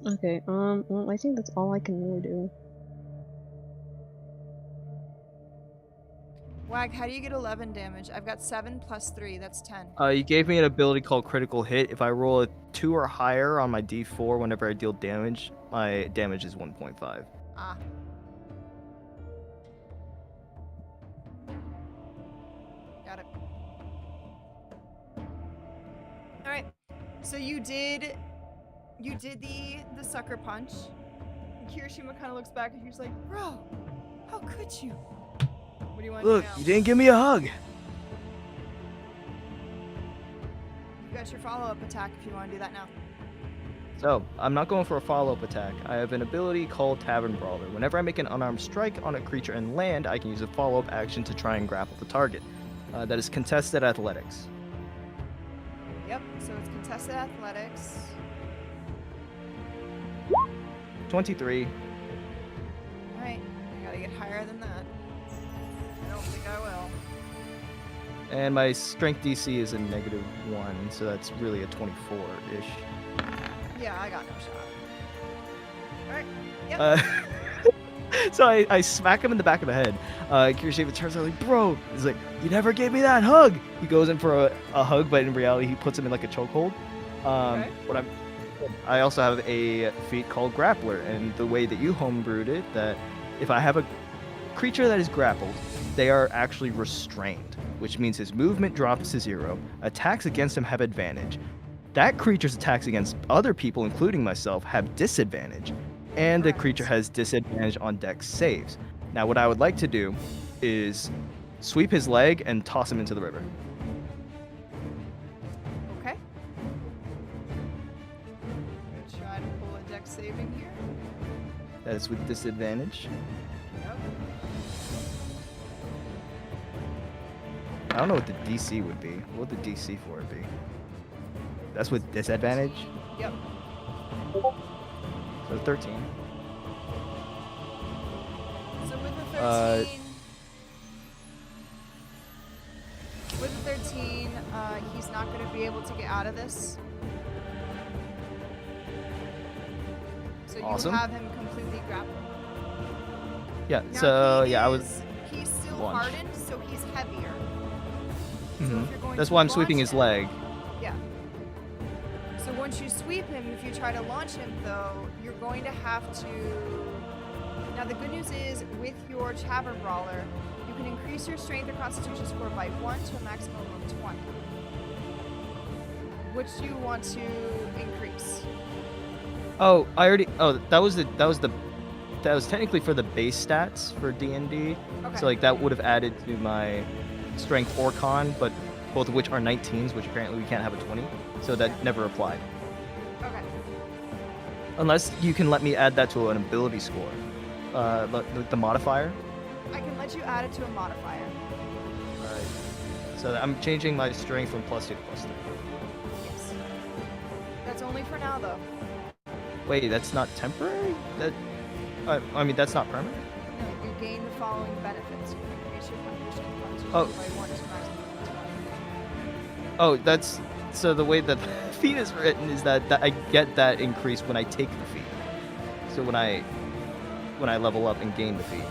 [SPEAKER 4] Okay, well, I think that's all I can really do.
[SPEAKER 2] Wag, how do you get 11 damage? I've got 7 plus 3, that's 10.
[SPEAKER 3] You gave me an ability called Critical Hit. If I roll a 2 or higher on my d4 whenever I deal damage, my damage is 1.5.
[SPEAKER 2] Ah. Got it. So you did the sucker punch. And Kirishima kind of looks back and he's like, "Bro, how could you? What do you want to do
[SPEAKER 3] Look,
[SPEAKER 2] now?
[SPEAKER 3] you didn't give me a hug.
[SPEAKER 2] You got your follow-up attack if you want to do that now."
[SPEAKER 3] So, I'm not going for a follow-up attack. I have an ability called Tavern Brawler. Whenever I make an unarmed strike on a creature and land, I can use a follow-up action to try and grapple the target. That is contested athletics.
[SPEAKER 2] Yep. So it's contested athletics.
[SPEAKER 3] 23.
[SPEAKER 2] All right. I gotta get higher than that. I don't think I will.
[SPEAKER 3] And my strength DC is a -1, so that's really a 24-ish.
[SPEAKER 2] Yeah, I got no shot. All right. Yep.
[SPEAKER 3] So I smack him in the back of the head. Kirishima turns out like, bro, he's like, you never gave me that hug. He goes in for a hug, but in reality, he puts him in like a chokehold.
[SPEAKER 2] Okay.
[SPEAKER 3] I also have a feat called Grappler, and the way that you homebrewed it, that if I have a creature that is grappled, they are actually restrained, which means his movement drops to 0. Attacks against him have advantage. That creature's attacks against other people, including myself, have disadvantage. And the creature has disadvantage on dex saves. Now, what I would like to do is sweep his leg and toss him into the river.
[SPEAKER 2] Okay. I'm gonna try to pull a dex saving here.
[SPEAKER 3] That is with disadvantage.
[SPEAKER 2] Yep.
[SPEAKER 3] I don't know what the DC would be. What would the DC for it be? That's with disadvantage?
[SPEAKER 2] Yep.
[SPEAKER 3] So 13.
[SPEAKER 2] So with the 13, he's not going to be able to get out of this. So you
[SPEAKER 3] Awesome.
[SPEAKER 2] have him completely grappled.
[SPEAKER 3] Yeah,
[SPEAKER 2] Now
[SPEAKER 3] so
[SPEAKER 2] he
[SPEAKER 3] yeah,
[SPEAKER 2] he's still
[SPEAKER 3] lunge.
[SPEAKER 2] hardened, so he's heavier. So
[SPEAKER 3] Mhm.
[SPEAKER 2] if you're going
[SPEAKER 3] That's
[SPEAKER 2] to
[SPEAKER 3] why I'm
[SPEAKER 2] launch
[SPEAKER 3] sweeping his
[SPEAKER 2] him-
[SPEAKER 3] leg.
[SPEAKER 2] Yeah. So once you sweep him, if you try to launch him, though, you're going to have to. Now the good news is, with your Tavern Brawler, you can increase your Strength or Constitution score by 1 to a maximum of 20. Which do you want to increase?
[SPEAKER 3] Oh, I already. Oh, that was technically for the base stats for D&D.
[SPEAKER 2] Okay.
[SPEAKER 3] So like that would have added to my strength or con, but both of which are 19s, which apparently we can't have a 20. So that never applied.
[SPEAKER 2] Okay.
[SPEAKER 3] Unless you can let me add that to an ability score. The modifier.
[SPEAKER 2] I can let you add it to a modifier.
[SPEAKER 3] Right. So I'm changing my strength from +2 to +3.
[SPEAKER 2] Yes. That's only for now, though.
[SPEAKER 3] Wait, that's not temporary? I mean, that's not permanent?
[SPEAKER 2] No, you gain the following benefits. You can increase your Strength Constitution
[SPEAKER 3] Oh.
[SPEAKER 2] by 1 to a maximum of 20.
[SPEAKER 3] Oh, that's... So the way that the feat is written is that I get that increase when I take the feat. So when I level up and gain the feat.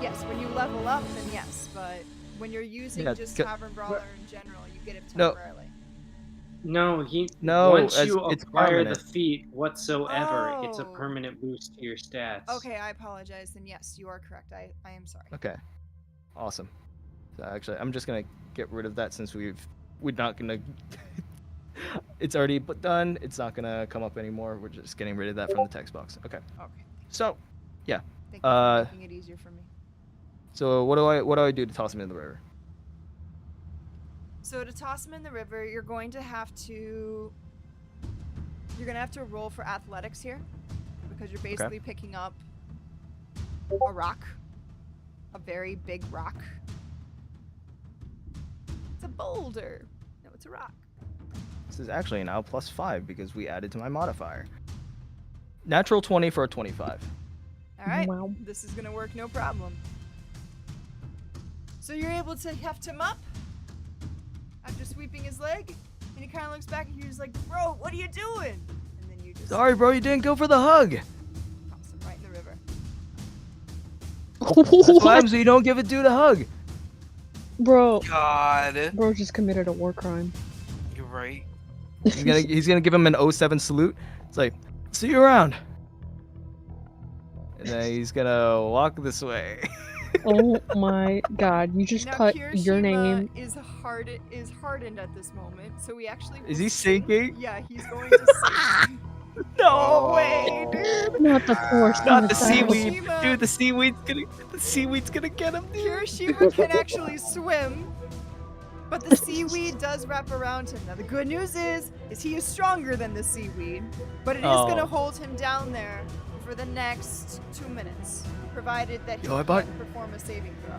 [SPEAKER 2] Yes, when you level up, then yes, but when you're using
[SPEAKER 3] Yeah,
[SPEAKER 2] just
[SPEAKER 3] c-
[SPEAKER 2] Tavern Brawler in general, you get it
[SPEAKER 3] No.
[SPEAKER 2] temporarily.
[SPEAKER 6] No,
[SPEAKER 3] No,
[SPEAKER 6] once
[SPEAKER 3] as-
[SPEAKER 6] you
[SPEAKER 3] it's
[SPEAKER 6] acquire
[SPEAKER 3] permanent.
[SPEAKER 6] the feat whatsoever, it's a
[SPEAKER 2] Oh.
[SPEAKER 6] permanent boost to your stats.
[SPEAKER 2] Okay, I apologize. Then yes, you are correct. I am sorry.
[SPEAKER 3] Okay. Awesome. So actually, I'm just gonna get rid of that since we're not gonna... It's already done. It's not gonna come up anymore. We're just getting rid of that from the text box. Okay.
[SPEAKER 2] Okay.
[SPEAKER 3] So,
[SPEAKER 2] Thank you
[SPEAKER 3] Uh,
[SPEAKER 2] for making it easier for me.
[SPEAKER 3] so what do I do to toss him in the river?
[SPEAKER 2] So to toss him in the river, you're going to have to roll for athletics here, because you're basically picking up a rock, a very big rock. It's a boulder. No, it's a rock.
[SPEAKER 3] This is actually now +5 because we added to my modifier. Natural 20 for a 25.
[SPEAKER 2] All right.
[SPEAKER 4] Wow.
[SPEAKER 2] This is gonna work, no problem. So you're able to heft him up after sweeping his leg, and he kind of looks back and you're just like, "Bro, what are you doing?" And then you just
[SPEAKER 3] Sorry, bro, you didn't go for the hug.
[SPEAKER 2] toss him right in the river.
[SPEAKER 3] That's what happens when you don't give a dude a hug.
[SPEAKER 4] Bro,
[SPEAKER 1] God,
[SPEAKER 4] bro just committed a war crime.
[SPEAKER 1] you're right.
[SPEAKER 3] He's gonna give him an 07 salute. It's like, see you around. And then he's gonna walk this way.
[SPEAKER 4] Oh my god, you just
[SPEAKER 2] Now
[SPEAKER 4] put your name.
[SPEAKER 2] Kirishima is hardened at this moment, so he actually
[SPEAKER 3] Is
[SPEAKER 2] will
[SPEAKER 3] he
[SPEAKER 2] sink.
[SPEAKER 3] sinking?
[SPEAKER 2] Yeah, he's going to sink.
[SPEAKER 3] No way, dude.
[SPEAKER 4] Not the force,
[SPEAKER 3] Not the
[SPEAKER 4] suicide.
[SPEAKER 3] seaweed.
[SPEAKER 2] Kirishima-
[SPEAKER 3] Dude, the seaweed's gonna get him, dude.
[SPEAKER 2] Kirishima can actually swim, but the seaweed does wrap around him. Now the good news is he is stronger than the seaweed, but it is going to
[SPEAKER 3] Oh.
[SPEAKER 2] hold him down there for the next 2 minutes, provided that he
[SPEAKER 3] Yo, I bought-
[SPEAKER 2] can perform a saving throw.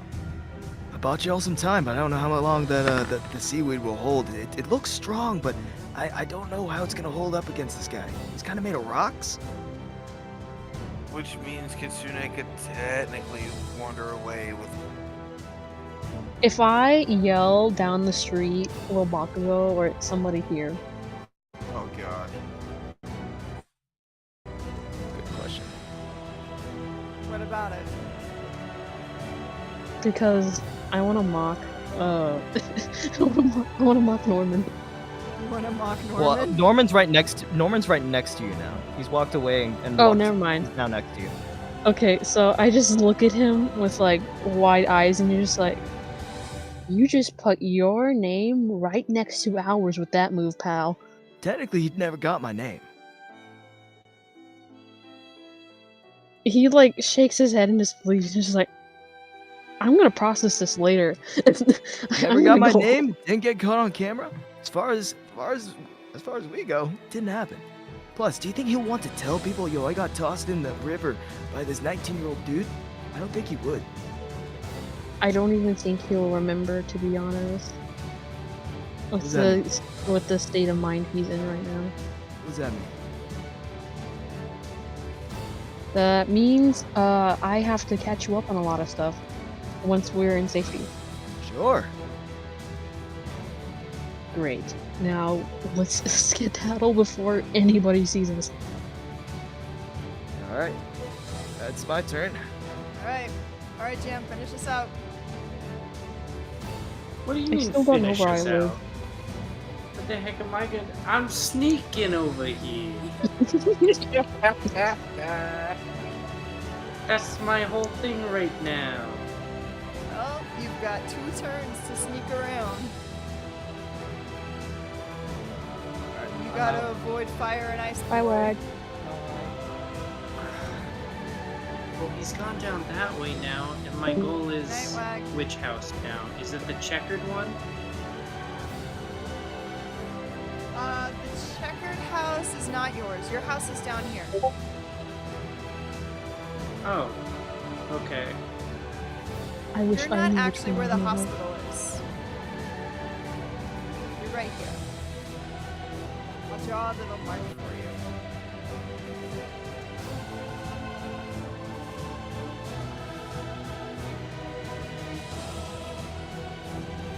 [SPEAKER 3] I bought y'all some time, but I don't know how long that the seaweed will hold. It looks strong, but I don't know how it's gonna hold up against this guy. He's kind of made of rocks.
[SPEAKER 1] Which means Kitsune could technically wander away with.
[SPEAKER 4] If I yell down the street, will Bakugo or somebody hear?
[SPEAKER 1] Oh god.
[SPEAKER 3] Good question.
[SPEAKER 2] What about it?
[SPEAKER 4] Because I want to mock. I want to mock Norman.
[SPEAKER 2] You want to mock Norman?
[SPEAKER 3] Well, Norman's right next to you now. He's walked away and
[SPEAKER 4] Oh,
[SPEAKER 3] walked-
[SPEAKER 4] never mind.
[SPEAKER 3] He's now next to you.
[SPEAKER 4] Okay, so I just look at him with like wide eyes, and you're just like, you just put your name right next to ours with that move, pal.
[SPEAKER 3] Technically, he never got my name.
[SPEAKER 4] He like shakes his head in disbelief. He's just like, I'm gonna process this later.
[SPEAKER 3] Never got my name. Didn't get caught on camera. As far as we go, didn't happen. Plus, do you think he'll want to tell people, yo, I got tossed in the river by this 19-year-old dude? I don't think he would.
[SPEAKER 4] I don't even think he'll remember, to be honest.
[SPEAKER 3] does that
[SPEAKER 4] With the state of mind he's in right now.
[SPEAKER 3] What does that mean?
[SPEAKER 4] That means I have to catch you up on a lot of stuff once we're in safety.
[SPEAKER 3] Sure.
[SPEAKER 4] Great. Now let's skedaddle before anybody sees us.
[SPEAKER 3] All right. That's my turn.
[SPEAKER 2] All right, Jam, finish this out.
[SPEAKER 6] What do you
[SPEAKER 4] I
[SPEAKER 6] mean
[SPEAKER 4] still don't know
[SPEAKER 6] finish
[SPEAKER 4] where
[SPEAKER 6] us
[SPEAKER 4] I live.
[SPEAKER 6] out? What the heck am I gonna? I'm sneaking over here. That's my whole thing right now.
[SPEAKER 2] Well, you've got 2 turns to sneak around. You gotta avoid fire and ice.
[SPEAKER 4] Bye,
[SPEAKER 2] boy.
[SPEAKER 4] Wag.
[SPEAKER 6] Well, he's gone down that way now, and my goal is
[SPEAKER 2] Night Wag.
[SPEAKER 6] which house now? Is it the checkered one?
[SPEAKER 2] The checkered house is not yours. Your house is down here.
[SPEAKER 6] Oh, okay.
[SPEAKER 4] I wish
[SPEAKER 2] You're
[SPEAKER 4] I
[SPEAKER 2] not
[SPEAKER 4] knew which
[SPEAKER 2] actually
[SPEAKER 4] one
[SPEAKER 2] where the
[SPEAKER 4] I was.
[SPEAKER 2] hospital is. You're right here. I'll draw a little mark for you.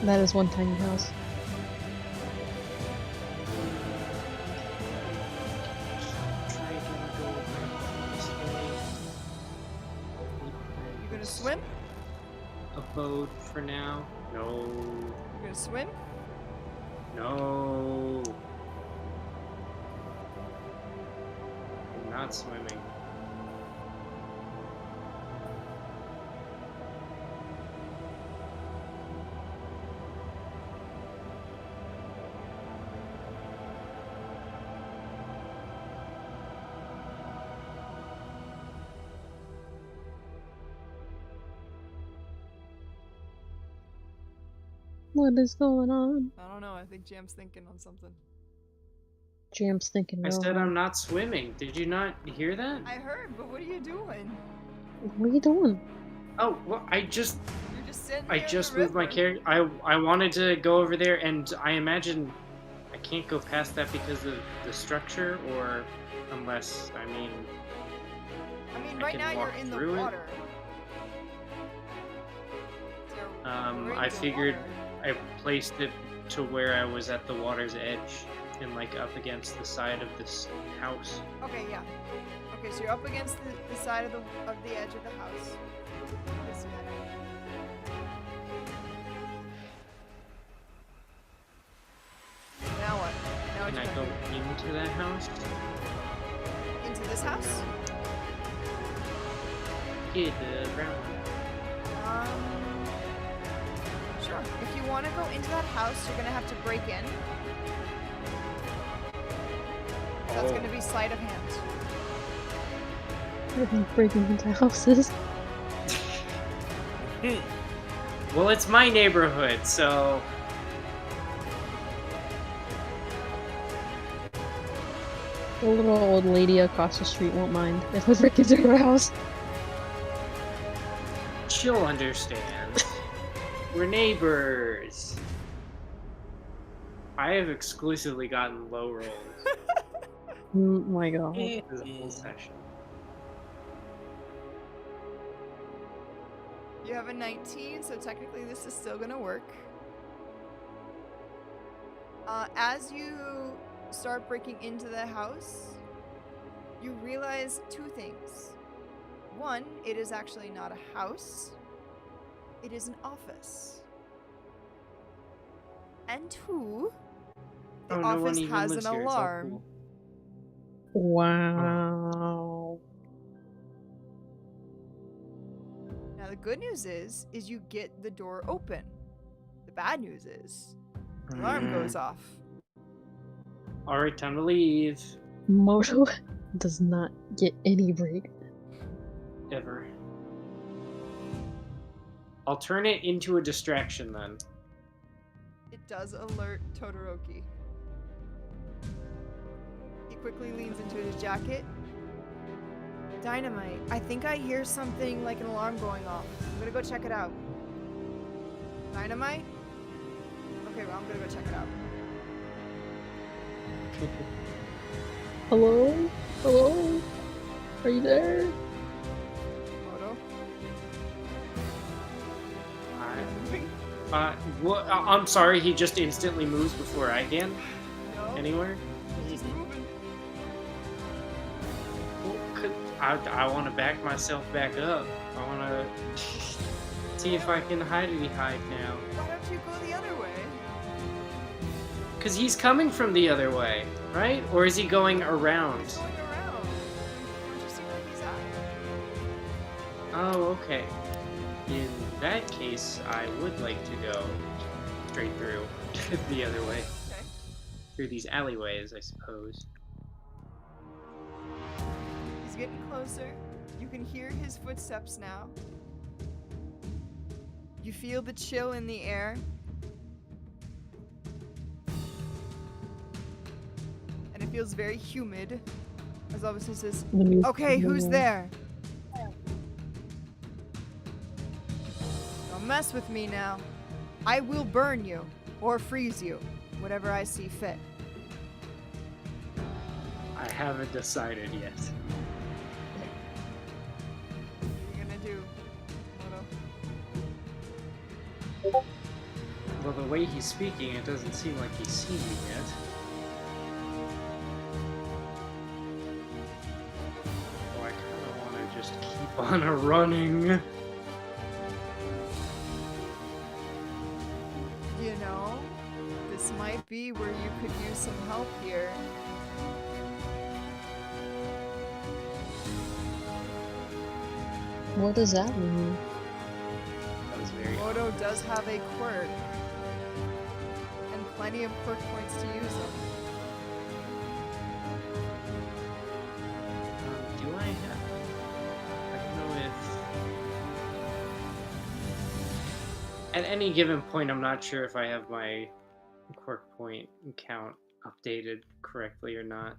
[SPEAKER 4] That is one tiny house.
[SPEAKER 6] Try to go this way.
[SPEAKER 2] You gonna swim?
[SPEAKER 6] Abode for now. No.
[SPEAKER 2] You gonna swim?
[SPEAKER 6] No. I'm not swimming.
[SPEAKER 4] What is going on?
[SPEAKER 2] I don't know. I think Jam's thinking on something.
[SPEAKER 4] Jam's thinking.
[SPEAKER 6] I
[SPEAKER 4] real
[SPEAKER 6] said
[SPEAKER 4] hard.
[SPEAKER 6] I'm not swimming. Did you not hear that?
[SPEAKER 2] I heard, but what are you doing?
[SPEAKER 4] What are you doing?
[SPEAKER 6] Oh, well, I just
[SPEAKER 2] You're just sitting here in the
[SPEAKER 6] moved my
[SPEAKER 2] river.
[SPEAKER 6] character. I wanted to go over there, and I imagine I can't go past that because of the structure, or unless I mean,
[SPEAKER 2] I mean,
[SPEAKER 6] I
[SPEAKER 2] right
[SPEAKER 6] can
[SPEAKER 2] now you're
[SPEAKER 6] walk
[SPEAKER 2] in the
[SPEAKER 6] through it.
[SPEAKER 2] water. You're in
[SPEAKER 6] I
[SPEAKER 2] the
[SPEAKER 6] figured
[SPEAKER 2] water.
[SPEAKER 6] I placed it to where I was at the water's edge and like up against the side of this house.
[SPEAKER 2] Okay, yeah. Okay, so you're up against the side of the edge of the house. This way. Now what? Now what
[SPEAKER 6] Can I
[SPEAKER 2] you
[SPEAKER 6] go
[SPEAKER 2] gonna
[SPEAKER 6] into that house?
[SPEAKER 2] do? Into this house?
[SPEAKER 6] Yeah, the brown one.
[SPEAKER 2] Sure. If you want to go into that house, you're gonna have to break in. That's gonna be sleight of hand.
[SPEAKER 4] Breaking into houses.
[SPEAKER 6] Well, it's my neighborhood, so
[SPEAKER 4] The little old lady across the street won't mind if we break into her house.
[SPEAKER 6] she'll understand. We're neighbors. I have exclusively gotten low rolls
[SPEAKER 4] Oh my god.
[SPEAKER 6] this whole session.
[SPEAKER 2] You have a 19, so technically this is still gonna work. As you start breaking into the house, you realize two things. One, it is actually not a house. It is an office. And two, the
[SPEAKER 6] Oh, no one
[SPEAKER 2] office
[SPEAKER 6] even
[SPEAKER 2] has
[SPEAKER 6] lives
[SPEAKER 2] an
[SPEAKER 6] here. It's all
[SPEAKER 2] alarm.
[SPEAKER 6] cool.
[SPEAKER 4] Wow.
[SPEAKER 2] Now the good news is you get the door open. The bad news is the alarm goes off.
[SPEAKER 6] Alright, time to leave.
[SPEAKER 4] Moto does not get any break.
[SPEAKER 6] Ever. I'll turn it into a distraction then.
[SPEAKER 2] It does alert Todoroki. He quickly leans into his jacket. Dynamite, I think I hear something like an alarm going off. I'm gonna go check it out. Dynamite? Okay, well, I'm gonna go check it out.
[SPEAKER 4] Hello? Hello? Are you there?
[SPEAKER 2] Moto?
[SPEAKER 6] I'm sorry, he just instantly moves before I can?
[SPEAKER 2] No?
[SPEAKER 6] Anywhere?
[SPEAKER 2] He's moving.
[SPEAKER 6] Well, I want to back myself back up. I want to see if I can hide now.
[SPEAKER 2] Why don't you go the other way?
[SPEAKER 6] Because he's coming from the other way, right? Or is he going around?
[SPEAKER 2] He's going around. Don't you see where he's at?
[SPEAKER 6] Oh, okay. In that case, I would like to go straight through the other way.
[SPEAKER 2] Okay.
[SPEAKER 6] Through these alleyways, I suppose.
[SPEAKER 2] He's getting closer. You can hear his footsteps now. You feel the chill in the air. And it feels very humid. As obviously says, okay, who's there? Don't mess with me now. I will burn you or freeze you, whatever I see fit.
[SPEAKER 6] I haven't decided yet.
[SPEAKER 2] What are you gonna do, Moto?
[SPEAKER 6] Well, the way he's speaking, it doesn't seem like he's seen me yet. Oh, I kind of want to just keep on running.
[SPEAKER 2] You know, this might be where you could use some help here.
[SPEAKER 4] What does that mean?
[SPEAKER 6] That was very
[SPEAKER 2] Moto does have a quirk. And plenty of quirk points to use them.
[SPEAKER 6] Do I have? I don't know if. At any given point, I'm not sure if I have my quirk point count updated correctly or not.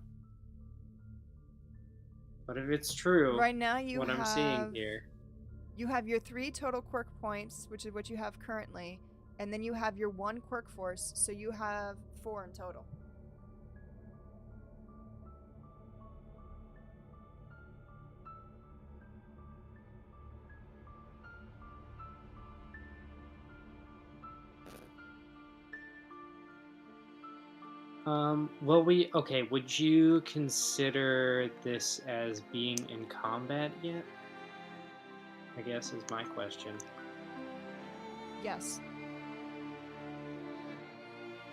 [SPEAKER 6] But if it's true,
[SPEAKER 2] Right now you
[SPEAKER 6] what
[SPEAKER 2] have
[SPEAKER 6] I'm seeing here.
[SPEAKER 2] you have your 3 total quirk points, which is what you have currently, and then you have your 1 quirk force, so you have 4 in total.
[SPEAKER 6] Well, okay, would you consider this as being in combat yet? I guess is my question.
[SPEAKER 2] Yes.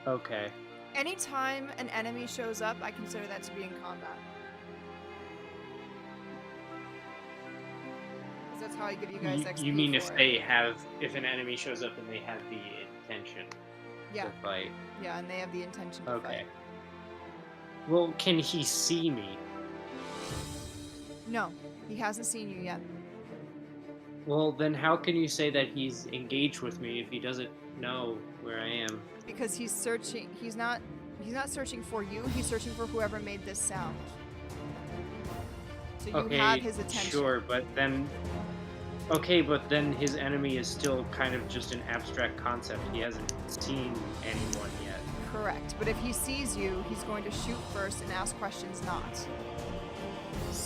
[SPEAKER 6] Okay.
[SPEAKER 2] Anytime an enemy shows up, I consider that to be in combat. Because that's how I give you guys XP.
[SPEAKER 6] You mean
[SPEAKER 2] for
[SPEAKER 6] if an enemy shows up and they have the intention
[SPEAKER 2] Yeah.
[SPEAKER 6] to fight?
[SPEAKER 2] Yeah, and they have the intention to
[SPEAKER 6] Okay.
[SPEAKER 2] fight.
[SPEAKER 6] Well, can he see me?
[SPEAKER 2] No, he hasn't seen you yet.
[SPEAKER 6] Well, then how can you say that he's engaged with me if he doesn't know where I am?
[SPEAKER 2] Because he's searching. He's not searching for you. He's searching for whoever made this sound. So you
[SPEAKER 6] Okay,
[SPEAKER 2] have his attention.
[SPEAKER 6] sure, but then... Okay, but then his enemy is still kind of just an abstract concept. He hasn't seen anyone yet.
[SPEAKER 2] Correct. But if he sees you, he's going to shoot first and ask questions not.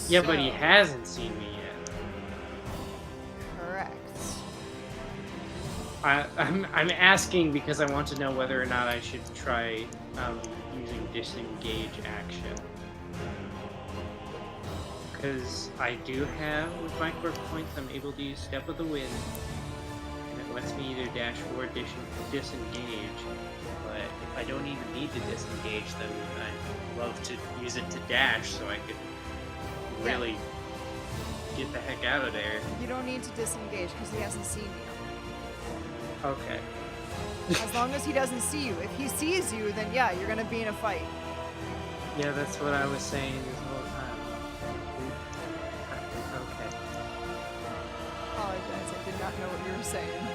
[SPEAKER 6] Yeah, but he
[SPEAKER 2] So-
[SPEAKER 6] hasn't seen me yet.
[SPEAKER 2] Correct.
[SPEAKER 6] I'm asking because I want to know whether or not I should try using disengage action. Because I do have, with my quirk points, I'm able to use Step of the Wind, and it lets me either dash or disengage. But if I don't even need to disengage, then I'd love to use it to dash so I could really get the heck out of there.
[SPEAKER 2] You don't need to disengage because he hasn't seen you.
[SPEAKER 6] Okay.
[SPEAKER 2] As long as he doesn't see you. If he sees you, then yeah, you're gonna be in a fight.
[SPEAKER 6] Yeah, that's what I was saying this whole time. Okay.
[SPEAKER 2] Apologize, I did not know what you were saying.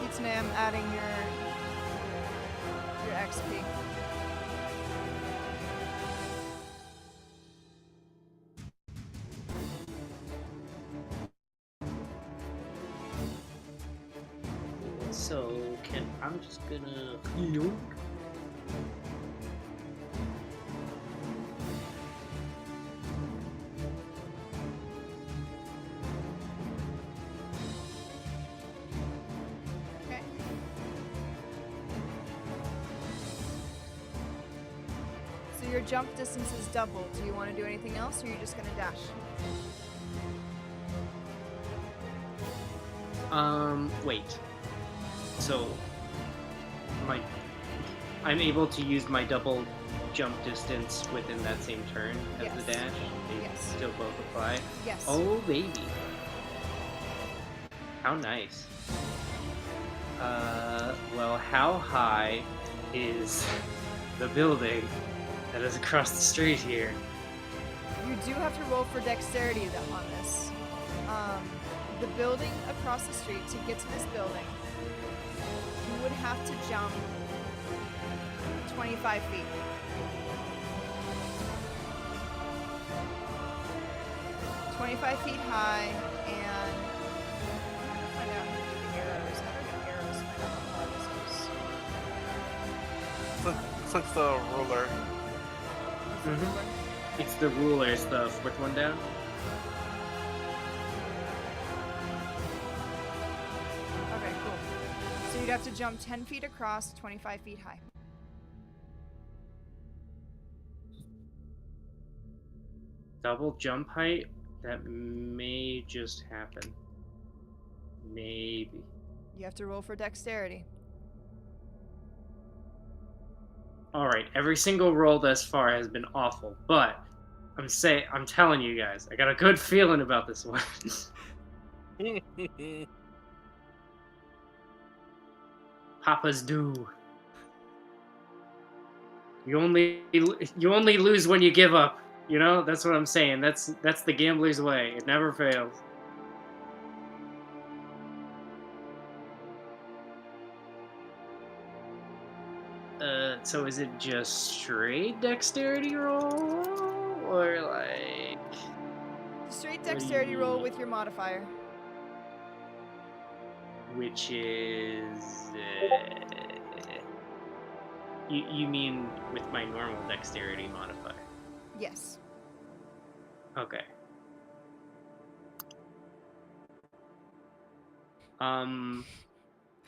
[SPEAKER 2] Kitsune, I'm adding your XP.
[SPEAKER 6] So I'm just gonna yoink.
[SPEAKER 2] Okay. So your jump distance is doubled. Do you want to do anything else, or are you just gonna dash?
[SPEAKER 6] Wait. So I'm able to use my double jump distance within that same turn as
[SPEAKER 2] Yes.
[SPEAKER 6] the dash. They
[SPEAKER 2] Yes.
[SPEAKER 6] still both apply.
[SPEAKER 2] Yes.
[SPEAKER 6] Oh baby. How nice. Well, how high is the building that is across the street here?
[SPEAKER 2] You do have to roll for dexterity on this. The building across the street, to get to this building, you would have to jump 25 feet. High, and I'm gonna find out how to do the arrows. How do the arrows find out how far this is?
[SPEAKER 1] Looks like the ruler.
[SPEAKER 2] What's the
[SPEAKER 6] Mhm.
[SPEAKER 2] ruler?
[SPEAKER 6] It's the ruler, it's the fourth one down.
[SPEAKER 2] Okay, cool. So you'd have to jump 10 feet across, 25 feet high.
[SPEAKER 6] Double jump height? That may just happen. Maybe.
[SPEAKER 2] You have to roll for dexterity.
[SPEAKER 6] Alright, every single roll thus far has been awful, but I'm telling you guys, I got a good feeling about this one. Papas do. You only lose when you give up. You know, that's what I'm saying. That's the gambler's way. It never fails. So is it just straight dexterity roll, or like?
[SPEAKER 2] Straight
[SPEAKER 6] What do you
[SPEAKER 2] dexterity roll
[SPEAKER 6] mean?
[SPEAKER 2] with your modifier.
[SPEAKER 6] Which is you mean with my normal dexterity modifier?
[SPEAKER 2] Yes.
[SPEAKER 6] Okay.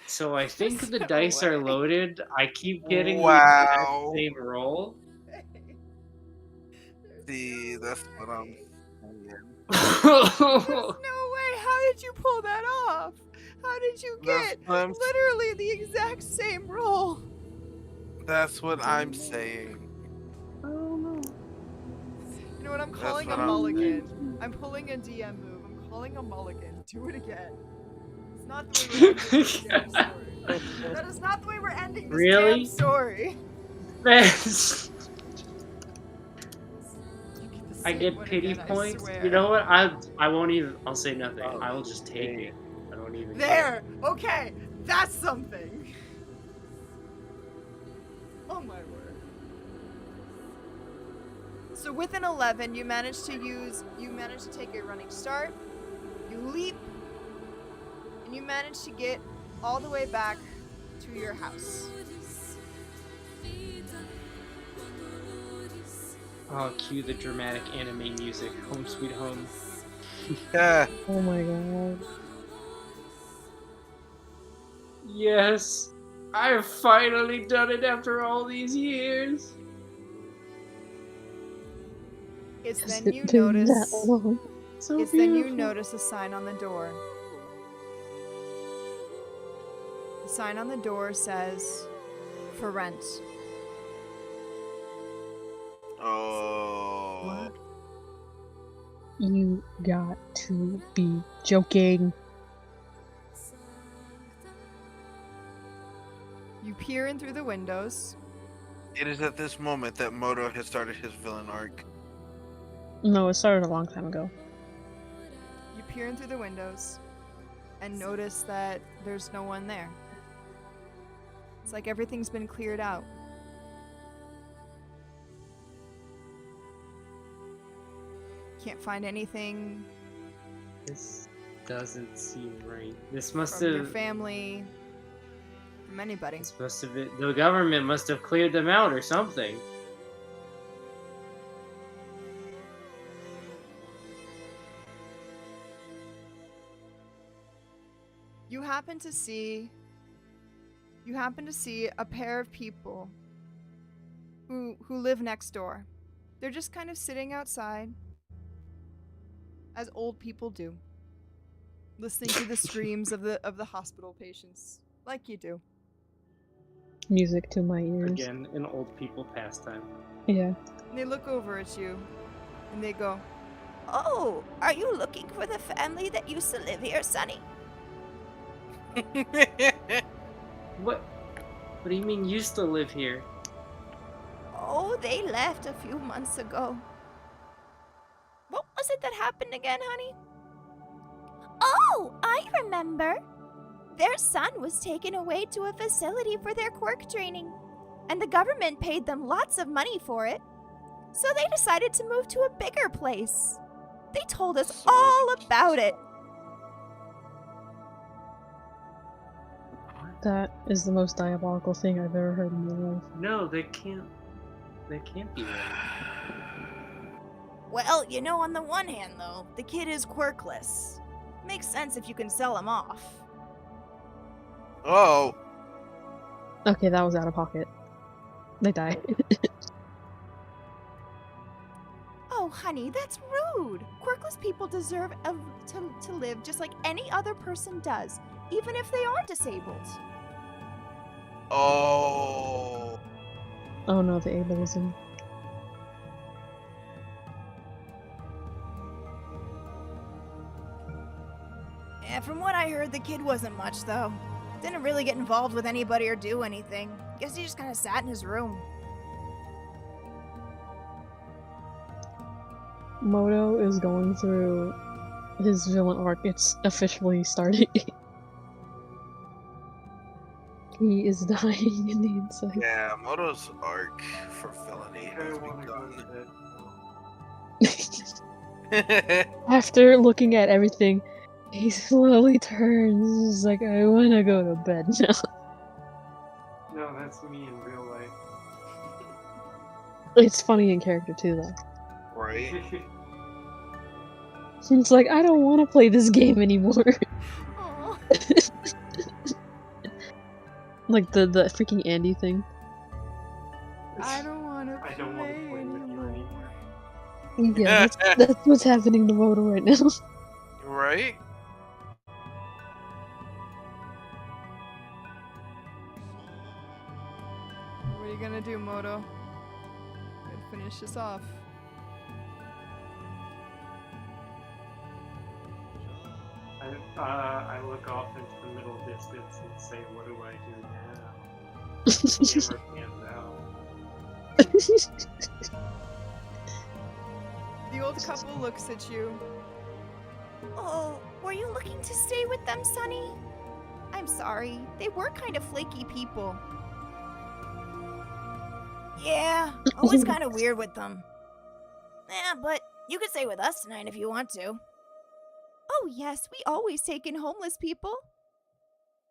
[SPEAKER 6] So I think
[SPEAKER 2] There's
[SPEAKER 6] the
[SPEAKER 2] no
[SPEAKER 6] dice are
[SPEAKER 2] way.
[SPEAKER 6] loaded. I keep getting
[SPEAKER 1] Wow.
[SPEAKER 6] the exact same roll.
[SPEAKER 1] See, that's what I'm saying.
[SPEAKER 2] There's no way. How did you pull that off? How did you
[SPEAKER 1] That's
[SPEAKER 2] get
[SPEAKER 1] what I'm-
[SPEAKER 2] literally the exact same role?
[SPEAKER 1] That's what I'm saying.
[SPEAKER 6] Oh no.
[SPEAKER 2] You know what? I'm
[SPEAKER 1] That's
[SPEAKER 2] calling
[SPEAKER 1] what
[SPEAKER 2] a
[SPEAKER 1] I'm
[SPEAKER 2] mulligan. I'm pulling a DM move. I'm calling a mulligan. Do it again. It's not the way we're ending this damn story. That is not the way we're ending this
[SPEAKER 6] Really?
[SPEAKER 2] damn story.
[SPEAKER 6] That's-
[SPEAKER 2] You get the
[SPEAKER 6] I
[SPEAKER 2] same
[SPEAKER 6] get
[SPEAKER 2] one
[SPEAKER 6] pity
[SPEAKER 2] again, I
[SPEAKER 6] points.
[SPEAKER 2] swear.
[SPEAKER 6] You know what? I won't even. I'll say nothing.
[SPEAKER 5] Oh,
[SPEAKER 6] I will just take
[SPEAKER 5] hey.
[SPEAKER 6] it. I don't even.
[SPEAKER 2] There! Okay, that's something. Oh my word. So with an 11, you managed to take a running start, you leap, and you manage to get all the way back to your house.
[SPEAKER 6] Oh, cue the dramatic anime music. Home sweet home.
[SPEAKER 1] Yeah.
[SPEAKER 4] Oh my god.
[SPEAKER 6] Yes, I have finally done it after all these years.
[SPEAKER 2] It's
[SPEAKER 4] Has
[SPEAKER 2] then
[SPEAKER 4] it
[SPEAKER 2] you
[SPEAKER 4] been that
[SPEAKER 2] notice
[SPEAKER 4] long?
[SPEAKER 6] So
[SPEAKER 2] it's then you
[SPEAKER 6] beautiful.
[SPEAKER 2] notice a sign on the door. The sign on the door says for rent.
[SPEAKER 1] Oh.
[SPEAKER 6] What?
[SPEAKER 4] You got to be joking.
[SPEAKER 2] You peer in through the windows.
[SPEAKER 1] It is at this moment that Moto has started his villain arc.
[SPEAKER 4] No, it started a long time ago.
[SPEAKER 2] You peer in through the windows and notice that there's no one there. It's like everything's been cleared out. Can't find anything
[SPEAKER 6] This doesn't seem right. This must
[SPEAKER 2] from your
[SPEAKER 6] have.
[SPEAKER 2] family, from anybody.
[SPEAKER 6] This must have been. The government must have cleared them out or something.
[SPEAKER 2] You happen to see a pair of people who live next door. They're just kind of sitting outside as old people do, listening to the screams of the hospital patients, like you do.
[SPEAKER 4] Music to my ears.
[SPEAKER 6] Again, an old people pastime.
[SPEAKER 4] Yeah.
[SPEAKER 2] And they look over at you and they go, "Oh, are you looking for the family that used to live here, Sonny?"
[SPEAKER 6] What? What do you mean used to live here?
[SPEAKER 2] Oh, they left a few months ago. What was it that happened again, honey? Oh, I remember. Their son was taken away to a facility for their quirk training, and the government paid them lots of money for it. So they decided to move to a bigger place. They told us all about it.
[SPEAKER 4] That is the most diabolical thing I've ever heard in my life.
[SPEAKER 6] No, they can't. They can't be right.
[SPEAKER 2] Well, you know, on the one hand, though, the kid is quirkless. Makes sense if you can sell him off.
[SPEAKER 1] Oh.
[SPEAKER 4] Okay, that was out of pocket. They die.
[SPEAKER 2] Oh, honey, that's rude. Quirkless people deserve to live just like any other person does, even if they are disabled.
[SPEAKER 1] Oh.
[SPEAKER 4] Oh no, the ableism.
[SPEAKER 2] Yeah, from what I heard, the kid wasn't much, though. Didn't really get involved with anybody or do anything. Guess he just kind of sat in his room.
[SPEAKER 4] Moto is going through his villain arc. It's officially starting. He is dying in the inside.
[SPEAKER 1] Yeah, Moto's arc for villainy has
[SPEAKER 6] I wanna go to
[SPEAKER 1] begun.
[SPEAKER 6] bed.
[SPEAKER 4] After looking at everything, he slowly turns. He's like, I wanna go to bed now.
[SPEAKER 6] No, that's me in real life.
[SPEAKER 4] It's funny in character too, though.
[SPEAKER 1] Right?
[SPEAKER 4] It's like, I don't want to play this game anymore.
[SPEAKER 2] Aw.
[SPEAKER 4] Like the freaking Andy thing.
[SPEAKER 2] I don't want to
[SPEAKER 6] I don't want to play with you anymore.
[SPEAKER 4] Yeah, that's what's happening to Moto right now.
[SPEAKER 1] Right?
[SPEAKER 2] are you gonna do, Moto? Gonna finish this off.
[SPEAKER 6] I look off into the middle distance and say, what do I do now? Never pans out.
[SPEAKER 2] The old couple looks at you. Oh, were you looking to stay with them, Sonny? I'm sorry. They were kind of flaky people. Yeah, always kind of weird with them. Yeah, but you could stay with us tonight if you want to. Oh, yes, we always take in homeless people.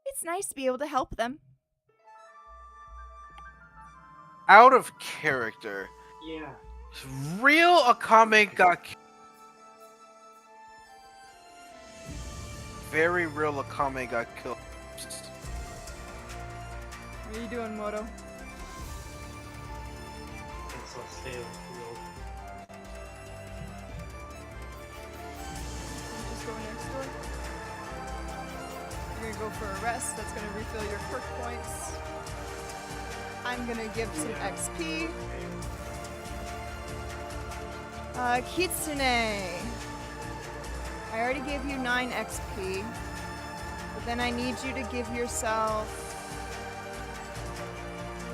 [SPEAKER 2] It's nice to be able to help them.
[SPEAKER 1] Out of character.
[SPEAKER 6] Yeah.
[SPEAKER 1] Real Akame got very real Akame got killed.
[SPEAKER 2] What are you doing, Moto?
[SPEAKER 6] Guess I'll stay on the field.
[SPEAKER 2] Just go next door. You're gonna go for a rest. That's gonna refill your perk points. I'm gonna give some XP. Kitsune. I already gave you 9 XP. But then I need you to give yourself...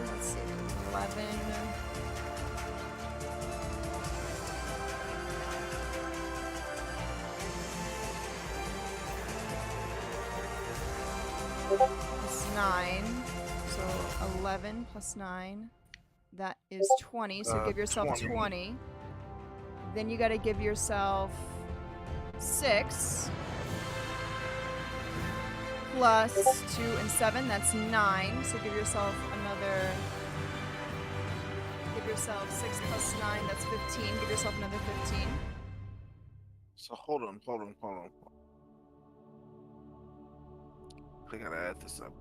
[SPEAKER 2] Let's see, 11... plus 9. So 11 plus 9. That is 20. So give yourself 20. Then you gotta give yourself 6. Plus 2 and 7. That's 9. So give yourself another... Give yourself 6 plus 9. That's 15. Give yourself another 15.
[SPEAKER 1] So hold on. I gotta add this up.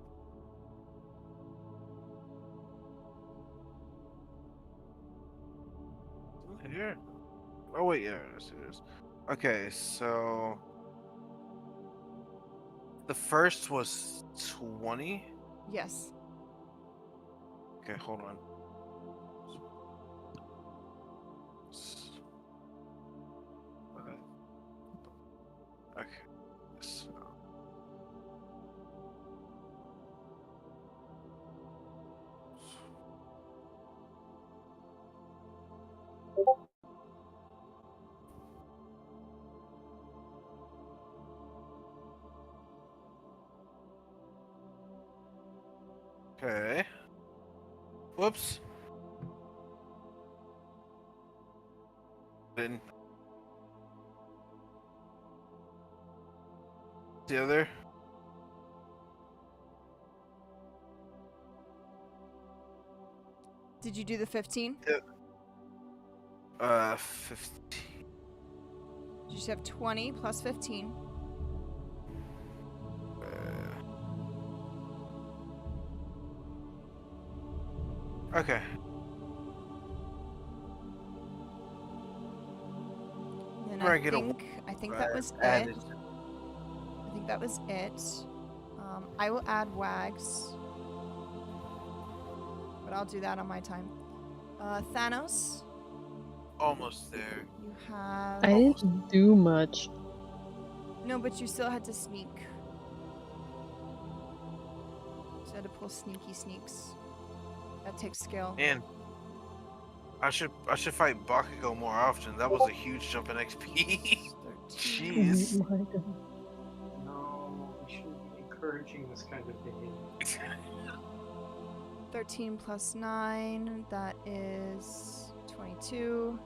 [SPEAKER 1] Here. Oh wait, yeah, I see this. Okay, so the first was 20.
[SPEAKER 2] Yes.
[SPEAKER 1] Okay, hold on. Okay. So. Okay. Whoops. Then the other.
[SPEAKER 2] Did you do the 15?
[SPEAKER 1] 15.
[SPEAKER 2] You should have 20 plus 15.
[SPEAKER 1] Okay.
[SPEAKER 2] And
[SPEAKER 1] Where I
[SPEAKER 2] I
[SPEAKER 1] get a
[SPEAKER 2] think that was it.
[SPEAKER 1] added.
[SPEAKER 2] I think that was it. I will add wags. But I'll do that on my time. Thanos,
[SPEAKER 1] Almost there.
[SPEAKER 2] you have...
[SPEAKER 4] I didn't do much.
[SPEAKER 2] No, but you still had to sneak. So had to pull sneaky sneaks. That takes skill.
[SPEAKER 1] Man, I should fight Bakugo more often. That was a huge jump in XP.
[SPEAKER 2] 13.
[SPEAKER 1] Jeez.
[SPEAKER 4] Oh my God.
[SPEAKER 6] No, we shouldn't be encouraging this kind of behavior.
[SPEAKER 2] 13 plus 9, that is 22.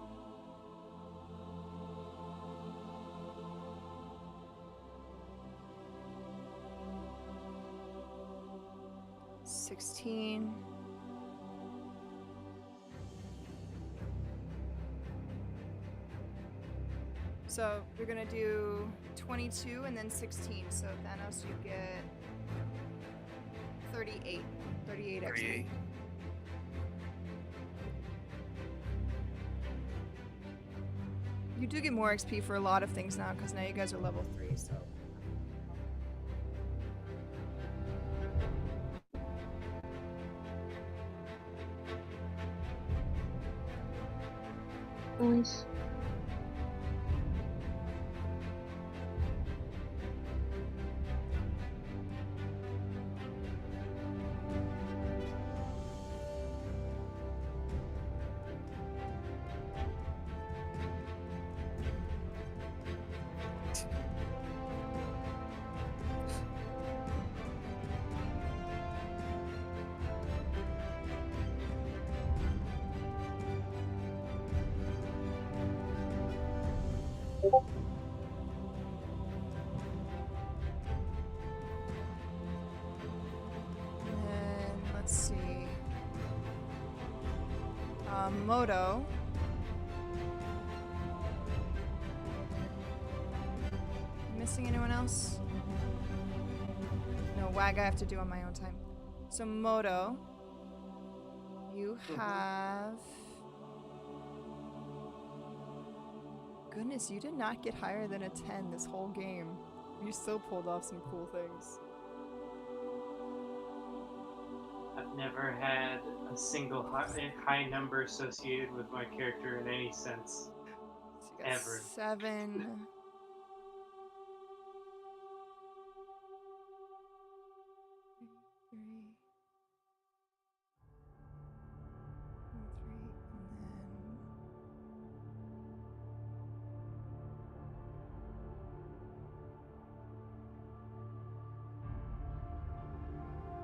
[SPEAKER 2] $16. So we're gonna do 22 and then 16. So Thanos, you get 38. 38 XP.
[SPEAKER 1] 38.
[SPEAKER 2] You do get more XP for a lot of things now, because now you guys are level 3, so.
[SPEAKER 4] Nice.
[SPEAKER 2] And let's see. Moto. Missing anyone else? No, WAG I have to do on my own time. So Moto, you have... Goodness, you did not get higher than a 10 this whole game. You still pulled off some cool things.
[SPEAKER 6] I've never had a single high number associated with my character in any sense.
[SPEAKER 2] So you got
[SPEAKER 6] Ever.
[SPEAKER 2] 7. 3. 3, and then...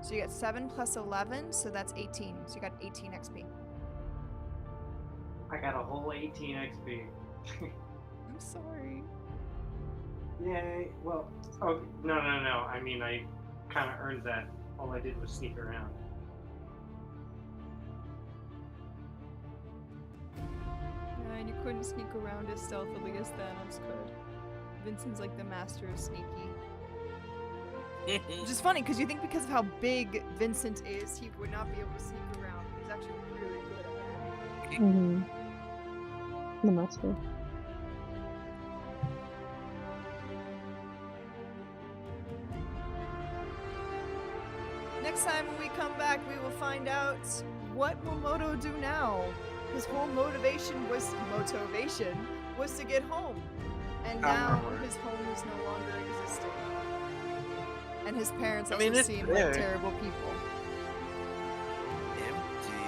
[SPEAKER 2] So you got 7 plus 11, so that's 18. So you got 18 XP.
[SPEAKER 6] I got a whole 18 XP.
[SPEAKER 2] I'm sorry.
[SPEAKER 6] Yay. Well, oh, no. I mean, I kind of earned that. All I did was sneak around.
[SPEAKER 2] Yeah, and you couldn't sneak around as stealthily as Thanos could. Vincent's like the master of sneaky. Which is funny, because you think because of how big Vincent is, he would not be able to sneak around. He's actually really good at it.
[SPEAKER 4] Mm-hmm. The master.
[SPEAKER 2] Next time when we come back, we will find out what will Moto do now. His whole motivation was to get home, and now his home is no longer existing. And his parents also
[SPEAKER 1] it's
[SPEAKER 2] seem
[SPEAKER 1] there.
[SPEAKER 2] like terrible people.
[SPEAKER 1] Empty.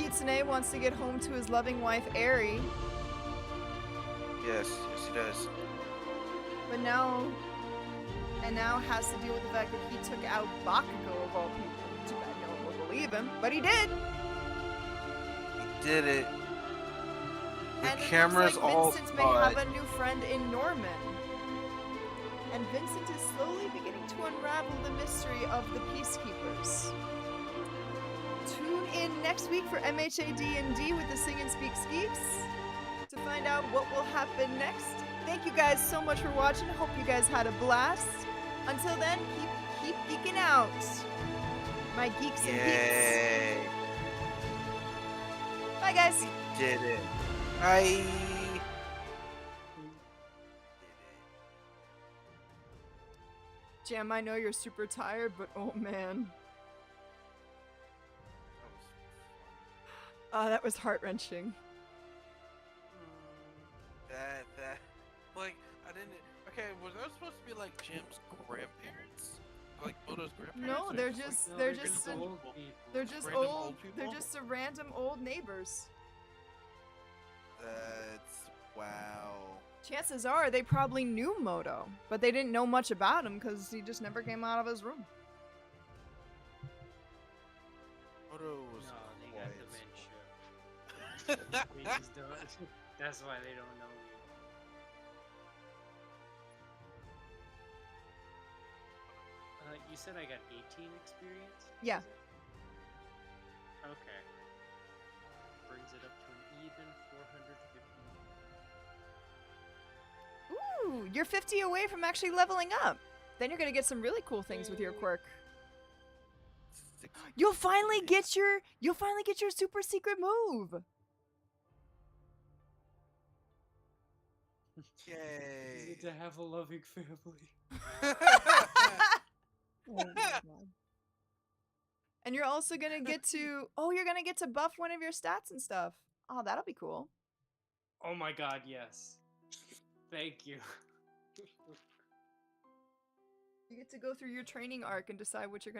[SPEAKER 2] Kitsune wants to get home to his loving wife, Eri,
[SPEAKER 1] Yes, he does.
[SPEAKER 2] but now has to deal with the fact that he took out Bakugo of all people. Too bad no one will believe him, but he did.
[SPEAKER 1] He did it. The
[SPEAKER 2] And
[SPEAKER 1] camera's
[SPEAKER 2] it looks like
[SPEAKER 1] all
[SPEAKER 2] Vincent may
[SPEAKER 1] spot.
[SPEAKER 2] have a new friend in Norman. And Vincent is slowly beginning to unravel the mystery of the Peacekeepers. Tune in next week for MHA DND with the Sing and Speak Skeeps to find out what will happen next. Thank you guys so much for watching. Hope you guys had a blast. Until then, keep geeking out. My geeks and geeks.
[SPEAKER 1] Yay.
[SPEAKER 2] Bye guys.
[SPEAKER 1] We did it. Bye.
[SPEAKER 2] Jam, I know you're super tired, but oh man. That was heart-wrenching.
[SPEAKER 1] That, like, I didn't. Okay, was that supposed to be like Jim's grandparents? Like Moto's grandparents?
[SPEAKER 2] No,
[SPEAKER 1] or
[SPEAKER 2] they're
[SPEAKER 1] just,
[SPEAKER 2] just
[SPEAKER 1] like,
[SPEAKER 2] they're
[SPEAKER 6] they're
[SPEAKER 2] just
[SPEAKER 6] just
[SPEAKER 2] a-
[SPEAKER 6] old people.
[SPEAKER 2] they're just
[SPEAKER 1] Random
[SPEAKER 2] old.
[SPEAKER 1] old
[SPEAKER 2] They're
[SPEAKER 1] people?
[SPEAKER 2] just a random old neighbors.
[SPEAKER 1] That's wow.
[SPEAKER 2] Chances are they probably knew Moto, but they didn't know much about him because he just never came out of his room.
[SPEAKER 1] Moto was
[SPEAKER 6] No, they got
[SPEAKER 1] quiet.
[SPEAKER 6] dementia. They just don't. That's why they don't know me. You said I got 18 experience?
[SPEAKER 2] Yeah.
[SPEAKER 6] Is it? Okay. Brings it up to an even 450.
[SPEAKER 2] Ooh, you're 50 away from actually leveling up. Then you're gonna get some really cool things with your quirk. You'll finally get your super secret move.
[SPEAKER 6] Is
[SPEAKER 1] Yay.
[SPEAKER 6] it to have a loving family?
[SPEAKER 4] Oh my god.
[SPEAKER 2] And you're also gonna get to you're gonna get to buff one of your stats and stuff. Oh, that'll be cool.
[SPEAKER 6] Oh my god, yes. Thank you.
[SPEAKER 2] You get to go through your training arc and decide what you're gonna